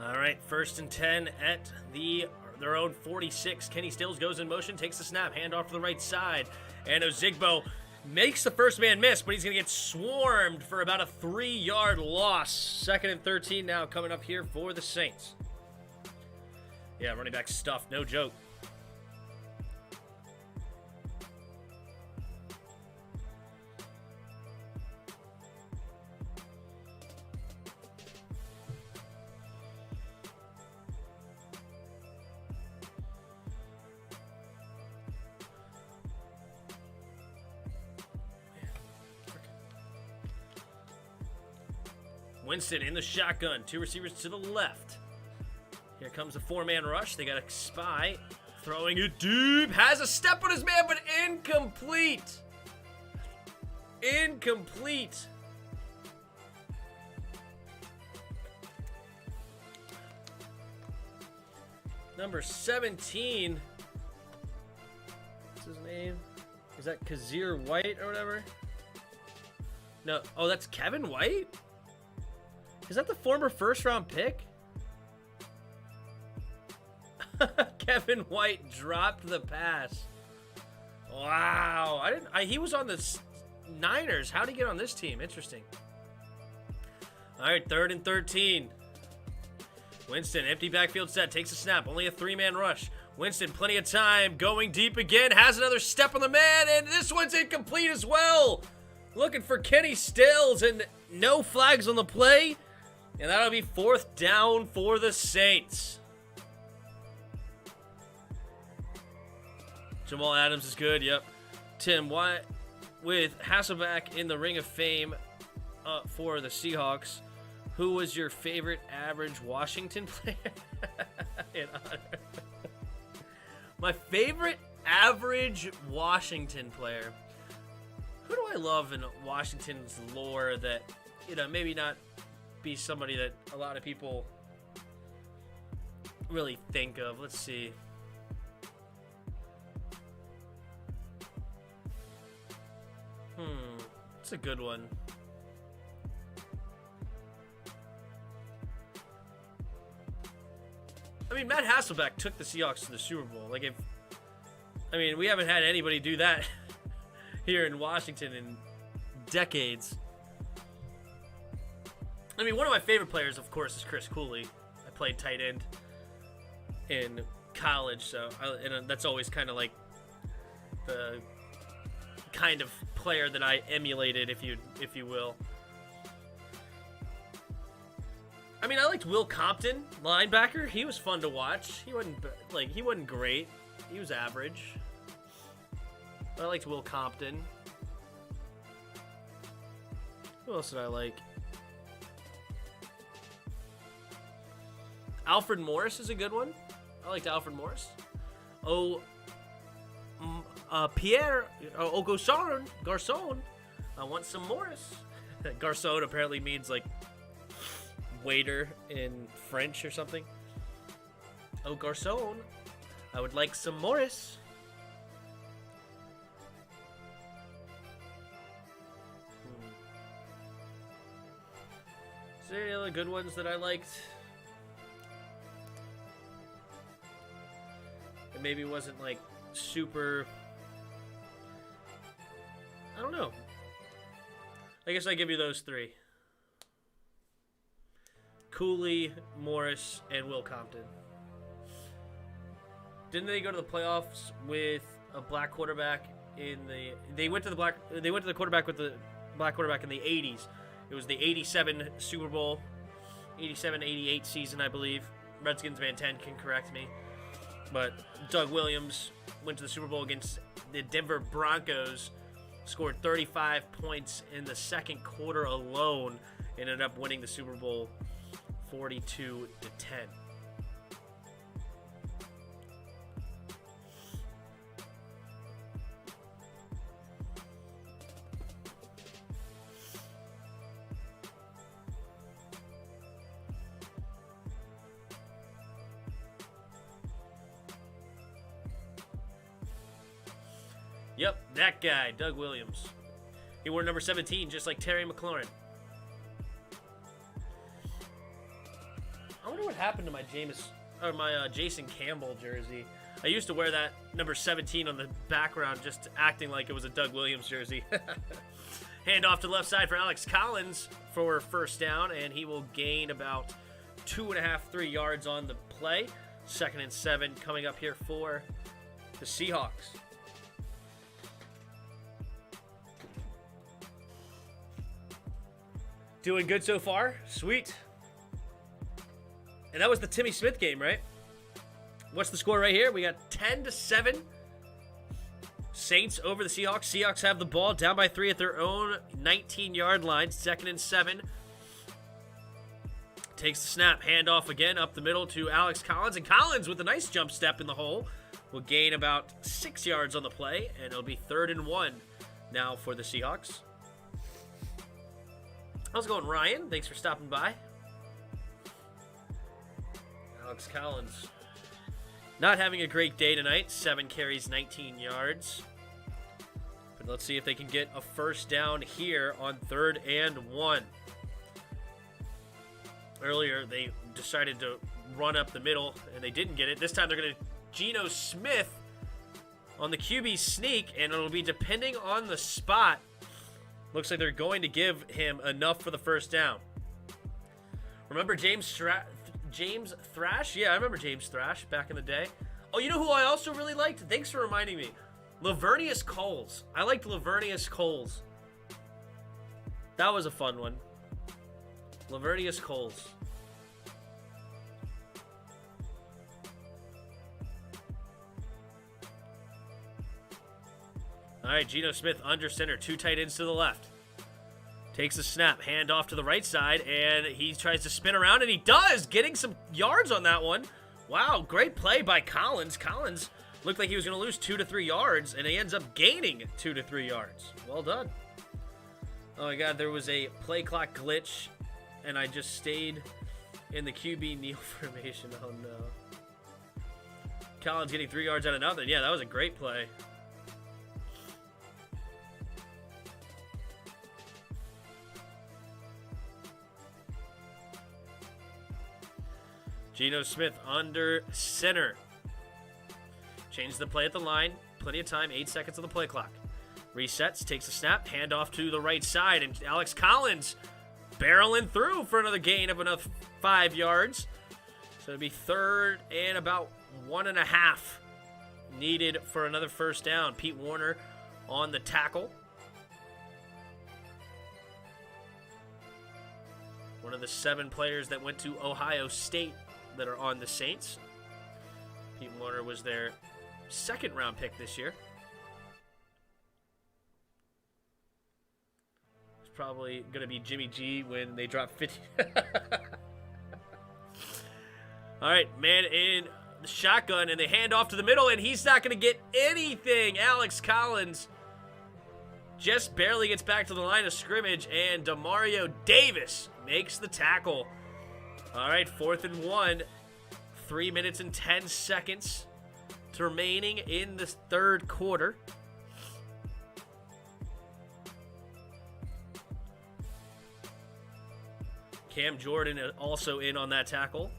All right, 1st and 10 at their own 46. Kenny Stills goes in motion, takes the snap, handoff to the right side, and Ozigbo makes the first man miss, but he's going to get swarmed for about a 3-yard loss. 2nd and 13 now coming up here for the Saints. Yeah, running back stuffed, no joke. Winston in the shotgun. 2 receivers to the left. Here comes a 4-man rush. They got a spy. Throwing it deep. Has a step on his man, but incomplete. Incomplete. Number 17. What's his name? Is that Kazir White or whatever? No. Oh, that's Kevin White? Is that the former first-round pick? Kevin White dropped the pass. Wow. He was on the Niners. How'd he get on this team? Interesting. All right, 3rd and 13. Winston, empty backfield set, takes a snap. Only a 3-man rush. Winston, plenty of time. Going deep again. Has another step on the man, and this one's incomplete as well. Looking for Kenny Stills, and no flags on the play. And that'll be 4th down for the Saints. Jamal Adams is good, yep. Tim, why, with Hasselbeck in the Ring of Fame for the Seahawks, who was your favorite average Washington player? In honor. My favorite average Washington player. Who do I love in Washington's lore that, maybe not be somebody that a lot of people really think of? Let's see. It's a good one. I mean, Matt Hasselbeck took the Seahawks to the Super Bowl. We haven't had anybody do that here in Washington in decades. One of my favorite players, of course, is Chris Cooley. I played tight end in college, so that's always kind of like the kind of player that I emulated, if you will. I liked Will Compton, linebacker. He was fun to watch. He wasn't great. He was average. But I liked Will Compton. Who else did I like? Alfred Morris is a good one. I liked Alfred Morris. Pierre Garçon. I want some Morris. Garçon apparently means waiter in French or something. Oh, Garçon, I would like some Morris. Is there any other good ones that I liked? It maybe wasn't super. I don't know. I guess I give you those 3. Cooley, Morris, and Will Compton. Didn't they go to the playoffs with a black quarterback They went to the quarterback with the black quarterback in the 80s. It was the 87 Super Bowl, 87-88 season, I believe. Redskins Van 10 can correct me. But Doug Williams went to the Super Bowl against the Denver Broncos, scored 35 points in the second quarter alone, ended up winning the Super Bowl 42-10. Yep, that guy, Doug Williams. He wore number 17, just like Terry McLaurin. I wonder what happened to my Jason Campbell jersey. I used to wear that number 17 on the background, just acting like it was a Doug Williams jersey. Hand off to the left side for Alex Collins for first down, and he will gain about 2.5, 3 yards on the play. 2nd and 7 coming up here for the Seahawks. Doing good so far? Sweet. And that was the Timmy Smith game, right? What's the score right here? We got 10-7. Saints over the Seahawks. Seahawks have the ball down by 3 at their own 19-yard line. 2nd and 7. Takes the snap. Handoff again up the middle to Alex Collins. And Collins with a nice jump step in the hole will gain about 6 yards on the play. And it'll be 3rd and 1 now for the Seahawks. How's it going, Ryan? Thanks for stopping by. Alex Collins not having a great day tonight. 7 carries, 19 yards. But let's see if they can get a first down here on 3rd and 1. Earlier, they decided to run up the middle, and they didn't get it. This time, they're going to Geno Smith on the QB sneak, and it'll be depending on the spot. Looks like they're going to give him enough for the first down. Remember James Thrash? Yeah, I remember James Thrash back in the day. Oh, you know who I also really liked? Thanks for reminding me. Lavernius Coles. I liked Lavernius Coles. That was a fun one. Lavernius Coles. All right, Geno Smith under center. 2 tight ends to the left. Takes the snap. Hand off to the right side, and he tries to spin around, and he does, getting some yards on that one. Wow, great play by Collins. Collins looked like he was going to lose 2 to 3 yards, and he ends up gaining 2 to 3 yards. Well done. Oh, my God, there was a play clock glitch, and I just stayed in the QB kneel formation. Oh, no. Collins getting 3 yards out of nothing. Yeah, that was a great play. Geno Smith under center. Change the play at the line. Plenty of time. 8 seconds on the play clock. Resets. Takes a snap. Handoff to the right side. And Alex Collins barreling through for another gain of another 5 yards. So it'll be 3rd and about 1.5 needed for another first down. Pete Warner on the tackle. One of the 7 players that went to Ohio State that are on the Saints. Pete Warner was their 2nd round pick this year. It's probably going to be Jimmy G when they drop 50. All right, man in the shotgun, and they hand off to the middle, and he's not going to get anything. Alex Collins just barely gets back to the line of scrimmage, and Demario Davis makes the tackle. All right, 4th and 1. 3 minutes and 10 seconds remaining in the 3rd quarter. Cam Jordan also in on that tackle.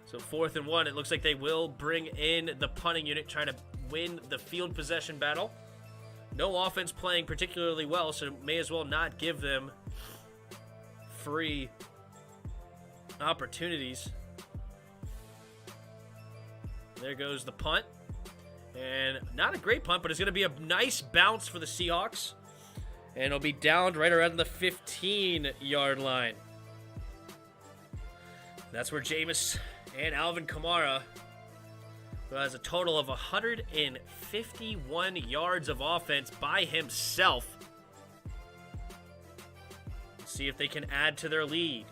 So 4th and 1. It looks like they will bring in the punting unit, trying to win the field possession battle. No offense playing particularly well, so may as well not give them free opportunities. There goes the punt. And not a great punt, but it's going to be a nice bounce for the Seahawks. And it'll be downed right around the 15-yard line. That's where Jameis and Alvin Kamara, who has a total of 151 yards of offense by himself. Let's see if they can add to their lead.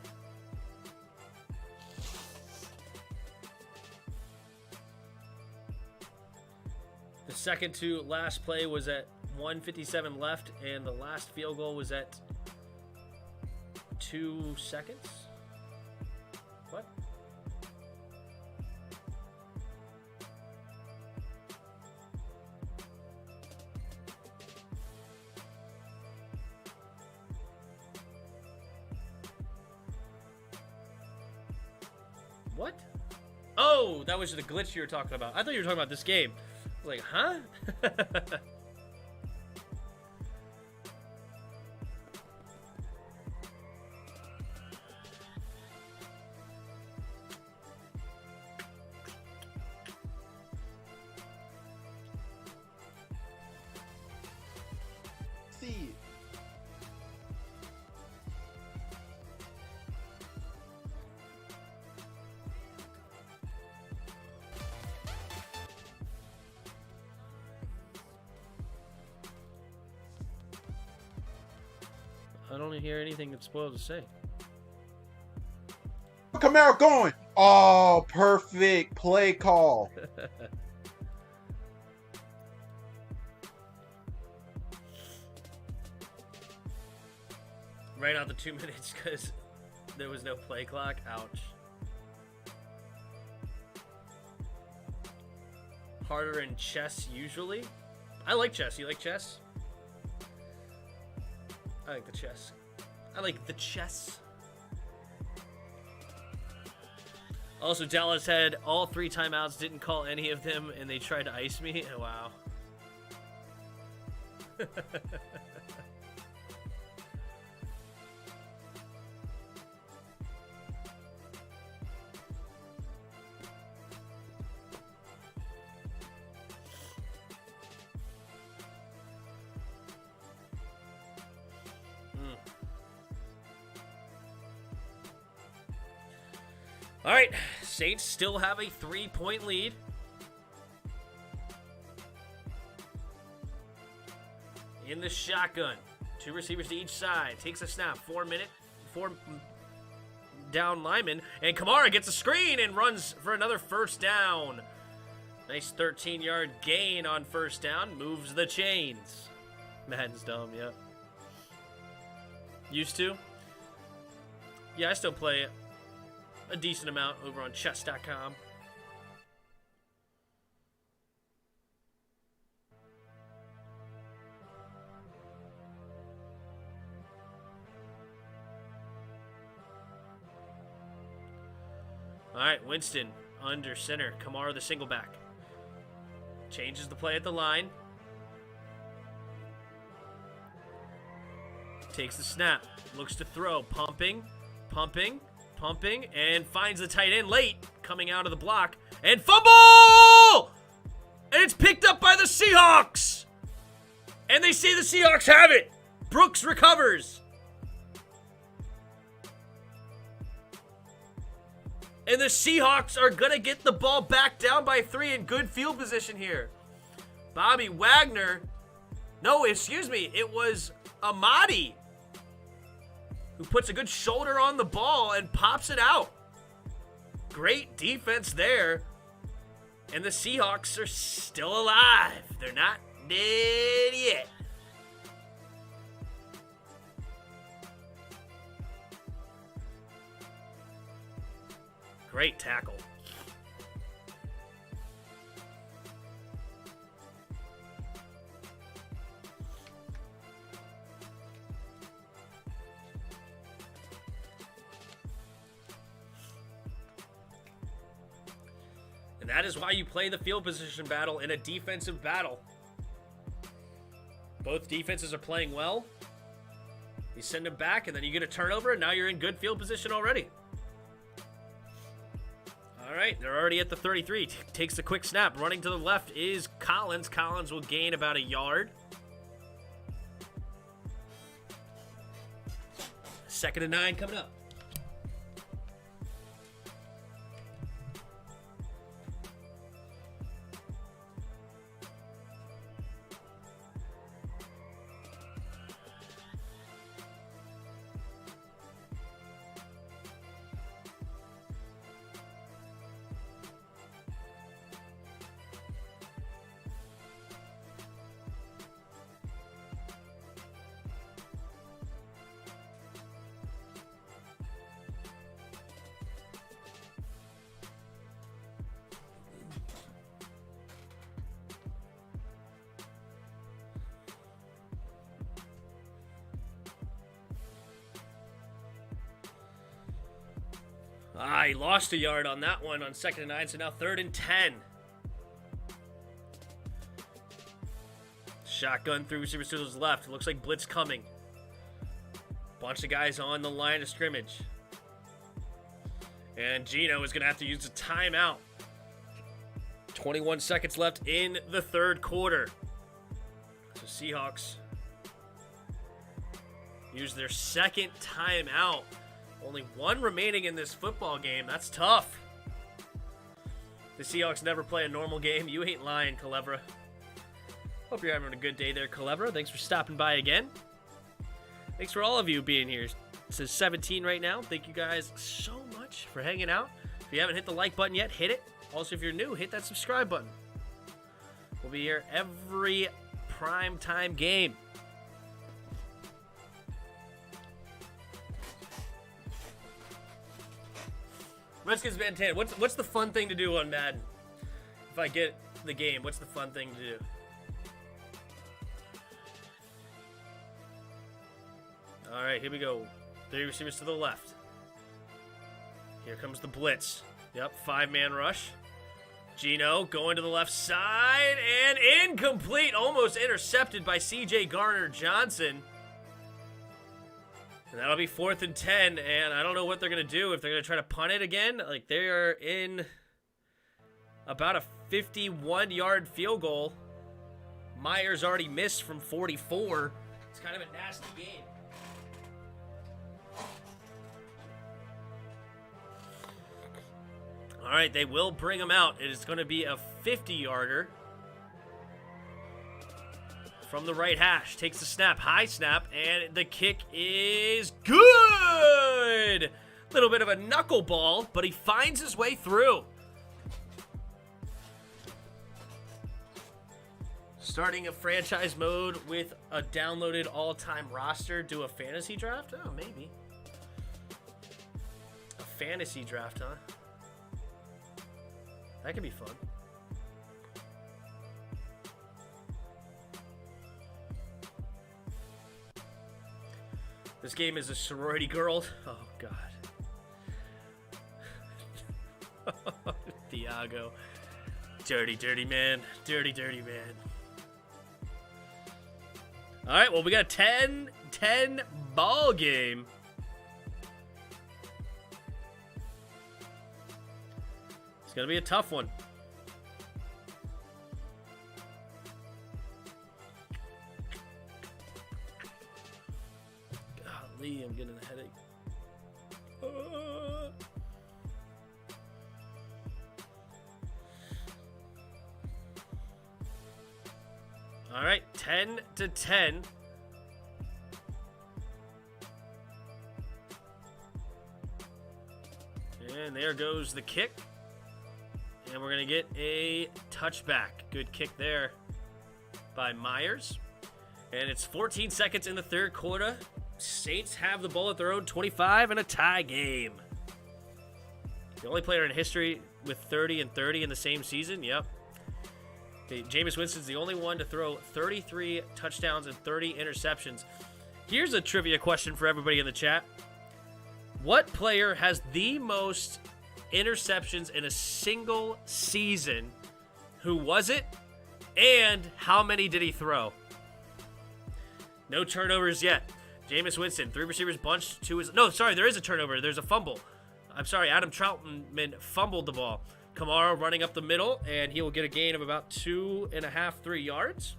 The second to last play was at 1:57 left, and the last field goal was at 2 seconds. What? What? Oh, that was the glitch you were talking about. I thought you were talking about this game. I was like, huh? See. I don't hear anything that's supposed to say. Kamara going. Oh, perfect play call. Right out the 2 minutes because there was no play clock. Ouch. Harder in chess usually. I like chess. You like chess? I like the chess. I like the chess. Also, Dallas had all 3 timeouts, didn't call any of them, and they tried to ice me. Wow. All right, Saints still have a 3-point lead. In the shotgun, 2 receivers to each side. Takes a snap, 4 down lineman, and Kamara gets a screen and runs for another first down. Nice 13-yard gain on first down. Moves the chains. Madden's dumb, yeah. Used to? Yeah, I still play it. A decent amount over on chess.com. All right, Winston under center. Kamara the single back. Changes the play at the line. Takes the snap. Looks to throw. Pumping. And finds the tight end late, coming out of the block, and fumble! And it's picked up by the Seahawks! And they say the Seahawks have it! Brooks recovers. And the Seahawks are going to get the ball back down by 3 in good field position here. Bobby Wagner. No, excuse me. It was Amadi who puts a good shoulder on the ball and pops it out. Great defense there. And the Seahawks are still alive. They're not dead yet. Great tackle. And that is why you play the field position battle in a defensive battle. Both defenses are playing well. You send them back, and then you get a turnover, and now you're in good field position already. All right, they're already at the 33. Takes a quick snap. Running to the left is Collins. Collins will gain about a yard. 2nd and 9 coming up. He lost a yard on that one on 2nd and 9, so now 3rd and 10. Shotgun through receivers to his left. It looks like blitz coming. Bunch of guys on the line of scrimmage. And Geno is going to have to use a timeout. 21 seconds left in the 3rd quarter. So Seahawks use their 2nd timeout. Only 1 remaining in this football game. That's tough. The Seahawks never play a normal game. You ain't lying, Culebra. Hope you're having a good day there, Culebra. Thanks for stopping by again. Thanks for all of you being here. It says 17 right now. Thank you guys so much for hanging out. If you haven't hit the like button yet, hit it. Also, if you're new, hit that subscribe button. We'll be here every primetime game. Redskins Man 10. What's the fun thing to do on Madden? If I get the game, what's the fun thing to do? All right, here we go. 3 receivers to the left. Here comes the blitz. Yep, 5-man rush. Geno going to the left side and incomplete. Almost intercepted by C.J. Garner-Johnson. And that'll be 4th and 10, and I don't know what they're going to do. If they're going to try to punt it again, like they are in about a 51-yard field goal. Myers already missed from 44. It's kind of a nasty game. All right, they will bring him out. It is going to be a 50-yarder. From the right hash. Takes the snap. High snap. And the kick is good! Little bit of a knuckleball, but he finds his way through. Starting a franchise mode with a downloaded all-time roster. Do a fantasy draft? Oh, maybe. A fantasy draft, huh? That could be fun. This game is a sorority girl. Oh, God. Thiago. Dirty, dirty man. Dirty, dirty man. All right, well, we got a 10-10 ball game. It's going to be a tough one. Golly, I'm getting a headache. All right, 10-10. And there goes the kick. And we're going to get a touchback. Good kick there by Myers. And it's 14 seconds in the third quarter. Saints have the ball at their own 25 in a tie game. The only player in history with 30 and 30 in the same season. Yep. Jameis Winston's the only one to throw 33 touchdowns and 30 interceptions. Here's a trivia question for everybody in the chat. What player has the most interceptions in a single season? Who was it? And how many did he throw? No turnovers yet. Jameis Winston, 3 receivers bunched to his... No, sorry, there is a turnover. There's a fumble. I'm sorry, Adam Troutman fumbled the ball. Kamara running up the middle, and he will get a gain of about 2.5, 3 yards.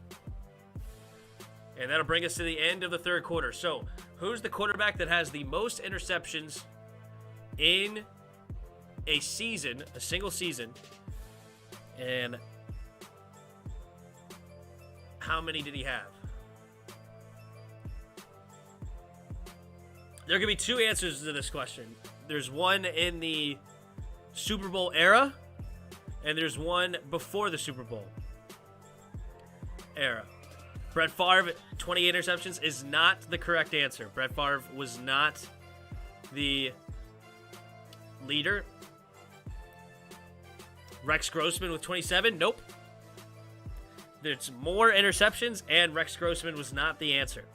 And that'll bring us to the end of the third quarter. So, who's the quarterback that has the most interceptions in a season, a single season? And how many did he have? There could be 2 answers to this question. There's one in the Super Bowl era, and there's one before the Super Bowl era. Brett Favre, 28 interceptions, is not the correct answer. Brett Favre was not the leader. Rex Grossman with 27, nope. There's more interceptions, and Rex Grossman was not the answer.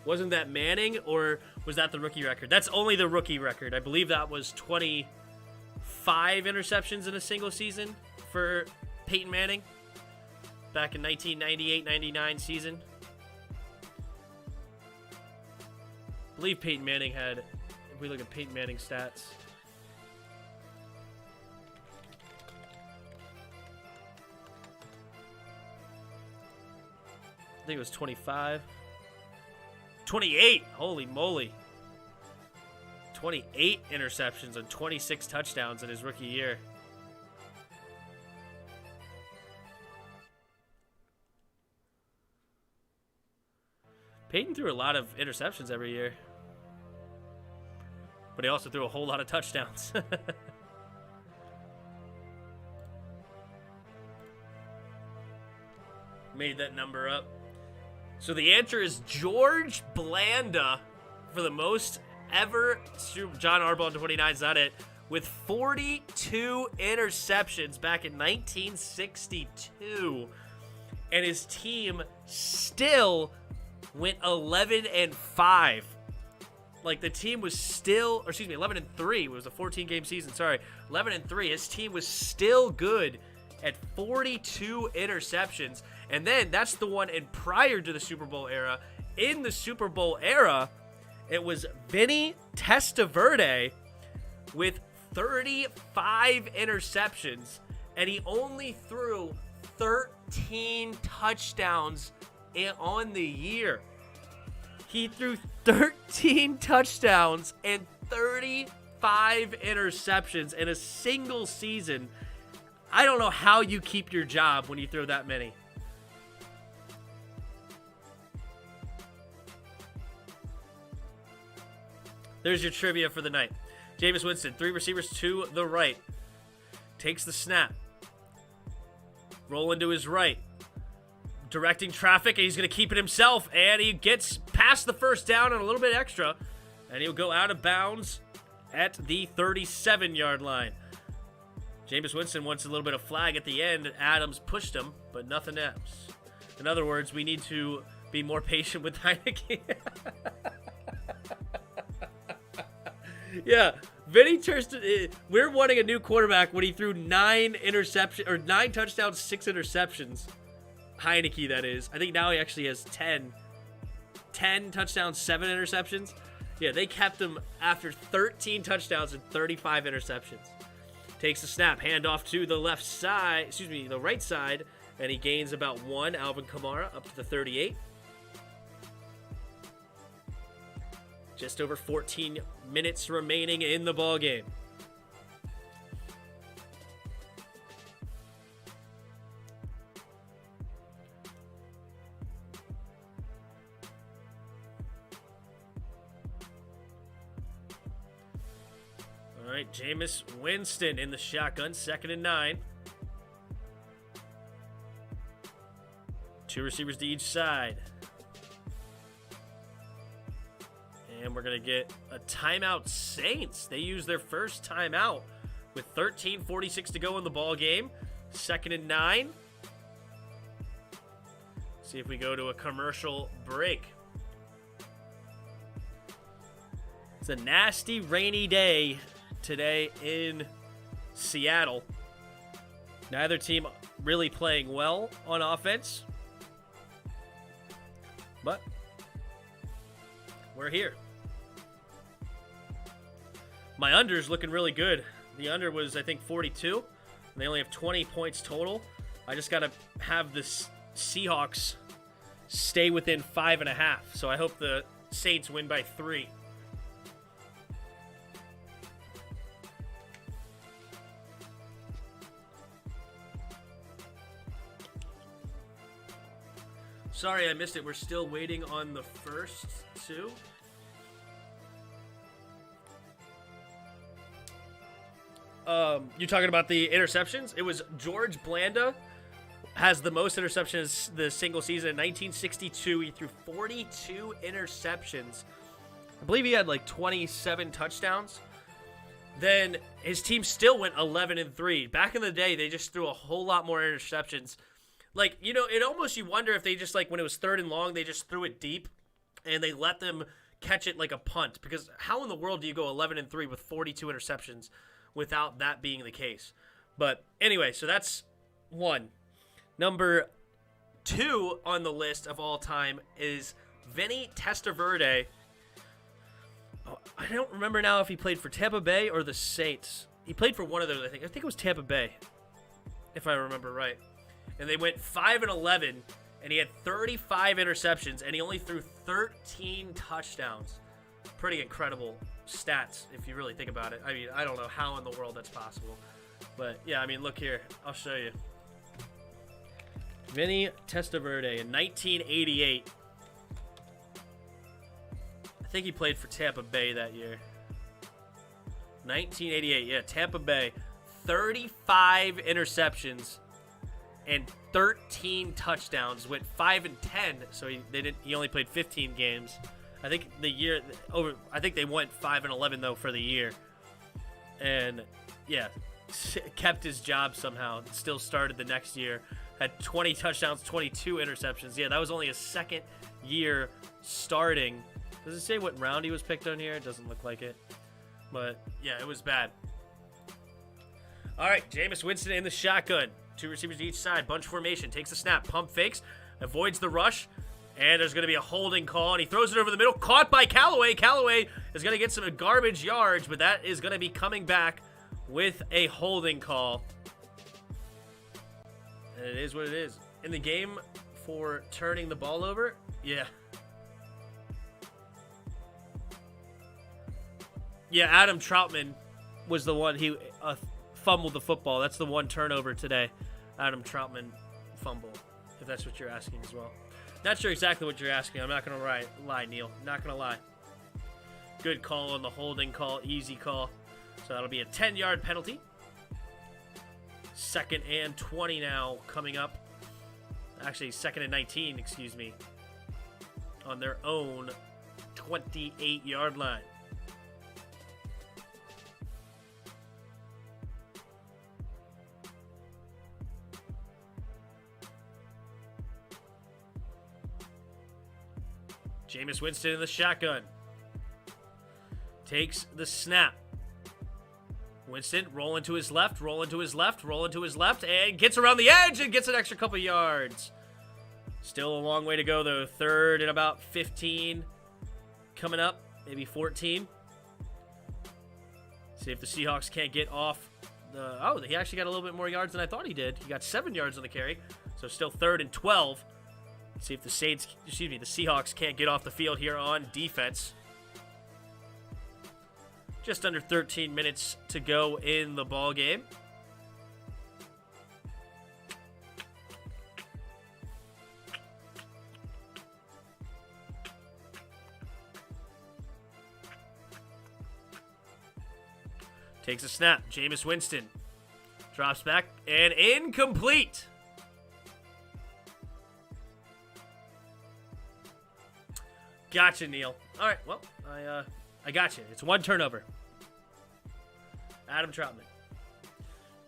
Wasn't that Manning, or was that the rookie record? That's only the rookie record. I believe that was 25 interceptions in a single season for Peyton Manning back in 1998-99 season. I believe Peyton Manning had, if we look at Peyton Manning's stats, I think it was 25. 28! Holy moly. 28 interceptions and 26 touchdowns in his rookie year. Peyton threw a lot of interceptions every year. But he also threw a whole lot of touchdowns. Made that number up. So the answer is George Blanda for the most ever. John Arbonne 29 is not it. With 42 interceptions back in 1962. And his team still went 11-5. Like the team was still, or excuse me, 11-3. It was a 14-game season. Sorry, 11-3. His team was still good at 42 interceptions. And then that's the one, and prior to the Super Bowl era, in the Super Bowl era, it was Vinny Testaverde with 35 interceptions, and he only threw 13 touchdowns on the year. He threw 13 touchdowns and 35 interceptions in a single season. I don't know how you keep your job when you throw that many. There's your trivia for the night. Jameis Winston, 3 receivers to the right. Takes the snap. Rolling to his right. Directing traffic, and he's going to keep it himself. And he gets past the first down and a little bit extra. And he'll go out of bounds at the 37-yard line. Jameis Winston wants a little bit of flag at the end. Adams pushed him, but nothing else. In other words, we need to be more patient with Heineke. Yeah, Vinny Testaverde. We're wanting a new quarterback when he threw 9 touchdowns, 6 interceptions. Heineke, that is. I think now he actually has 10. 10 touchdowns, 7 interceptions. Yeah, they kept him after 13 touchdowns and 35 interceptions. Takes the snap, handoff to the left side, the right side, and he gains about 1. Alvin Kamara up to the 38. Just over 14 minutes remaining in the ball game. All right, Jameis Winston in the shotgun, 2nd and 9. 2 receivers to each side. And we're going to get a timeout Saints. They use their first timeout with 13:46 to go in the ball game. 2nd and 9. See if we go to a commercial break. It's a nasty rainy day today in Seattle. Neither team really playing well on offense. But we're here. My under's looking really good. The under was, I think, 42. And they only have 20 points total. I just got to have the Seahawks stay within 5.5. So I hope the Saints win by 3. Sorry, I missed it. We're still waiting on the first 2. You're talking about the interceptions? It was George Blanda has the most interceptions the single season. In 1962, he threw 42 interceptions. I believe he had like 27 touchdowns. Then his team still went 11-3. Back in the day, they just threw a whole lot more interceptions. Like, you know, it almost, you wonder if they just, like, when it was 3rd and long, they just threw it deep. and they let them catch it like a punt. Because how in the world do you go 11-3 with 42 interceptions without that being the case? But anyway, so that's one. Number 2 on the list of all time is Vinny Testaverde. Oh, I don't remember now if he played for Tampa Bay or the Saints. He played for one of those, I think. I think it was Tampa Bay, if I remember right. And they went 5-11, and he had 35 interceptions, and he only threw 13 touchdowns. Pretty incredible stats, if you really think about it. I mean, I don't know how in the world that's possible. But, yeah, I mean, look here. I'll show you. Vinny Testaverde in 1988. I think he played for Tampa Bay that year. 1988, yeah, Tampa Bay. 35 interceptions and 13 touchdowns. Went 5-10, so he only played 15 games. I think they went 5-11 though for the year. And yeah, kept his job somehow. Still started the next year. Had 20 touchdowns, 22 interceptions. Yeah, that was only his second year starting. Does it say what round he was picked on here? It doesn't look like it. But, yeah, it was bad. All right, Jameis Winston in the shotgun. 2 receivers to each side. Bunch formation. Takes the snap. Pump fakes. Avoids the rush. And there's going to be a holding call. And he throws it over the middle. Caught by Callaway. Callaway is going to get some garbage yards. But that is going to be coming back with a holding call. And it is what it is. In the game for turning the ball over, yeah. Yeah, Adam Troutman was the one he fumbled the football. That's the one turnover today. Adam Troutman fumble, if that's what you're asking as well. Not sure exactly what you're asking. I'm not going to lie, Neil. Not going to lie. Good call on the holding call. Easy call. So that'll be a 10-yard penalty. 2nd and 20 now coming up. Actually, 2nd and 19, excuse me. On their own 28-yard line. Jameis Winston in the shotgun. Takes the snap. Winston rolling to his left, rolling to his left, rolling to his left, and gets around the edge and gets an extra couple yards. Still a long way to go, though. 3rd and about 15 coming up, maybe 14. See if the Seahawks can't get off the... Oh, he actually got a little bit more yards than I thought he did. He got 7 yards on the carry, so still 3rd and 12. See if the Seahawks can't get off the field here on defense. Just under 13 minutes to go in the ball game. Takes a snap. Jameis Winston drops back and incomplete. Gotcha, Neil. All right, well, I got you. It's 1 turnover. Adam Troutman.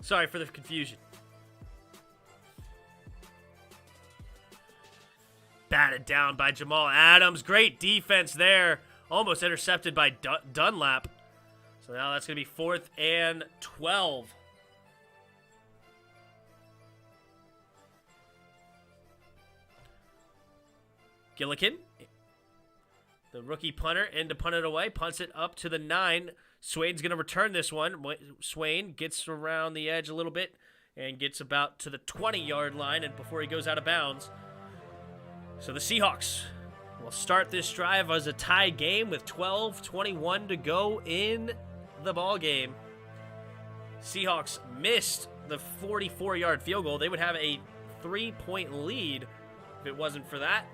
Sorry for the confusion. Batted down by Jamal Adams. Great defense there. Almost intercepted by Dunlap. So now that's going to be 4th and 12. Gillikin. The rookie punter, and to punt it away, punts it up to the 9. Swain's going to return this one. Swain gets around the edge a little bit and gets about to the 20-yard line and before he goes out of bounds. So the Seahawks will start this drive as a tie game with 12:21 to go in the ball game. Seahawks missed the 44-yard field goal. They would have a 3-point lead if it wasn't for that.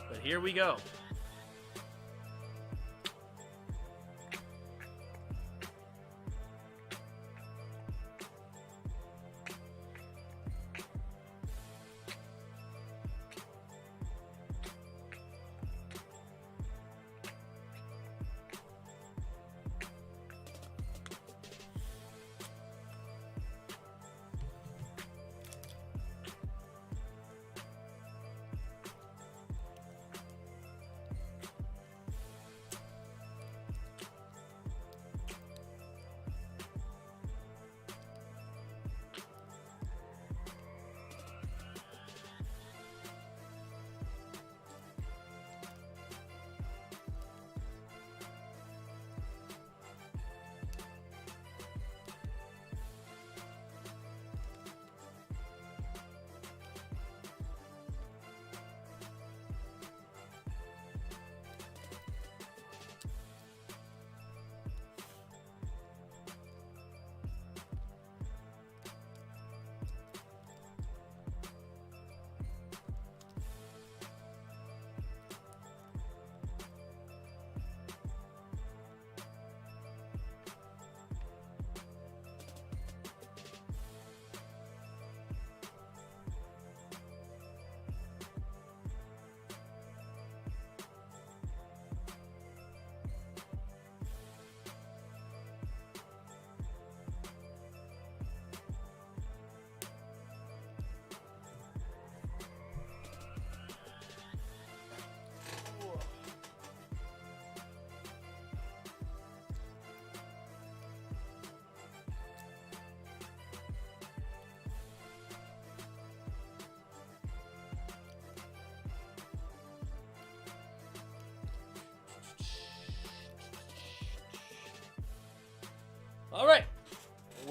But here we go.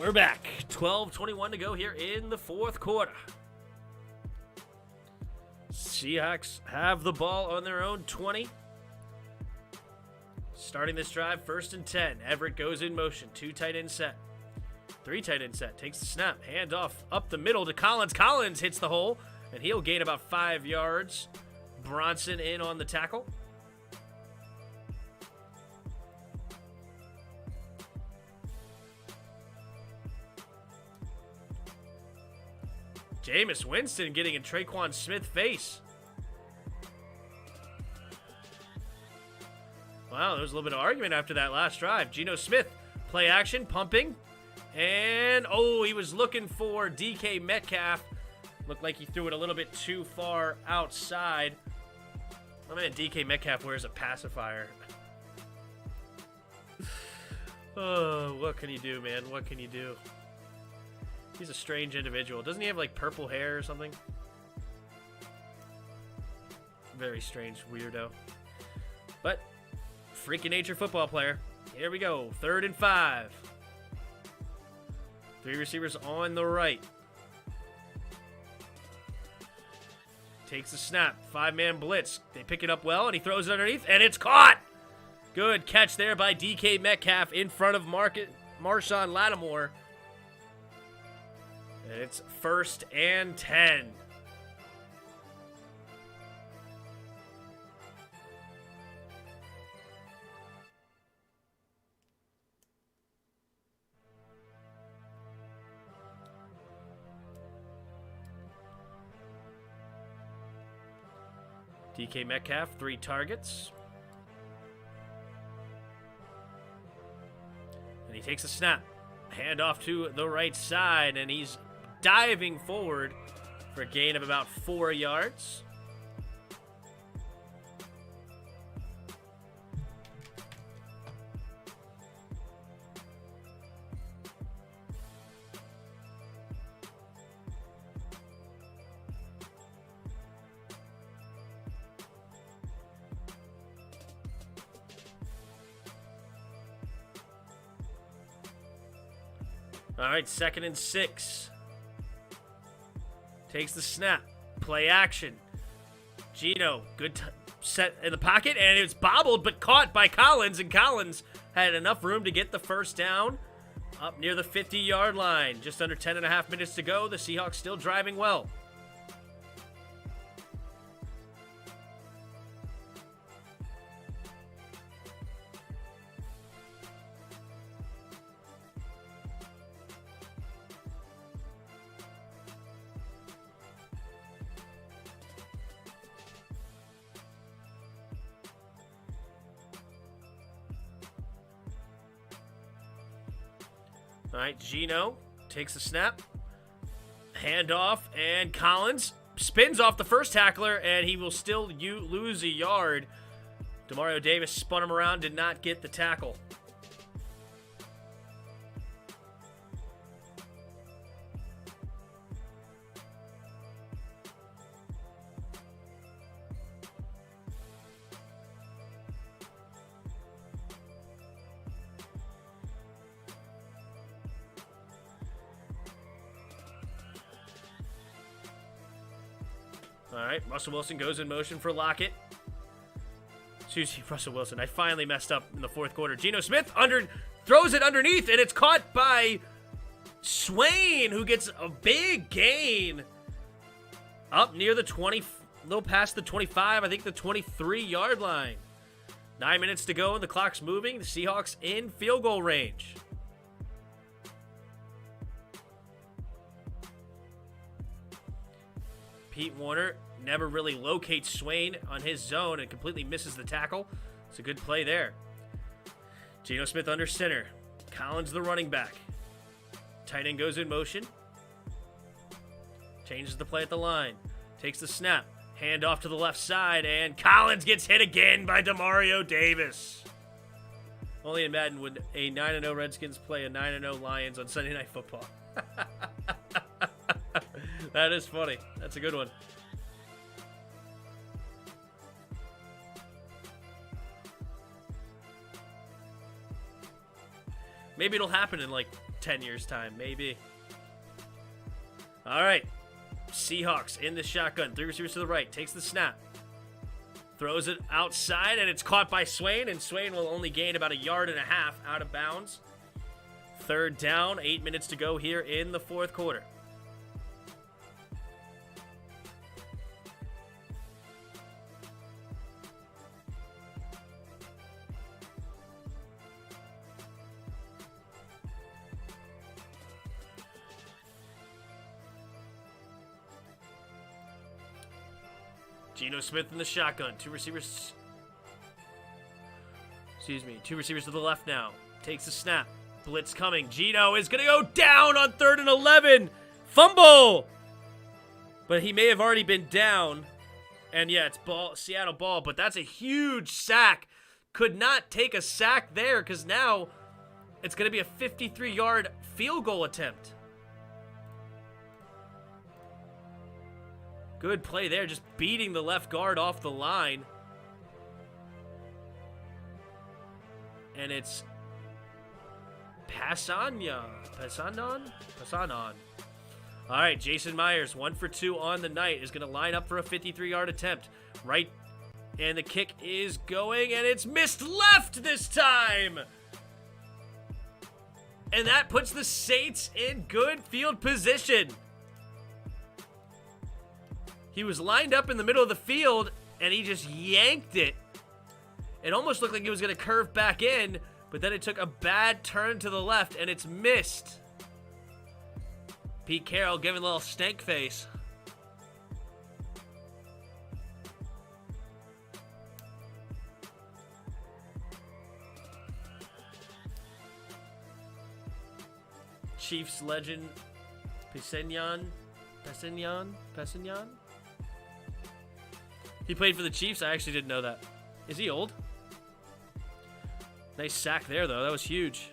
We're back. 12:21 to go here in the fourth quarter. Seahawks have the ball on their own 20. Starting this drive, 1st and 10. Everett goes in motion. 2 tight end set. 3 tight end set. Takes the snap. Hand off up the middle to Collins. Collins hits the hole, and he'll gain about 5 yards. Bronson in on the tackle. Jameis Winston getting in Traquan Smith's face. Wow, there was a little bit of argument after that last drive. Geno Smith, play action, pumping. And, he was looking for DK Metcalf. Looked like he threw it a little bit too far outside. I mean, DK Metcalf wears a pacifier. Oh, what can you do, man? What can you do? He's a strange individual. Doesn't he have, like, purple hair or something? Very strange weirdo. But, freaking nature football player. Here we go. 3rd and 5. 3 receivers on the right. Takes a snap. 5-man blitz. They pick it up well, and he throws it underneath, and it's caught! Good catch there by DK Metcalf in front of Marshawn Lattimore. And it's 1st and 10. DK Metcalf, 3 targets. And he takes a snap. Hand off to the right side, and he's diving forward for a gain of about 4 yards. All right, 2nd and 6. Takes the snap. Play action. Geno, good set in the pocket, and it's bobbled but caught by Collins, and Collins had enough room to get the 1st down up near the 50-yard line. Just under 10.5 minutes to go. The Seahawks still driving well. All right, Geno takes the snap, handoff, and Collins spins off the first tackler, and he will still lose a yard. Demario Davis spun him around, did not get the tackle. All right, Russell Wilson goes in motion for Lockett. Excuse me, Russell Wilson. I finally messed up in the 4th quarter. Geno Smith throws it underneath, and it's caught by Swain, who gets a big gain up near the 20, a little past the 25, I think the 23-yard line. 9 minutes to go, and the clock's moving. The Seahawks in field goal range. Pete Warner never really locates Swain on his zone and completely misses the tackle. It's a good play there. Geno Smith under center. Collins the running back. Tight end goes in motion. Changes the play at the line. Takes the snap. Hand off to the left side, and Collins gets hit again by Demario Davis. Only in Madden would a 9-0 Redskins play a 9-0 Lions on Sunday Night Football. That is funny. That's a good one. Maybe it'll happen in like 10 years' time, maybe. All right. Seahawks in the shotgun. 3 receivers to the right. Takes the snap. Throws it outside, and it's caught by Swain, and Swain will only gain about 1.5 yards out of bounds. 3rd down, 8 minutes to go here in the 4th quarter. Geno Smith in the shotgun. 2 receivers. Excuse me. 2 receivers to the left now. Takes the snap. Blitz coming. Geno is going to go down on 3rd and 11. Fumble! But he may have already been down. And yeah, it's Seattle ball. But that's a huge sack. Could not take a sack there because now it's going to be a 53-yard field goal attempt. Good play there, just beating the left guard off the line. And it's Passanon. All right, Jason Myers, 1 for 2 on the night, is going to line up for a 53-yard attempt. Right, and the kick is going, and it's missed left this time. And that puts the Saints in good field position. He was lined up in the middle of the field, and he just yanked it. It almost looked like he was going to curve back in, but then it took a bad turn to the left, and it's missed. Pete Carroll giving a little stank face. Chiefs legend, Passanon. He played for the Chiefs? I actually didn't know that. Is he old? Nice sack there, though. That was huge.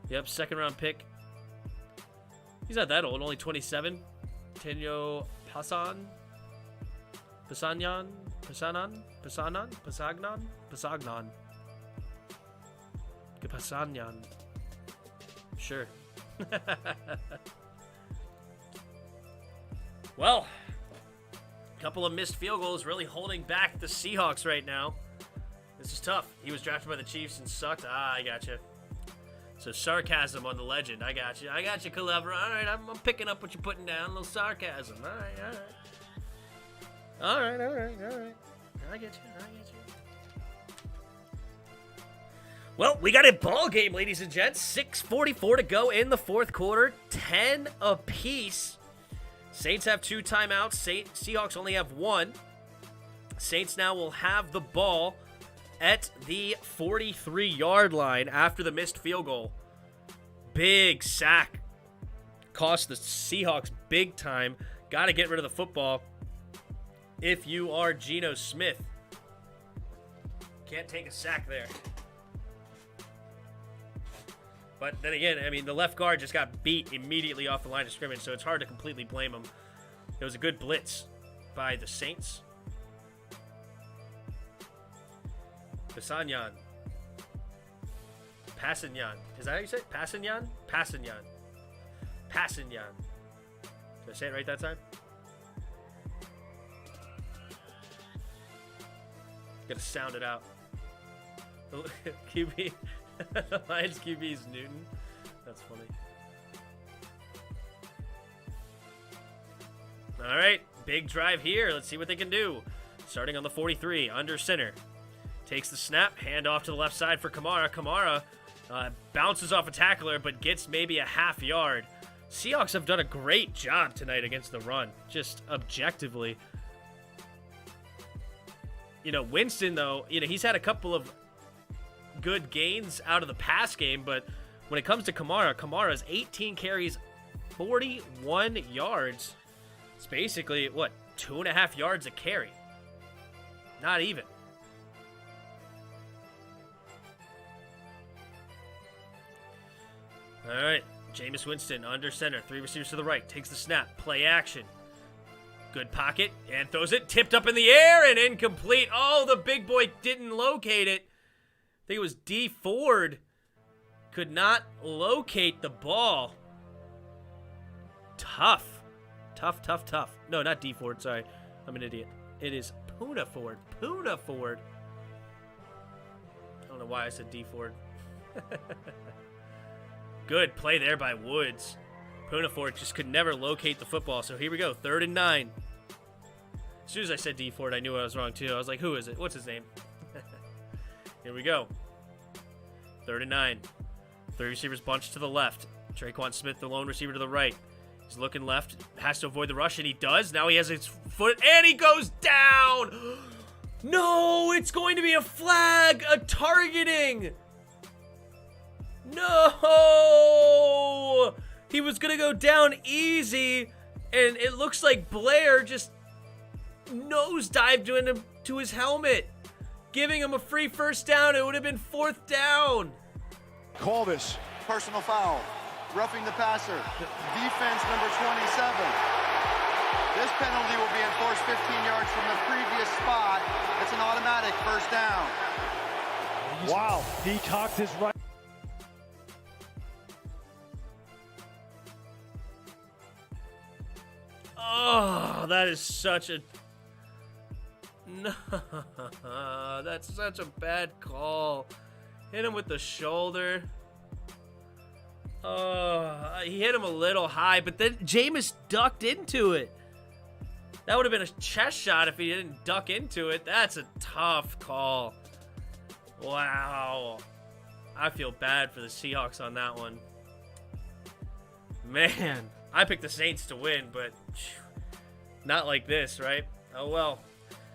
Yep, 2nd-round pick. He's not that old, only 27. Tenyo Pasagnon. Pasagnon. Sure. Well, a couple of missed field goals really holding back the Seahawks right now. This is tough. He was drafted by the Chiefs and sucked. I gotcha. So sarcasm on the legend. I got you. I got you, Clever. All right, I'm picking up what you're putting down. A little sarcasm. All right. All right. I get you. Well, we got a ball game, ladies and gents. 6:44 to go in the 4th quarter. 10 apiece. Saints have 2 timeouts. Seahawks only have 1. Saints now will have the ball at the 43-yard line after the missed field goal. Big sack. Cost the Seahawks big time. Got to get rid of the football if you are Geno Smith. Can't take a sack there. But then again, I mean, the left guard just got beat immediately off the line of scrimmage, so it's hard to completely blame him. It was a good blitz by the Saints. Passanon. Is that how you say it? Passanon. Did I say it right that time? Gotta sound it out. QB. Lions QB is Newton. That's funny. All right, big drive here. Let's see what they can do. Starting on the 43, under center. Takes the snap, hand off to the left side for Kamara. Kamara bounces off a tackler, but gets maybe a half yard. Seahawks have done a great job tonight against the run, just objectively. You know, Winston, though, he's had a couple of good gains out of the pass game, but when it comes to Kamara's 18 carries, 41 yards. It's basically, 2.5 yards a carry. Not even. All right, Jameis Winston under center, 3 receivers to the right, takes the snap, play action. Good pocket, and throws it, tipped up in the air, and incomplete. Oh, the big boy didn't locate it. I think it was D. Ford. Could not locate the ball. Tough. Tough. No, not D. Ford, sorry. I'm an idiot. It is Poona Ford. Poona Ford. I don't know why I said D. Ford. Good play there by Woods. Poona Ford just could never locate the football. So here we go, 3rd and 9. As soon as I said D. Ford, I knew I was wrong too. I was like, who is it? What's his name? Here we go. 3rd and 9. 3 receivers bunched to the left. Traquan Smith, the lone receiver, to the right. He's looking left, has to avoid the rush, and he does. Now he has his foot, and he goes down! No, it's going to be a flag, a targeting! No! He was going to go down easy, and it looks like Blair just nosedived into his helmet, giving him a free first down. It would have been 4th down. Call this. Personal foul. Roughing the passer. Defense number 27. This penalty will be enforced 15 yards from the previous spot. It's an automatic first down. Wow, he cocked his right. Oh, that is such a... No, that's such a bad call. Hit him with the shoulder. He hit him a little high, but then Jameis ducked into it. That would have been a chest shot if he didn't duck into it. That's a tough call. Wow. I feel bad for the Seahawks on that one. Man, I picked the Saints to win, but not like this, right? Oh, well.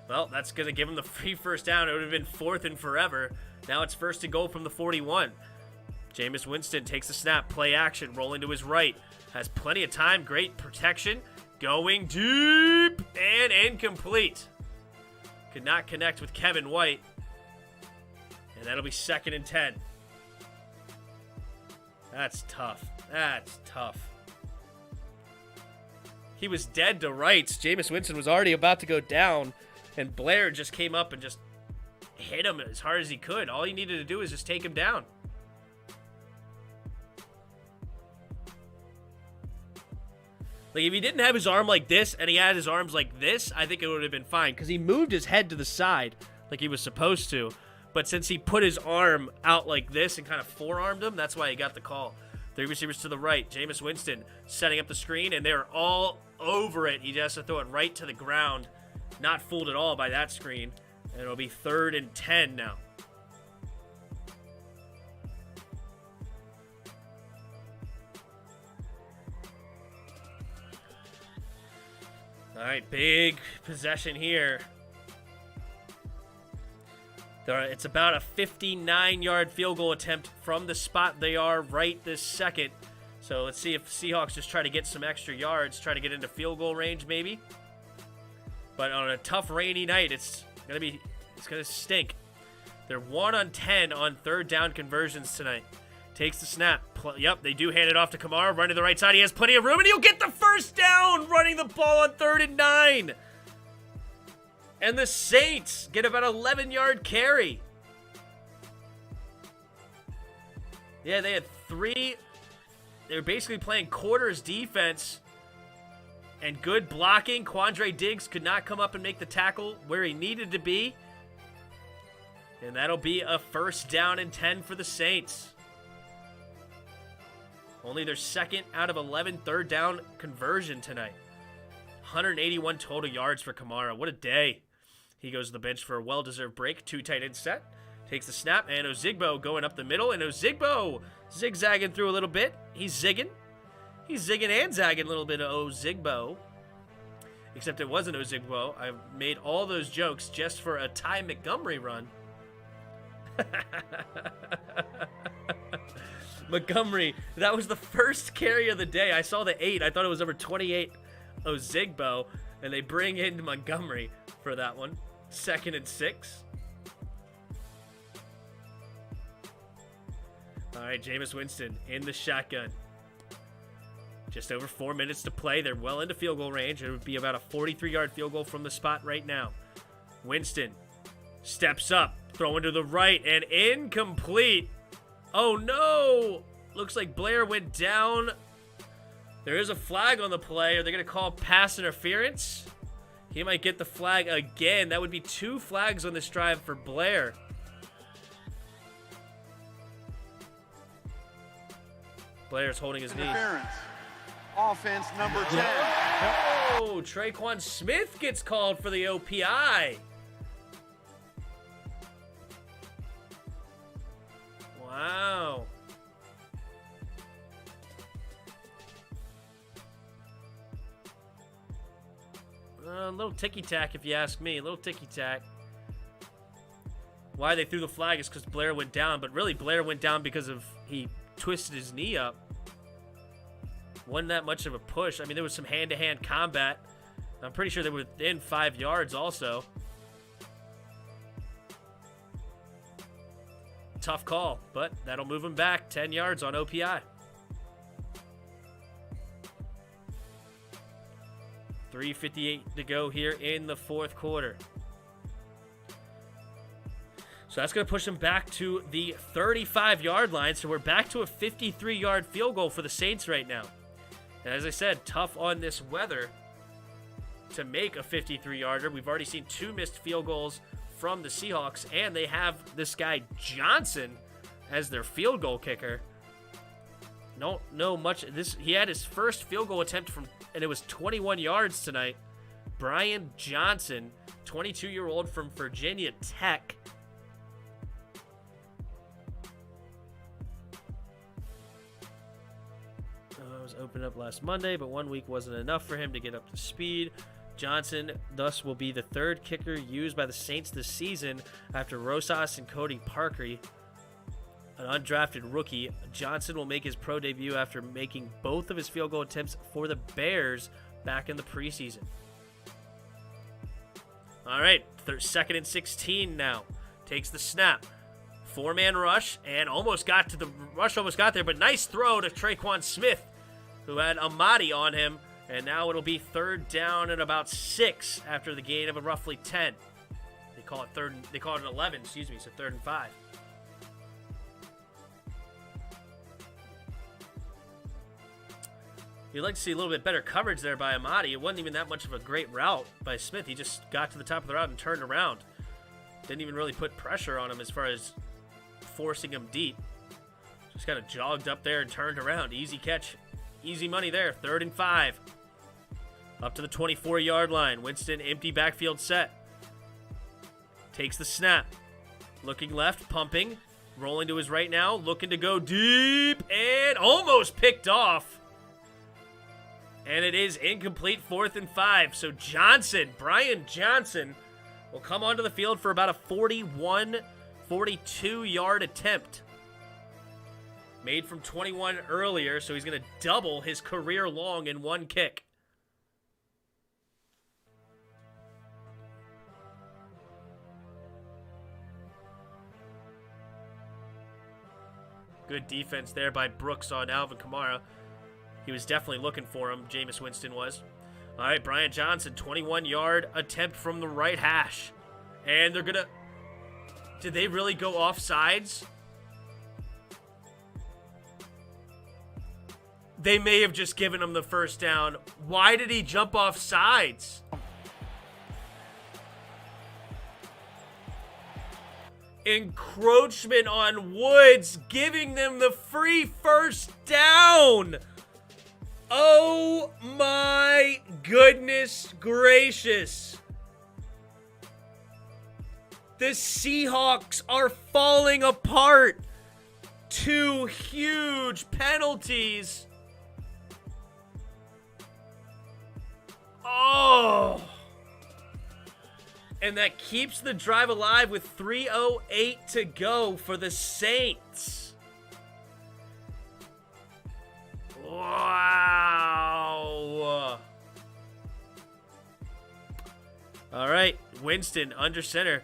Well, that's going to give him the free first down. It would have been 4th and forever. Now it's 1st and goal from the 41. Jameis Winston takes the snap, play action, rolling to his right. Has plenty of time, great protection. Going deep and incomplete. Could not connect with Kevin White. And that'll be 2nd and 10. That's tough. That's tough. He was dead to rights. Jameis Winston was already about to go down. And Blair just came up and just hit him as hard as he could. All he needed to do is just take him down. Like, if he didn't have his arm like this and he had his arms like this, I think it would have been fine. Because he moved his head to the side like he was supposed to. But since he put his arm out like this and kind of forearmed him, that's why he got the call. 3 receivers to the right. Jameis Winston setting up the screen, and they're all over it. He just has to throw it right to the ground. Not fooled at all by that screen. And it'll be 3rd and 10 now. All right, big possession here. It's about a 59-yard field goal attempt from the spot they are right this second. So let's see if Seahawks just try to get some extra yards, try to get into field goal range maybe. But on a tough rainy night, it's gonna stink. They're 1 on 10 on 3rd down conversions tonight. Takes the snap. Yep, they do hand it off to Kamara. Run to the right side. He has plenty of room, and he'll get the first down running the ball on 3rd and 9. And the Saints get about 11-yard carry. Yeah, they had 3. They were basically playing quarters defense. And good blocking. Quandre Diggs could not come up and make the tackle where he needed to be. And that'll be a 1st down and 10 for the Saints. Only their 2nd out of 11 3rd down conversion tonight. 181 total yards for Kamara. What a day. He goes to the bench for a well-deserved break. 2 tight end set. Takes the snap, and Ozigbo going up the middle. And Ozigbo zigzagging through a little bit. He's zigging. He's zigging and zagging a little bit of Ozigbo. Except it wasn't Ozigbo. I made all those jokes just for a Ty Montgomery run. Montgomery, that was the first carry of the day. I saw the 8. I thought it was number 28, Ozigbo. And they bring in Montgomery for that one. 2nd and 6. All right, Jameis Winston in the shotgun. Just over 4 minutes to play. They're well into field goal range. It would be about a 43-yard field goal from the spot right now. Winston steps up, throwing to the right, and incomplete. Oh, no. Looks like Blair went down. There is a flag on the play. Are they going to call pass interference? He might get the flag again. That would be 2 flags on this drive for Blair. Blair's holding his knee. Offense number 10. Oh, Traquan Smith gets called for the OPI. Wow. A little ticky-tack, if you ask me. A little ticky-tack. Why they threw the flag is because Blair went down, but really Blair went down because of he twisted his knee up. Wasn't that much of a push. I mean, there was some hand-to-hand combat. I'm pretty sure they were within 5 yards also. Tough call, but that'll move him back 10 yards on OPI. 3:58 to go here in the fourth quarter. So that's going to push him back to the 35-yard line. So we're back to a 53-yard field goal for the Saints right now. And as I said, tough on this weather to make a 53-yarder. We've already seen 2 missed field goals from the Seahawks, and they have this guy Johnson as their field goal kicker. Don't know much. He had his first field goal attempt and it was 21 yards tonight. Brian Johnson, 22-year-old from Virginia Tech. Was opened up last Monday, but 1 week wasn't enough for him to get up to speed. Johnson thus will be the 3rd kicker used by the Saints this season after Rosas and Cody Parker, an undrafted rookie. Johnson will make his pro debut after making both of his field goal attempts for the Bears back in the preseason. All right, 2nd and 16 now. Takes the snap. 4-man rush and almost got there, but nice throw to Traquan Smith, who had Amadi on him, and now it'll be 3rd down and about 6 after the gain of a roughly 10. They call it 11, so 3rd and 5. You'd like to see a little bit better coverage there by Amadi. It wasn't even that much of a great route by Smith. He just got to the top of the route and turned around. Didn't even really put pressure on him as far as forcing him deep. Just kind of jogged up there and turned around. Easy catch. Easy money there. 3rd and 5. Up to the 24-yard line. Winston, empty backfield set. Takes the snap. Looking left, pumping. Rolling to his right now. Looking to go deep. And almost picked off. And it is incomplete, 4th and 5. So Brian Johnson, will come onto the field for about a 42-yard attempt. Made from 21 earlier, so he's going to double his career long in 1 kick. Good defense there by Brooks on Alvin Kamara. He was definitely looking for him, Jameis Winston was. All right, Brian Johnson, 21-yard attempt from the right hash. And they're going to... Did they really go offsides? They may have just given him the 1st down. Why did he jump off sides? Encroachment on Woods, giving them the free 1st down. Oh my goodness gracious. The Seahawks are falling apart. 2 huge penalties. Oh. And that keeps the drive alive with 3:08 to go for the Saints. Wow. All right, Winston under center.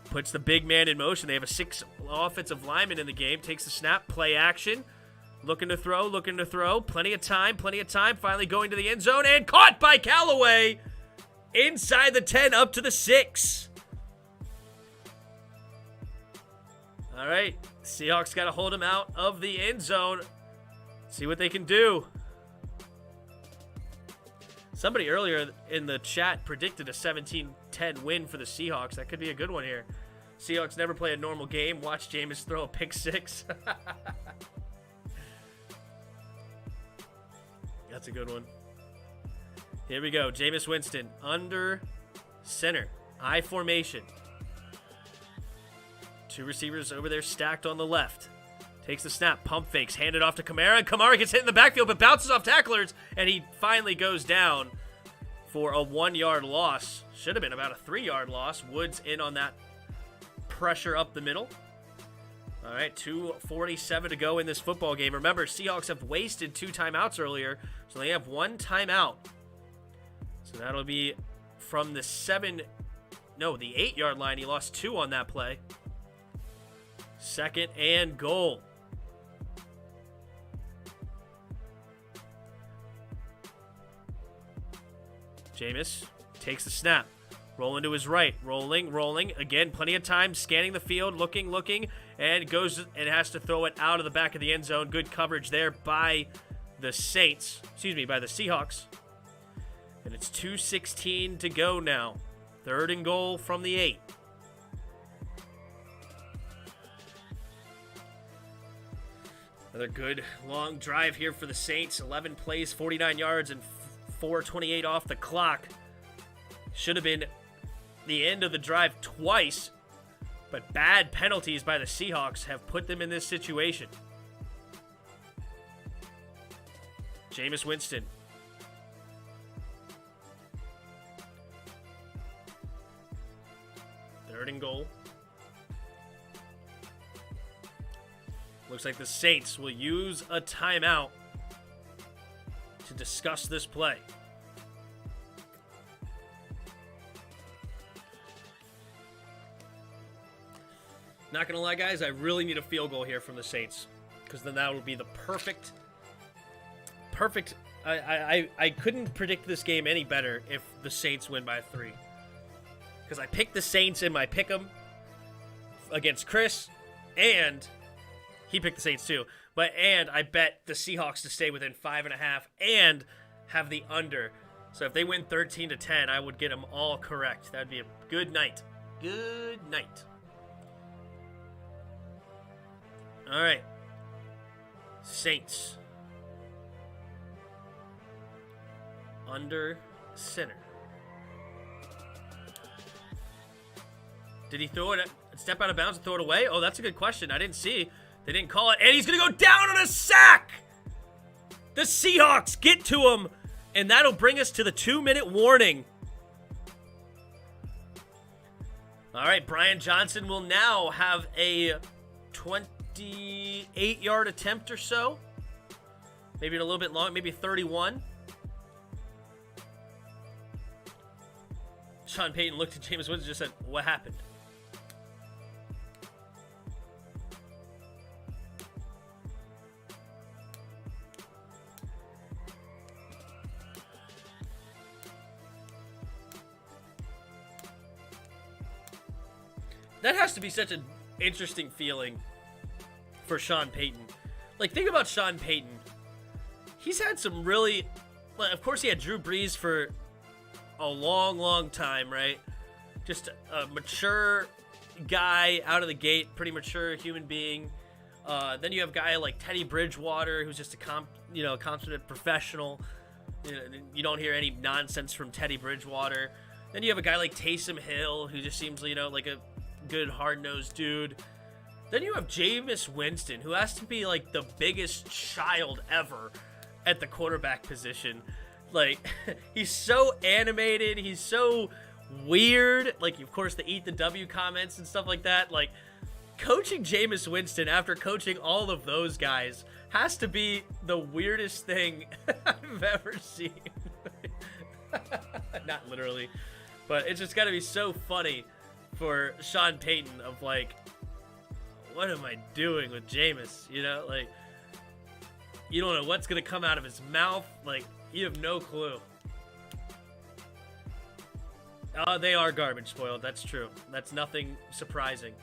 Puts the big man in motion. They have a 6 offensive lineman in the game. Takes the snap, play action. Looking to throw. Plenty of time. Finally going to the end zone and caught by Callaway. Inside the 10, up to the 6. All right, Seahawks got to hold him out of the end zone. See what they can do. Somebody earlier in the chat predicted a 17-10 win for the Seahawks. That could be a good one here. Seahawks never play a normal game. Watch Jameis throw a pick 6. That's a good one. Here we go. Jameis Winston under center. I formation. 2 receivers over there stacked on the left. Takes the snap. Pump fakes. Handed off to Kamara. And Kamara gets hit in the backfield but bounces off tacklers. And he finally goes down for a 1-yard loss. Should have been about a 3-yard loss. Woods in on that pressure up the middle. All right, 2:47 to go in this football game. Remember, Seahawks have wasted 2 timeouts earlier, so they have 1 timeout. So that'll be from the 8-yard line. He lost 2 on that play. 2nd and goal. Jameis takes the snap. Rolling to his right. Rolling. Again, plenty of time. Scanning the field. Looking. And goes and has to throw it out of the back of the end zone. Good coverage there by the by the Seahawks. And it's 2:16 to go now. 3rd and goal from the 8. Another good long drive here for the Saints. 11 plays, 49 yards, and 4:28 off the clock. Should have been the end of the drive twice, but bad penalties by the Seahawks have put them in this situation. Jameis Winston. Third and goal. Looks like the Saints will use a timeout to discuss this play. Not going to lie, guys, I really need a field goal here from the Saints, because then that would be the perfect. I couldn't predict this game any better if the Saints win by 3. Because I picked the Saints in my pick'em against Chris, and he picked the Saints too. And I bet the Seahawks to stay within 5.5 and have the under. So if they win 13-10, I would get them all correct. That would be a good night. Good night. All right. Saints. Under center. Did he throw it, step out of bounds and throw it away? Oh, that's a good question. I didn't see. They didn't call it. And he's going to go down on a sack. The Seahawks get to him. And that'll bring us to the 2-minute warning. All right, Brian Johnson will now have a 28-yard attempt or so. Maybe a little bit long, maybe 31. Sean Payton looked at Jameis Winston and just said, "What happened?" That has to be such an interesting feeling for Sean Payton. Like, think about Sean Payton. He's had some really... Well, of course, he had Drew Brees for a long, long time, right? Just a mature guy out of the gate, pretty mature human being. Then you have a guy like Teddy Bridgewater, who's just a consummate professional. You don't hear any nonsense from Teddy Bridgewater. Then you have a guy like Taysom Hill, who just seems, like a good hard-nosed dude. Then you have Jameis Winston, who has to be like the biggest child ever at the quarterback position. Like, he's so animated, he's so weird. Like, of course, the eat the W comments and stuff like that. Like, coaching Jameis Winston after coaching all of those guys has to be the weirdest thing I've ever seen. Not literally, but it's just got to be so funny for Sean Payton of like, what am I doing with Jameis? Like, You don't know what's going to come out of his mouth. Like, you have no clue. They are garbage spoiled. That's true. That's nothing surprising.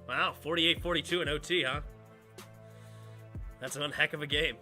Wow, 48-42 in OT, huh? That's one heck of a game.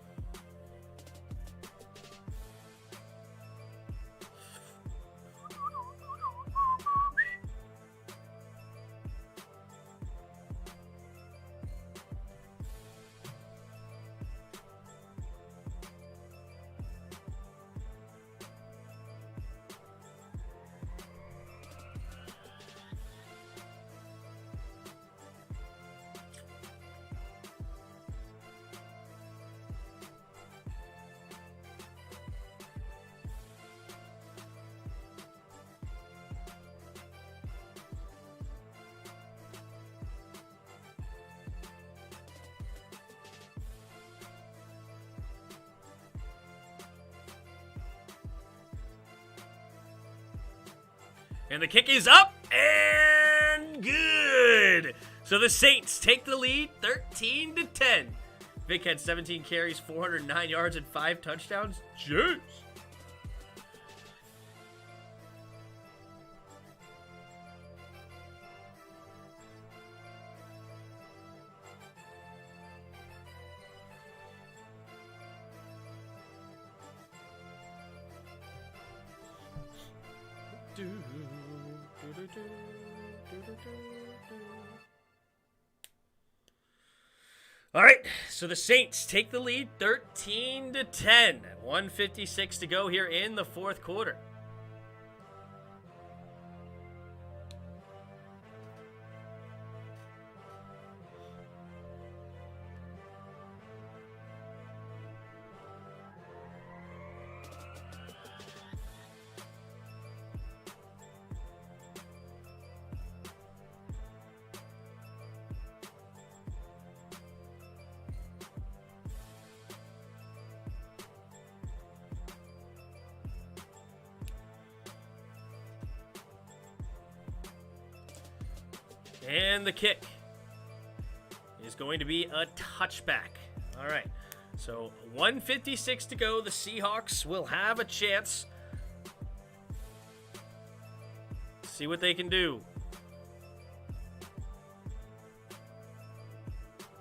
And the kick is up and good. So the Saints take the lead 13-10. Vic had 17 carries, 409 yards, and 5 touchdowns. Jeez. All right, so the Saints take the lead 13-10. 1:56 to go here in the fourth quarter. And the kick is going to be a touchback. All right, so 1:56 to go. The Seahawks will have a chance. See what they can do.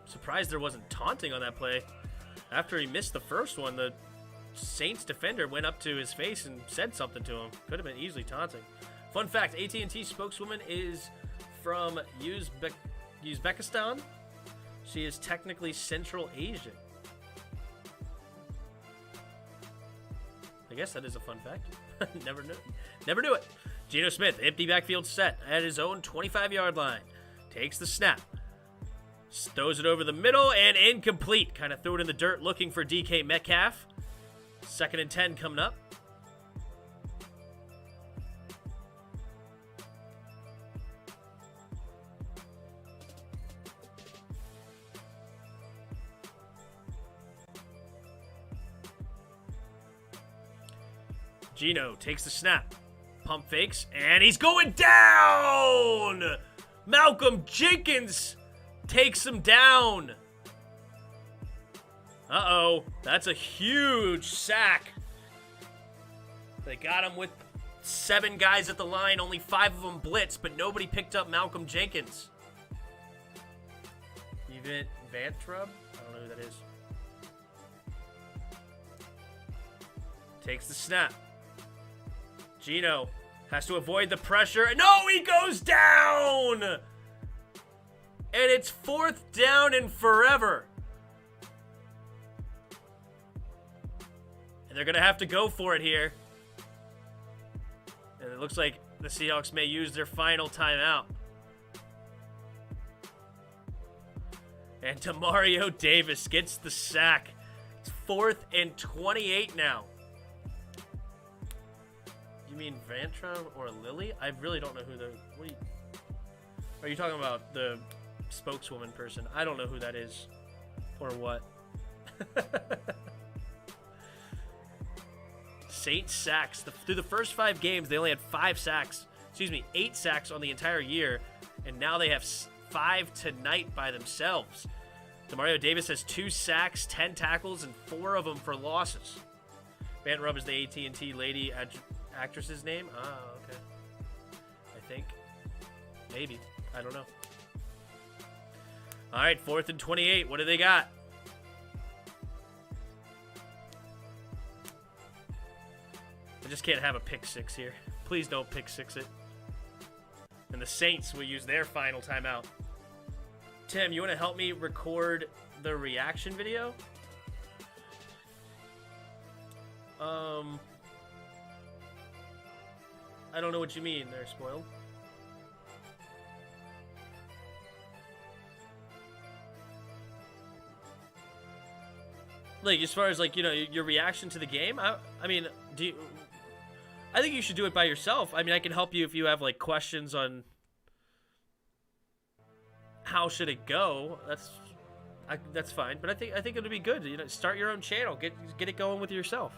Surprised there wasn't taunting on that play. After he missed the first one, the Saints defender went up to his face and said something to him. Could have been easily taunting. Fun fact, AT&T spokeswoman is from Uzbekistan. She is technically Central Asian. I guess that is a fun fact. Never knew it. Geno Smith, empty backfield set at his own 25-yard line. Takes the snap. Throws it over the middle and incomplete. Kind of threw it in the dirt looking for DK Metcalf. 2nd and 10 coming up. Geno takes the snap, pump fakes, and he's going down! Malcolm Jenkins takes him down. Uh-oh, that's a huge sack. They got him with 7 guys at the line, only 5 of them blitzed, but nobody picked up Malcolm Jenkins. Even Vantrub? I don't know who that is. Takes the snap. Geno has to avoid the pressure. No, he goes down! And it's 4th down and forever. And they're going to have to go for it here. And it looks like the Seahawks may use their final timeout. And Demario Davis gets the sack. It's 4th and 28 now. You mean Vantra or Lily? I really don't know who the... Are you talking about the spokeswoman person? I don't know who that is. Or what. Saints sacks. Through the first 5 games, they only had 8 sacks on the entire year, and now they have 5 tonight by themselves. Demario Davis has 2 sacks, 10 tackles, and 4 of them for losses. Bant Rub is the AT&T lady actress's name? Ah, okay. I think. Maybe. I don't know. All right, 4th and 28. What do they got? I just can't have a pick 6 here. Please don't pick 6 it. And the Saints will use their final timeout. Tim, you want to help me record the reaction video? I don't know what you mean there, Spoiled. Like, as far as, like, you know, your reaction to the game, I mean, I think you should do it by yourself. I mean, I can help you if you have, like, questions on how should it go. That's fine. But I think it'll be good. You know, start your own channel. Get it going with yourself.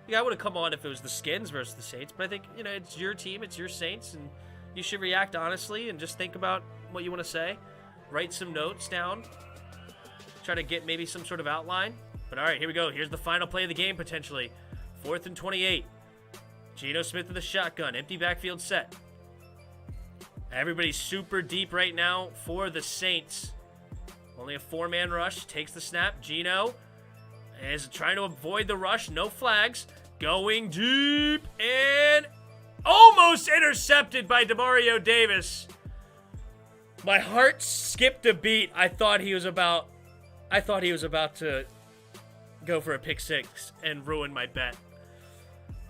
Yeah, I would have come on if it was the Skins versus the Saints, but I think, you know, it's your team, it's your Saints, and you should react honestly and just think about what you want to say. Write some notes down. Try to get maybe some sort of outline. But all right, here we go. Here's the final play of the game, potentially. 4th and 28. Geno Smith with the shotgun. Empty backfield set. Everybody's super deep right now for the Saints. Only a 4-man rush. Takes the snap. Geno is trying to avoid the rush. No flags. Going deep and almost intercepted by Demario Davis. My heart skipped a beat. I thought he was about to go for a pick 6 and ruin my bet.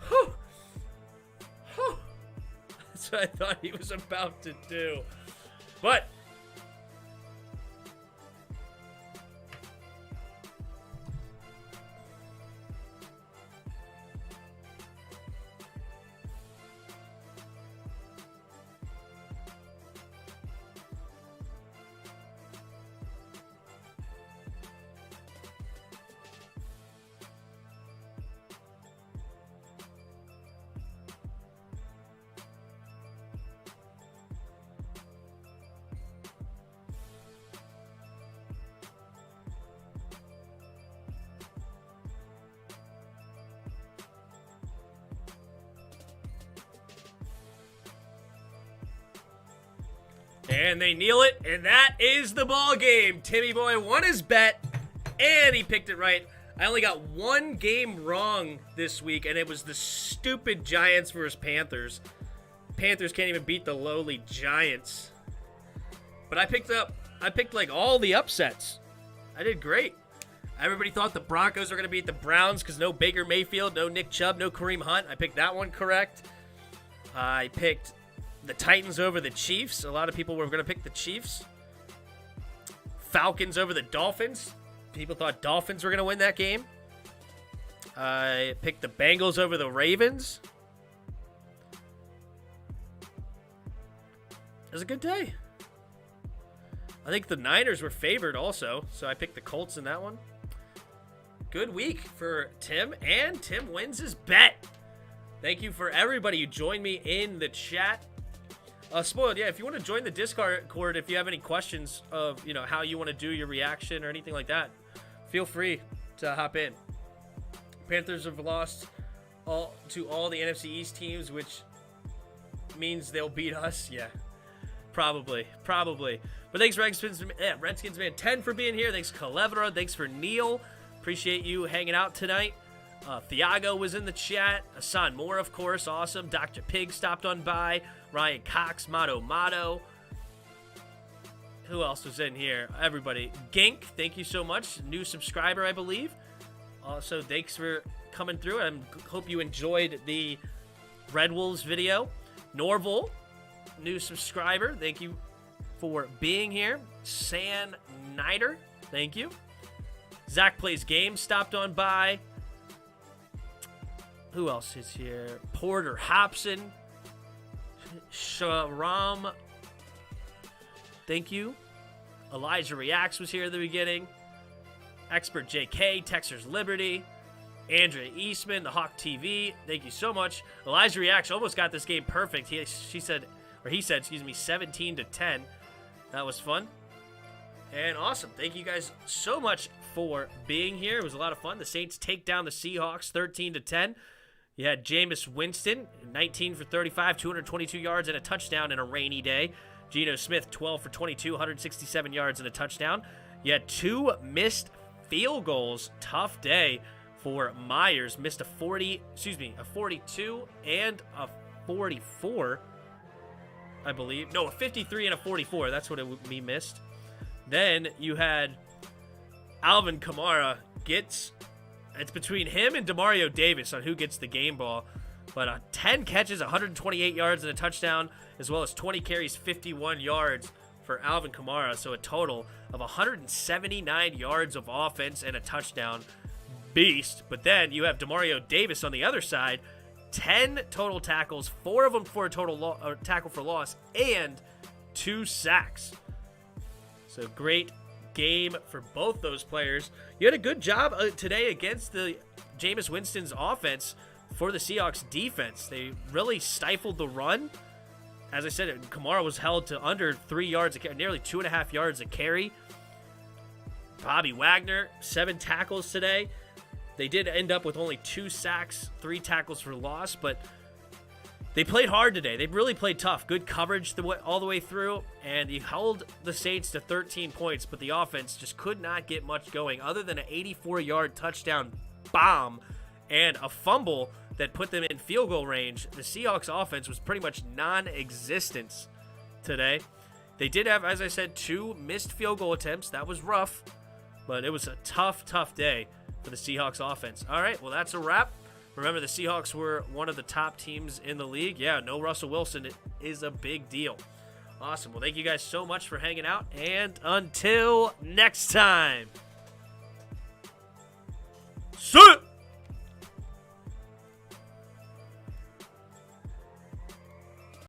Whew. Whew. That's what I thought he was about to do. But and they kneel it, and that is the ball game. Timmy Boy won his bet, and he picked it right. I only got 1 game wrong this week, and it was the stupid Giants versus Panthers. Panthers can't even beat the lowly Giants. But I picked like all the upsets. I did great. Everybody thought the Broncos were going to beat the Browns because no Baker Mayfield, no Nick Chubb, no Kareem Hunt. I picked that one correct. I picked the Titans over the Chiefs. A lot of people were going to pick the Chiefs. Falcons over the Dolphins. People thought Dolphins were going to win that game. I picked the Bengals over the Ravens. It was a good day. I think the Niners were favored also, so I picked the Colts in that one. Good week for Tim, and Tim wins his bet. Thank you for everybody who joined me in the chat. Spoiled, yeah, if you want to join the Discord, if you have any questions of, you know, how you want to do your reaction or anything like that, feel free to hop in. Panthers have lost to all the NFC East teams, which means they'll beat us. Yeah, probably. But thanks, Redskins Man 10 for being here. Thanks, Calevra. Thanks for Neil. Appreciate you hanging out tonight. Thiago was in the chat. Hassan Moore, of course, awesome. Dr. Pig stopped on by. Ryan Cox, Motto. Who else was in here? Everybody. Gink, thank you so much. New subscriber, I believe. Also, thanks for coming through. I hope you enjoyed the Red Wolves video. Norval, new subscriber. Thank you for being here. San Nider, thank you. Zach Plays Games stopped on by. Who else is here? Porter Hobson. Sharam, thank you. Elijah Reacts was here at the beginning. Expert JK, Texas Liberty. Andrea Eastman, the Hawk TV, thank you so much. Elijah Reacts almost got this game perfect. He said, 17-10. That was fun. And awesome. Thank you guys so much for being here. It was a lot of fun. The Saints take down the Seahawks 13-10. You had Jameis Winston, 19 for 35, 222 yards and a touchdown in a rainy day. Geno Smith, 12 for 22, 167 yards and a touchdown. You had 2 missed field goals. Tough day for Myers. Missed a 42 and a 44, I believe. No, a 53 and a 44. That's what he missed. Then you had Alvin Kamara it's between him and Demario Davis on who gets the game ball. But 10 catches, 128 yards and a touchdown, as well as 20 carries, 51 yards for Alvin Kamara. So a total of 179 yards of offense and a touchdown. Beast. But then you have Demario Davis on the other side. 10 total tackles, 4 of them for a total tackle for loss, and 2 sacks. So great game for both those players. You had a good job today against the Jameis Winston's offense for the Seahawks defense. They really stifled the run. As I said, Kamara was held to under 3 yards, nearly 2.5 yards a carry. Bobby Wagner, 7 tackles today. They did end up with only 2 sacks, 3 tackles for loss, but they played hard today. They really played tough. Good coverage all the way through, and he held the Saints to 13 points, but the offense just could not get much going other than an 84-yard touchdown bomb and a fumble that put them in field goal range. The Seahawks offense was pretty much non-existent today. They did have, as I said, 2 missed field goal attempts. That was rough, but it was a tough day for the Seahawks offense. All right, well, that's a wrap. Remember, the Seahawks were one of the top teams in the league. Yeah, no Russell Wilson is a big deal. Awesome. Well, thank you guys so much for hanging out, and until next time. See ya!